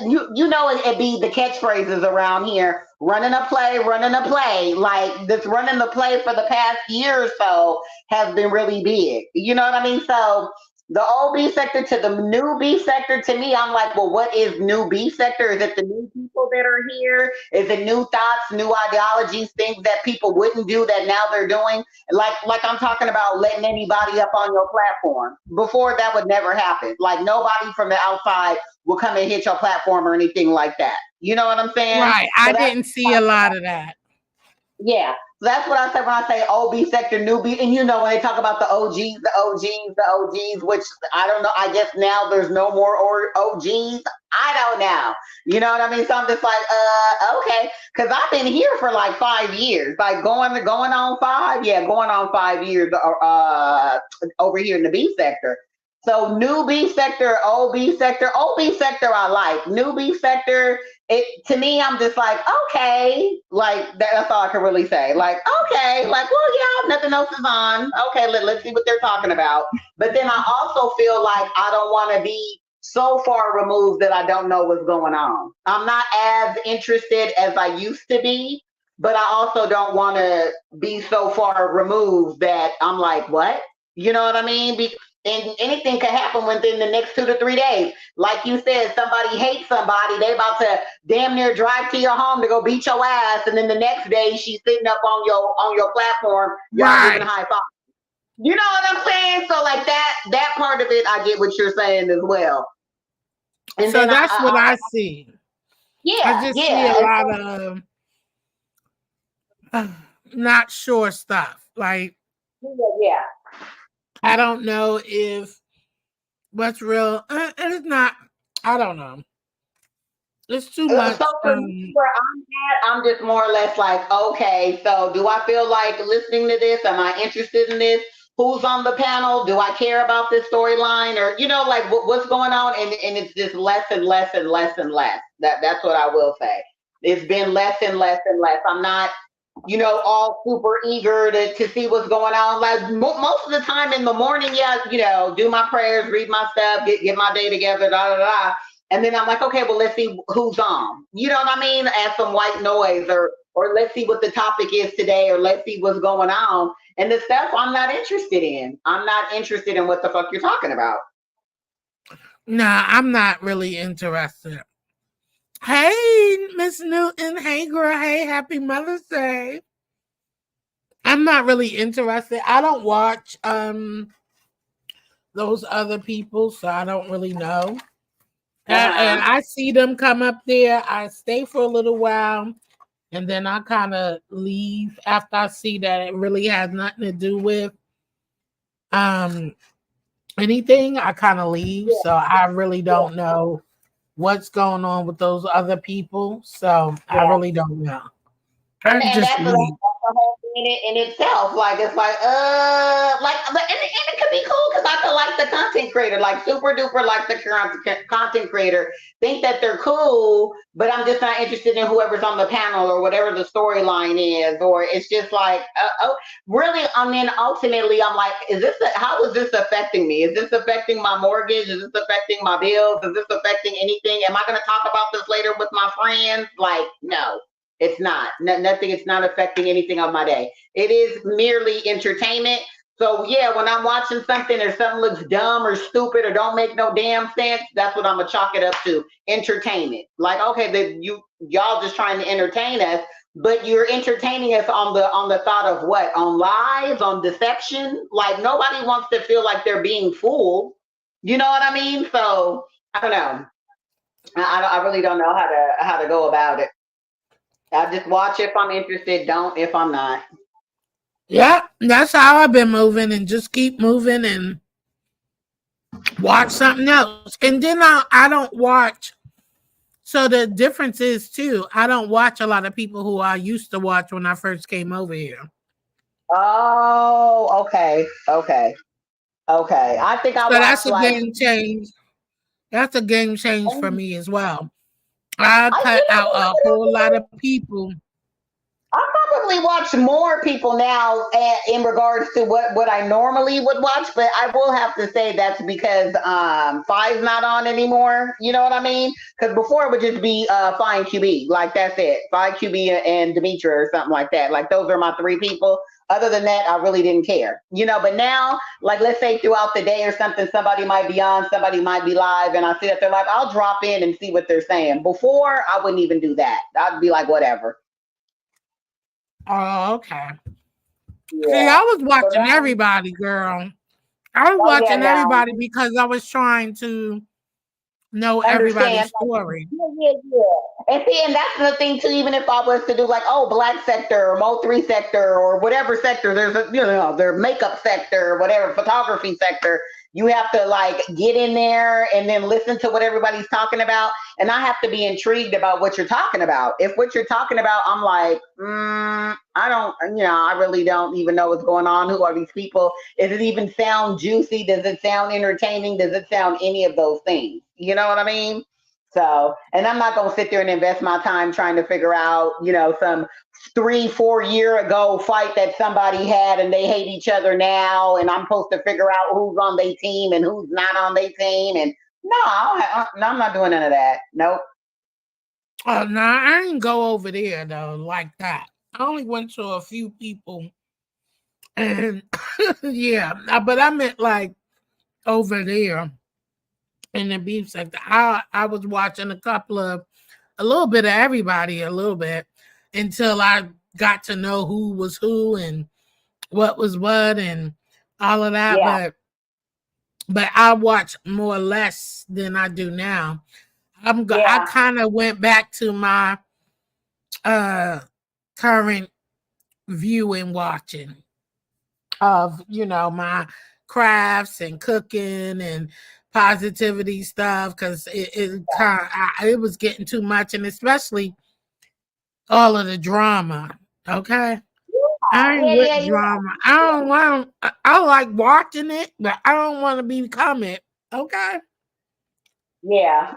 you know it be the catchphrases around here. Running a play. Like this running the play for the past year or so has been really big. You know what I mean? So the old B sector to the new B sector, to me, I'm like, well, what is new B sector? Is it the new people that are here? Is it new thoughts, new ideologies, things that people wouldn't do that now they're doing? Like I'm talking about letting anybody up on your platform. Before that would never happen. Like nobody from the outside will come and hit your platform or anything like that. You know what I'm saying? Right. So I that's didn't see a lot of that. yeah. So that's what I say when I say old B sector, new B. And you know, when they talk about the OGs, the OGs, which I don't know. I guess now there's no more OGs. I don't know. You know what I mean? So I'm just like, okay. Because I've been here for like 5 years. Like going on 5. Yeah, going on 5 years over here in the B sector. So new B sector, old B sector I like. New B sector, it to me, I'm just like, okay, like that's all I can really say. Like, okay, like, well, yeah, nothing else is on. Okay, let's see what they're talking about. But then I also feel like I don't want to be so far removed that I don't know what's going on. I'm not as interested as I used to be, but I also don't want to be so far removed that I'm like, what? You know what I mean? And anything could happen within the next 2 to 3 days. Like you said, somebody hates somebody, they about to damn near drive to your home to go beat your ass, and then the next day she's sitting up on your platform, y'all giving Right. high five. You know what I'm saying? So like that part of it, I get what you're saying as well. And So then that's what I see. I yeah, just see a yeah. And lot so of not sure stuff. Like, Yeah. I don't know if what's real. And it's not. I don't know. It's too So much. for me, where I'm at, I'm just more or less like, okay, so do I feel like listening to this? Am I interested in this? Who's on the panel? Do I care about this storyline? Or like what's going on? And it's just less and less and less and less. That's what I will say. It's been less and less and less. I'm not all super eager to see what's going on. Like most of the time in the morning, yeah, do my prayers, read my stuff, get my day together, da da da. And then I'm like, okay, well, let's see who's on. You know what I mean? Add some white noise, or let's see what the topic is today, or let's see what's going on. And the stuff I'm not interested in. I'm not interested in what the fuck you're talking about. Nah, I'm not really interested. Hey, Miss Newton. Hey, girl. Hey, happy Mother's Day. I'm not really interested. I don't watch those other people, so I don't really know. And Uh-huh. I see them come up there. I stay for a little while, and then I kind of leave after I see that it really has nothing to do with um anything. I kind of leave, so I really Yeah, don't know what's going on with those other people. So I yeah. really don't know. And I and just that's a, leave. that's a whole thing in itself. Like it's like but and it could be cool because I could like the content creator, like super duper like the content creator, think that they're cool, but I'm just not interested in whoever's on the panel or whatever the storyline is, or it's just like oh really. I mean, ultimately, I'm like, how is this affecting me? Is this affecting my mortgage? Is this affecting my bills? Is this affecting anything? Am I going to talk about this later with my friends? Like, no. It's not. Nothing. It's not affecting anything on my day. It is merely entertainment. So yeah, when I'm watching something or something looks dumb or stupid or don't make no damn sense, that's what I'm gonna chalk it up to. Entertainment. Like, okay, y'all just trying to entertain us, but you're entertaining us on the thought of what? On lies, on deception. Like nobody wants to feel like they're being fooled. You know what I mean? So I don't know. I really don't know how to go about it. I just watch if I'm interested, don't if I'm not. Yeah, that's how I've been moving, and just keep moving and watch something else. And then I don't watch. So the difference is too, I don't watch a lot of people who I used to watch when I first came over here. Oh, okay, okay, okay. I think I So that's watched a like game change. That's a game change for me as well. I I cut you out a whole lot know of people. I probably watch more people now in regards to what I normally would watch, but I will have to say that's because Five's not on anymore. You know what I mean? Because before it would just be Fine QB, like that's it, Fine QB and Demetra or something like that. Like those are my three people. Other than that, I really didn't care, But now, like let's say throughout the day or something, somebody might be on, somebody might be live, and I see that they're live. I'll drop in and see what they're saying. Before, I wouldn't even do that. I'd be like, whatever. Oh, okay. See, Yeah. I was So watching now, everybody, girl. I was oh yeah, watching now everybody because I was trying to know everybody's understand. story. Yeah, yeah, yeah. And see, and that's the thing too. Even if I was to do like, oh, black sector or Mo3 sector or whatever sector, there's their makeup sector or whatever photography sector. You have to like get in there and then listen to what everybody's talking about, and I have to be intrigued about what you're talking about. If what you're talking about, I'm like, I don't, I really don't even know what's going on. Who are these people? Does it even sound juicy? Does it sound entertaining? Does it sound any of those things? You know what I mean? So, and I'm not going to sit there and invest my time trying to figure out, some 3, 4 year ago fight that somebody had and they hate each other now. And I'm supposed to figure out who's on their team and who's not on their team. And no, no, I'm not doing none of that. Nope. Oh no, I didn't go over there though like that. I only went to a few people, and yeah, but I meant like over there in the beef sector. I was watching a little bit of everybody, a little bit until I got to know who was who and what was what and all of that. Yeah. But I watch more or less than I do now. I Yeah. kind of went back to my uh current viewing, watching of, my crafts and cooking and positivity stuff, because it was getting too much, and especially all of the drama. Okay. I ain't with Yeah. drama. I don't want. I like watching it, but I don't want to become it. Okay. Yeah.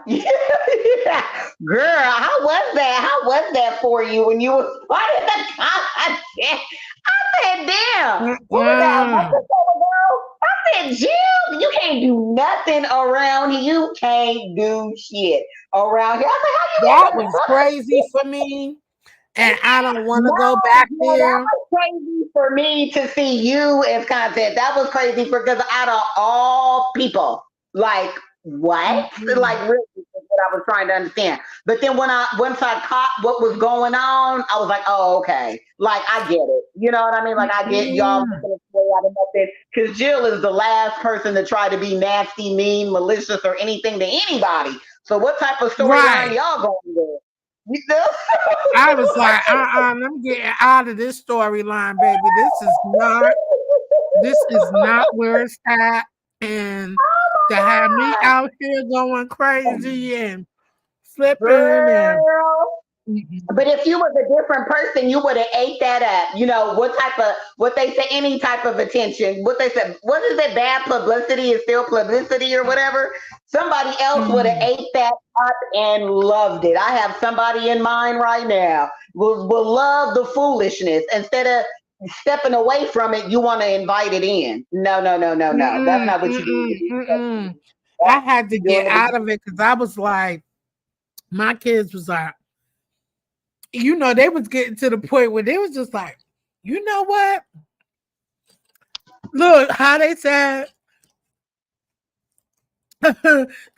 Girl, how was that? How was that for you when you was part of the content? I said, damn, what was that? A month Mm-mm. or so ago? I said, Jill, you can't do nothing around here. You can't do shit around here. I said, how you That even was crazy for me, and I don't want to No, go back that there. was crazy for me to see you as content. That was crazy because out of all people, like what? Mm-mm. Like really, is what I was trying to understand. But then once I caught what was going on, I was like, oh okay, like I get it. You know what I mean? Like I get y'all Mm-mm. making a way out of nothing. Because Jill is the last person to try to be nasty, mean, malicious, or anything to anybody. So what type of storyline Right. y'all going with? You know? I was like, I'm getting out of this storyline, baby. This is not where it's at. And to have me out here going crazy and flipping and Girl. mm-mm. But if you was a different person, you would have ate that up. You know, what they say, any type of attention. What they said, what is it? Bad publicity is still publicity or whatever. Somebody else would have Mm. ate that up and loved it. I have somebody in mind right now. Will love the foolishness. Instead of stepping away from it, you want to invite it in. No, no, no, no, no. That's Mm-mm, not what you're doing to mm-mm, be. mm-mm. I had to You're get doing to be. out of it because I was like, my kids was like, they was getting to the point where they was just like, you know what? Look how they said,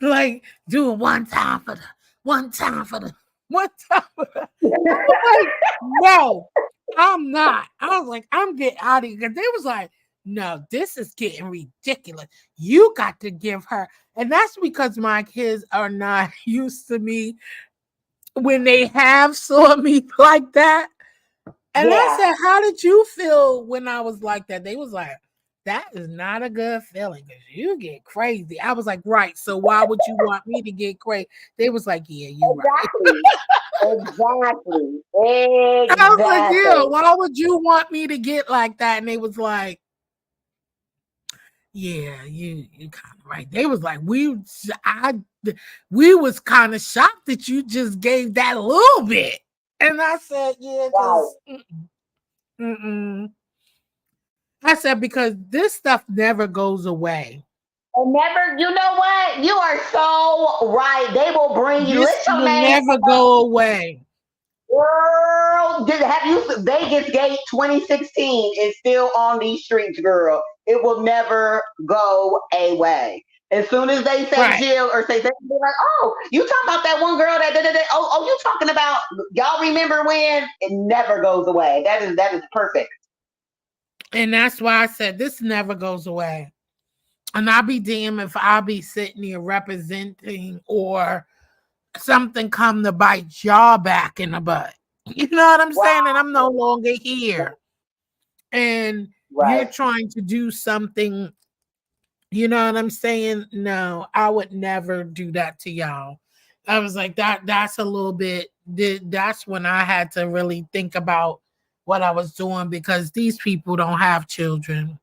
like, do it one time for the, one time for the. I was like, no, I'm not. I was like, I'm getting out of here because they was like, no, this is getting ridiculous. You got to give her, and that's because my kids are not used to me when they have saw me like that. And I Yeah. said, how did you feel when I was like that? They was like, that is not a good feeling because you get crazy. I was like, right. So why would you want me to get crazy? They was like, yeah, you right. Exactly. Exactly. I was like, yeah, Exactly. why would you want me to get like that? And they was like, yeah, you kind of right. They was like, we was kind of shocked that you just gave that a little bit. And I said, yeah, Right. because mm-mm. I said, because this stuff never goes away. And never, you know what? You are so right. They will bring you. This Let your will man never go away. girl. Have you Vegas Gate 2016 is still on these streets, girl. It will never go away. As soon as they say Right. Jill or say, they're like, oh, you talking about that one girl that. Oh, you talking about, y'all remember when? It never goes away. That is perfect. And that's why I said this never goes away. And I'll be damned if I'll be sitting here representing or something come to bite y'all back in the butt. You know what I'm Wow. saying? And I'm no longer here. And you're Right. trying to do something, you know what I'm saying? No, I would never do that to y'all. I was like, that's a little bit, that's when I had to really think about what I was doing because these people don't have children.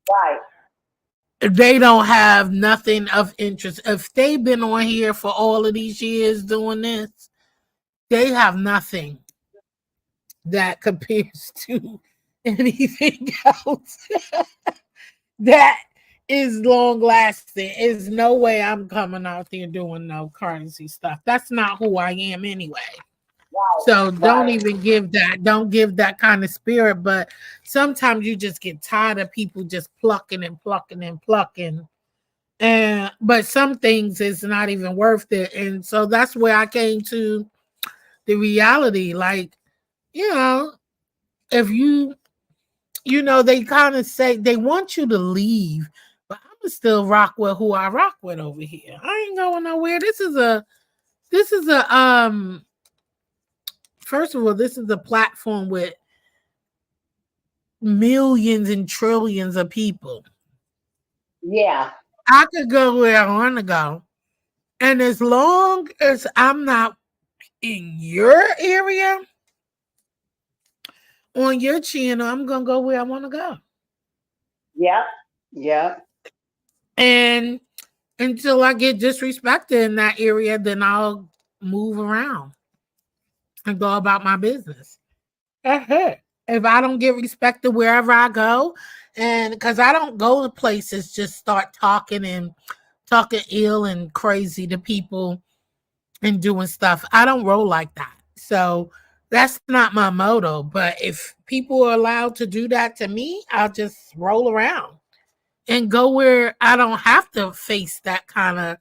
Right. They don't have nothing of interest. If they've been on here for all of these years doing this, they have nothing that compares to anything else that is long lasting. Is no way I'm coming out there doing no currency stuff. That's not who I am anyway. So don't Right. even don't give that kind of spirit. But sometimes you just get tired of people just plucking and plucking and plucking. And but some things is not even worth it. And so that's where I came to the reality. Like, you know, if they kind of say they want you to leave, but I'm gonna still rock with who I rock with over here. I ain't going nowhere. This is a first of all, this is a platform with millions and trillions of people. Yeah. I could go where I want to go. And as long as I'm not in your area, on your channel, I'm going to go where I want to go. Yep. Yep. And until I get disrespected in that area, then I'll move around and go about my business. That's it. If I don't get respected wherever I go, and because I don't go to places just start talking ill and crazy to people and doing stuff. I don't roll like that. So that's not my motto. But if people are allowed to do that to me, I'll just roll around and go where I don't have to face that kind of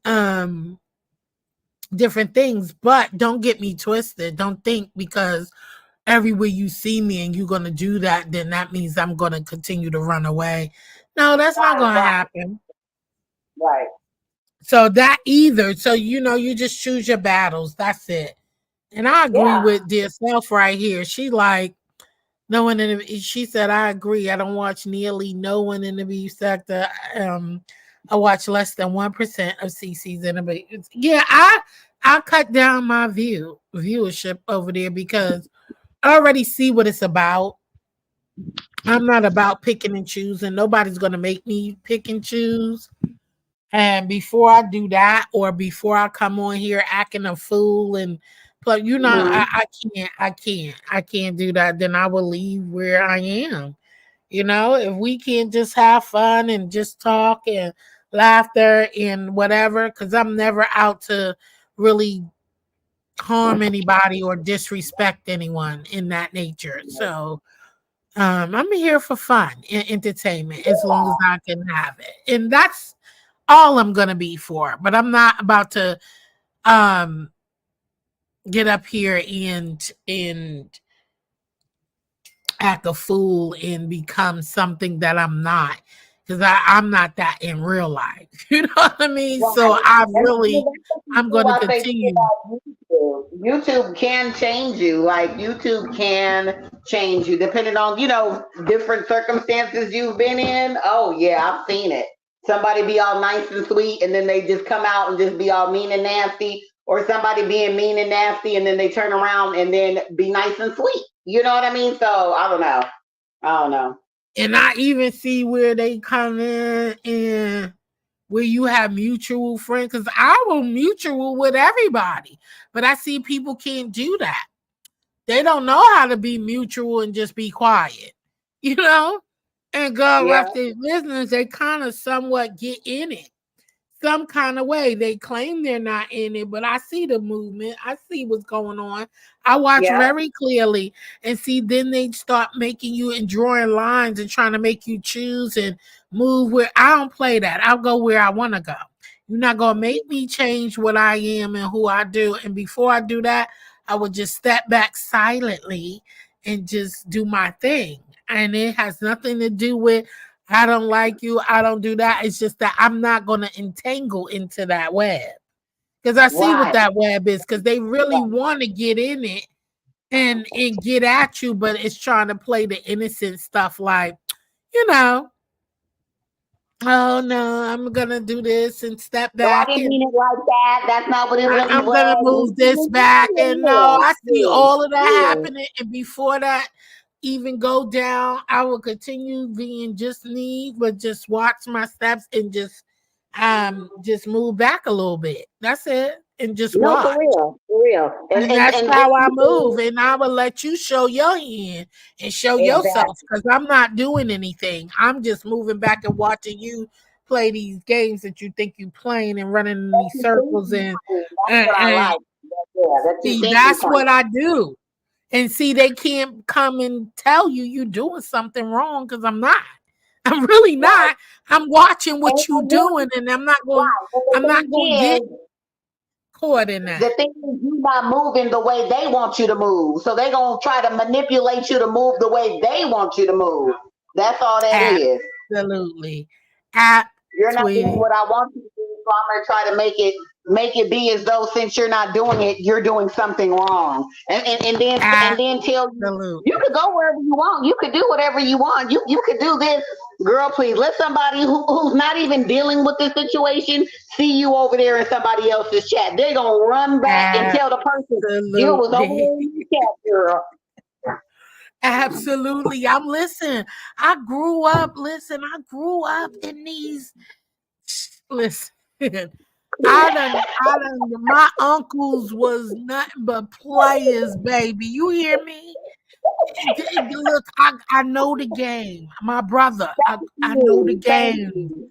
um different things. But don't get me twisted. Don't think because everywhere you see me and you're going to do that, then that means I'm going to continue to run away. No, that's not Right. going to Right. happen. Right. So that either. So, you just choose your battles. That's it. And I agree Yeah. with dear self right here. She like, no one in the, she said, I agree. I don't watch nearly no one in the abuse sector. I watch less than 1% of CC's in the, yeah, I cut down my viewership over there because I already see what it's about. I'm not about picking and choosing. Nobody's going to make me pick and choose. And before I do that, or before I come on here acting a fool and play, Hmm. I can't do that. Then I will leave where I am. If we can just have fun and just talk and laughter and whatever, because I'm never out to really harm anybody or disrespect anyone in that nature. So I'm here for fun and entertainment as long as I can have it. And that's all I'm gonna be for. But I'm not about to um get up here and act a fool and become something that I'm not. Because I'm not that in real life. You know what I mean? So Right. And see, that's what I'm people gonna I say too continue. about YouTube. YouTube can change you. Like YouTube can change you depending on, different circumstances you've been in. Oh yeah, I've seen it. Somebody be all nice and sweet and then they just come out and just be all mean and nasty. Or somebody being mean and nasty and then they turn around and then be nice and sweet. You know what I mean? So I don't know. I don't know. And I even see where they come in and where you have mutual friends. Because I will mutual with everybody. But I see people can't do that. They don't know how to be mutual and just be quiet, you know, and go Yeah. about their business. They kind of somewhat get in it some kind of way. They claim they're not in it, but I see the movement. I see what's going on. I watch Yeah. very clearly and see. Then they start making you and drawing lines and trying to make you choose and move where I don't play that. I'll go where I want to go. You're not going to make me change what I am and who I do. And before I do that, I would just step back silently and just do my thing. And it has nothing to do with I don't like you. I don't do that. It's just that I'm not going to entangle into that web because I see what Right. that web is because they really want to get in it and get at you, but it's trying to play the innocent stuff like, you know, oh no, I'm going to do this and step No, I back didn't and mean it like that. That's not what it really I'm going to was. move this back. And no, I see Yeah, all of that yeah, happening. And before that, even go down, I will continue being just me, but just watch my steps and just move back a little bit. That's it. And just no, watch. for real, for real. And And and that's and what how I move. people And I will let you show your hand and show yourself exactly. because I'm not doing anything. I'm just moving back and watching you play these games that you think you playing and running in That these you think circles you playing. That's and, what I and like. Yeah, that you see, think you that's playing. what I do. And see, they can't come and tell you you're doing something wrong because I'm not. I'm really Right. not. I'm watching what you And then, doing, and I'm not going. right. And the I'm not going to thing get is, caught in that. the thing is, you not moving the way they want you to move. So they gonna try to manipulate you to move the way they want you to move. That's all that is. Absolutely, app, You're not doing sweetie. what I want you to do, so I'm gonna try to make it make it be as though since you're not doing it, you're doing something wrong, and then tell you you Absolutely. could go wherever you want, you could do whatever you want, you could do this. Girl, please let somebody who's not even dealing with this situation see you over there in somebody else's chat. They're gonna run back and tell the person you was over Absolutely. there in your chat, girl. Absolutely. I'm listen. I grew up in these listen. My uncles was nothing but players, baby. You hear me? Look, I know the game. My brother, I know the Thank game. you.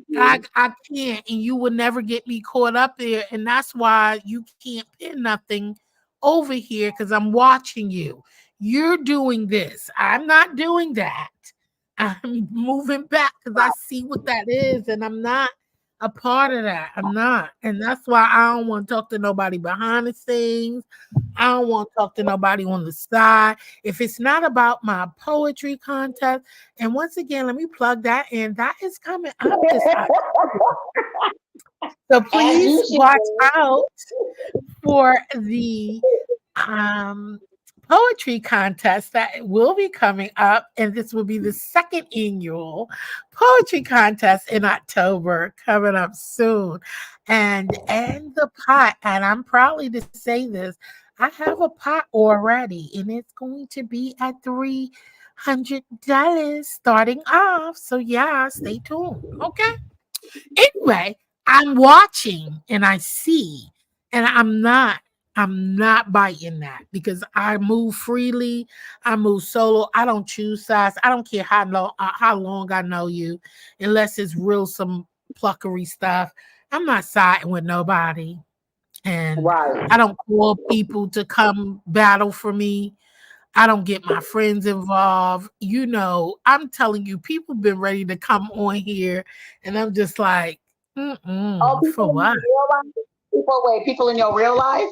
Thank you. I can't, and you will never get me caught up there. And that's why you can't pin nothing over here because I'm watching you. You're doing this. I'm not doing that. I'm moving back because I see what that is, and I'm not a part of that. I'm not. And that's why I don't want to talk to nobody behind the scenes. I don't want to talk to nobody on the side. If it's not about my poetry contest, and once again, let me plug that in. That is coming up this October. So As you please should watch do. out for the um, poetry contest that will be coming up, and this will be the second annual poetry contest in October, coming up soon. And the pot, and I'm proudly to say this, I have a pot already, and it's going to be at $300 starting off. So yeah, stay tuned. Okay. Anyway, I'm watching and I see, and I'm not biting that because I move freely. I move solo. I don't choose sides. I don't care how long I know you, unless it's real some pluckery stuff. I'm not siding with nobody, and Right. I don't call people to come battle for me. I don't get my friends involved. I'm telling you, people been ready to come on here, and I'm just like, Oh, for people in what? your real life? People in your real life?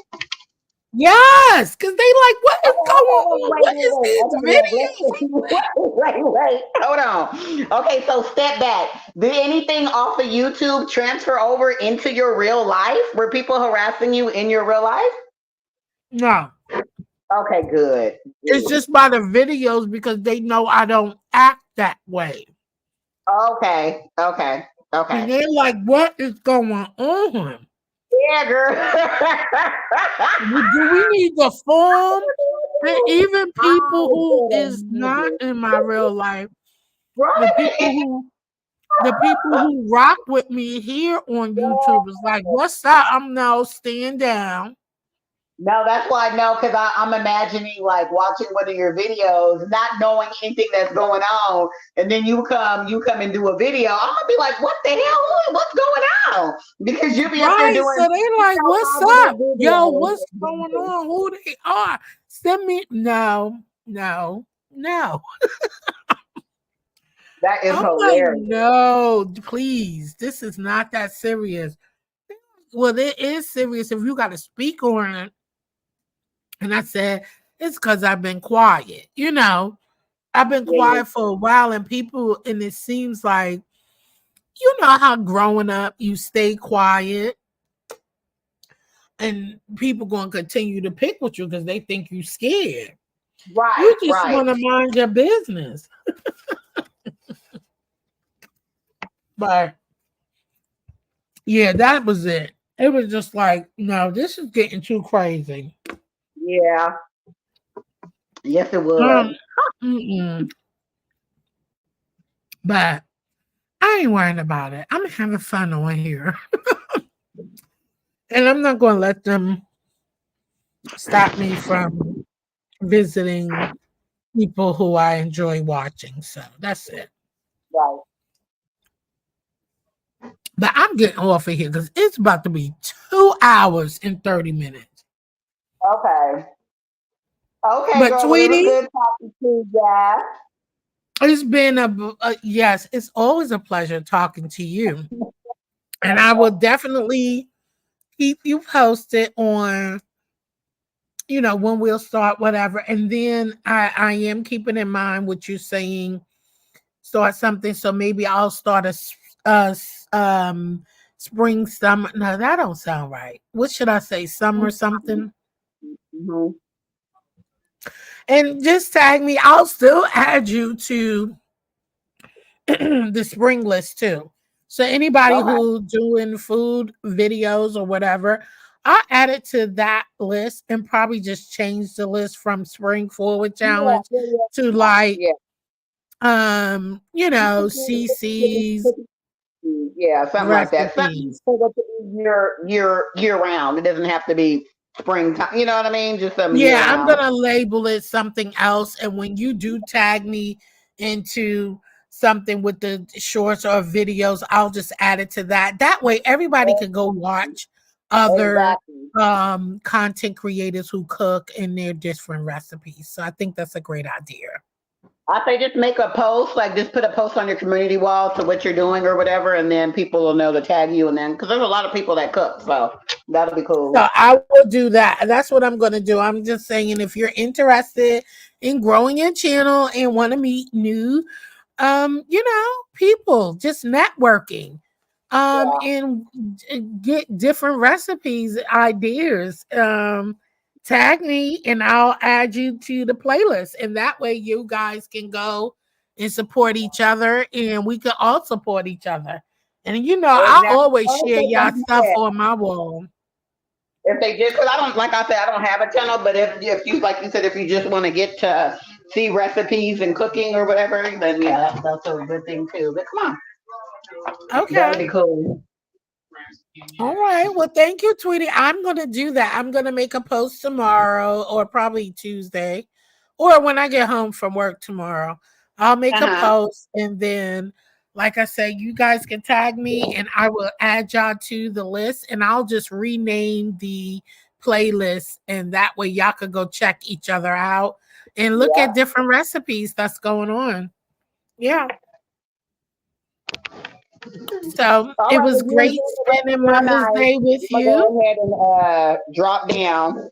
Yes, because they like, what is Okay, going okay, on? wait, What wait, is wait, wait. these Okay, look, videos? wait. Hold on. Okay, so step back. Did anything off of YouTube transfer over into your real life? Were people harassing you in your real life? No, Okay, good. it's just by the videos because they know I don't act that way. Okay, okay, And okay. they're like, what is going on? Yeah, girl. Do we need the form? And even people I who can is not imagine. in my real life, the people Right? who the people who rock with me here on YouTube is like, what's up? I'm now staying down. No, that's why no, because I'm imagining like watching one of your videos, not knowing anything that's going on, and then you come and do a video. I'm gonna be like, what the hell? What's going on? Because you be up there Right. doing So they like, what's positive up? Yo, videos. what's going on? Who they are? Send me no, no, no. That is I'm like, hilarious. no, please. This is not that serious. Well, it is serious if you gotta speak on it. And I said, it's because I've been quiet. I've been Yeah, quiet for a while, and it seems like, you know how growing up you stay quiet and people going to continue to pick with you because they think you scared. right, You just right. want to mind your business. But yeah, that was it. It was just like, no, this is getting too crazy. Yeah, yes, it Um, was. mm-mm. But I ain't worrying about it. I'm having fun on here. And I'm not going to let them stop me from visiting people who I enjoy watching. So that's it. Right. But I'm getting off of here because it's about to be 2 hours and 30 minutes. Okay. Okay, But girl. Well, it was sweetie, good talking to you, guys. it's been yes, it's always a pleasure talking to you. And I will definitely keep you posted on, when we'll start whatever. And then I am keeping in mind what you're saying, start something. So maybe I'll start a spring, summer. No, that don't sound right. What should I say? Summer something. Mm-hmm. And just tag me. I'll still add you to the spring list too. So anybody Okay. who doing food videos or whatever, I'll add it to that list and probably just change the list from spring forward Yeah, challenge yeah, to yeah. like Yeah. CC's Yeah, something like that. Something recipes. so that it be year round. It doesn't have to be springtime. You know what I mean? Just some year Yeah, I'm round. gonna label it something else. And when you do tag me into something with the shorts or videos, I'll just add it to that. That way everybody can go watch other Exactly. content creators who cook in their different recipes. So I think that's a great idea. I say just make a post, like just put a post on your community wall to what you're doing or whatever, and then people will know to tag you. And then because there's a lot of people that cook, so that'll be cool. So I will do that. That's what I'm going to do. I'm just saying, if you're interested in growing your channel and want to meet new, people, just networking, Yeah. and get different recipes, ideas, tag me and I'll add you to the playlist. And that way you guys can go and support each other and we can all support each other. And I Exactly. always Oh, share so y'all don't do stuff that. on my wall. If they just, because I don't, like I said, I don't have a channel, but if you, like you said, if you just want to get to see recipes and cooking or whatever, then yeah, that's also a good thing too. But come on, that'd Okay. be cool. All right. Well, thank you, Tweety. I'm going to do that. I'm going to make a post tomorrow or probably Tuesday or when I get home from work tomorrow. I'll make Uh a huh. post and then, like I said, you guys can tag me and I will add y'all to the list and I'll just rename the playlist. And that way y'all could go check each other out and look Yeah. at different recipes that's going on. Yeah. So All it right. was Well, you enjoy great the rest of spending your Mother's night. Day with I'm gonna you. go ahead and drop down.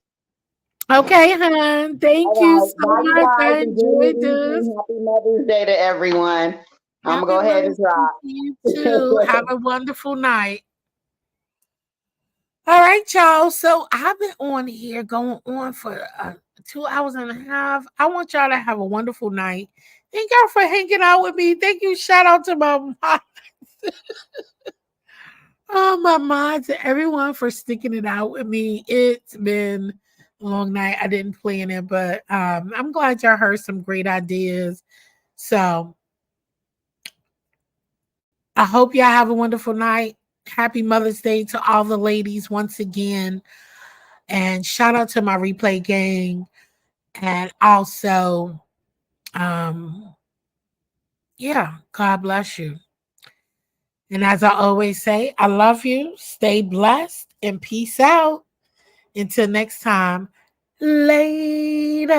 Okay, hon. Thank you All right. so Bye, you much. I guys. Enjoy your enjoyed this. evening. Happy Mother's Day to everyone. I'm gonna Happy go ahead and Mother's Day drop. to you too. Have a wonderful night. All right, y'all. So I've been on here going on for 2 hours and a half. I want y'all to have a wonderful night. Thank y'all for hanging out with me. Thank you. Shout out to my mom. Oh, my mods and everyone for sticking it out with me. It's been a long night. I didn't plan it, but I'm glad y'all heard some great ideas. So I hope y'all have a wonderful night. Happy Mother's Day to all the ladies once again. And shout out to my replay gang. And also, um, yeah, God bless you. And as I always say, I love you. Stay blessed and peace out. Until next time, later.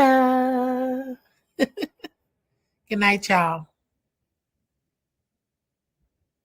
Good night, y'all.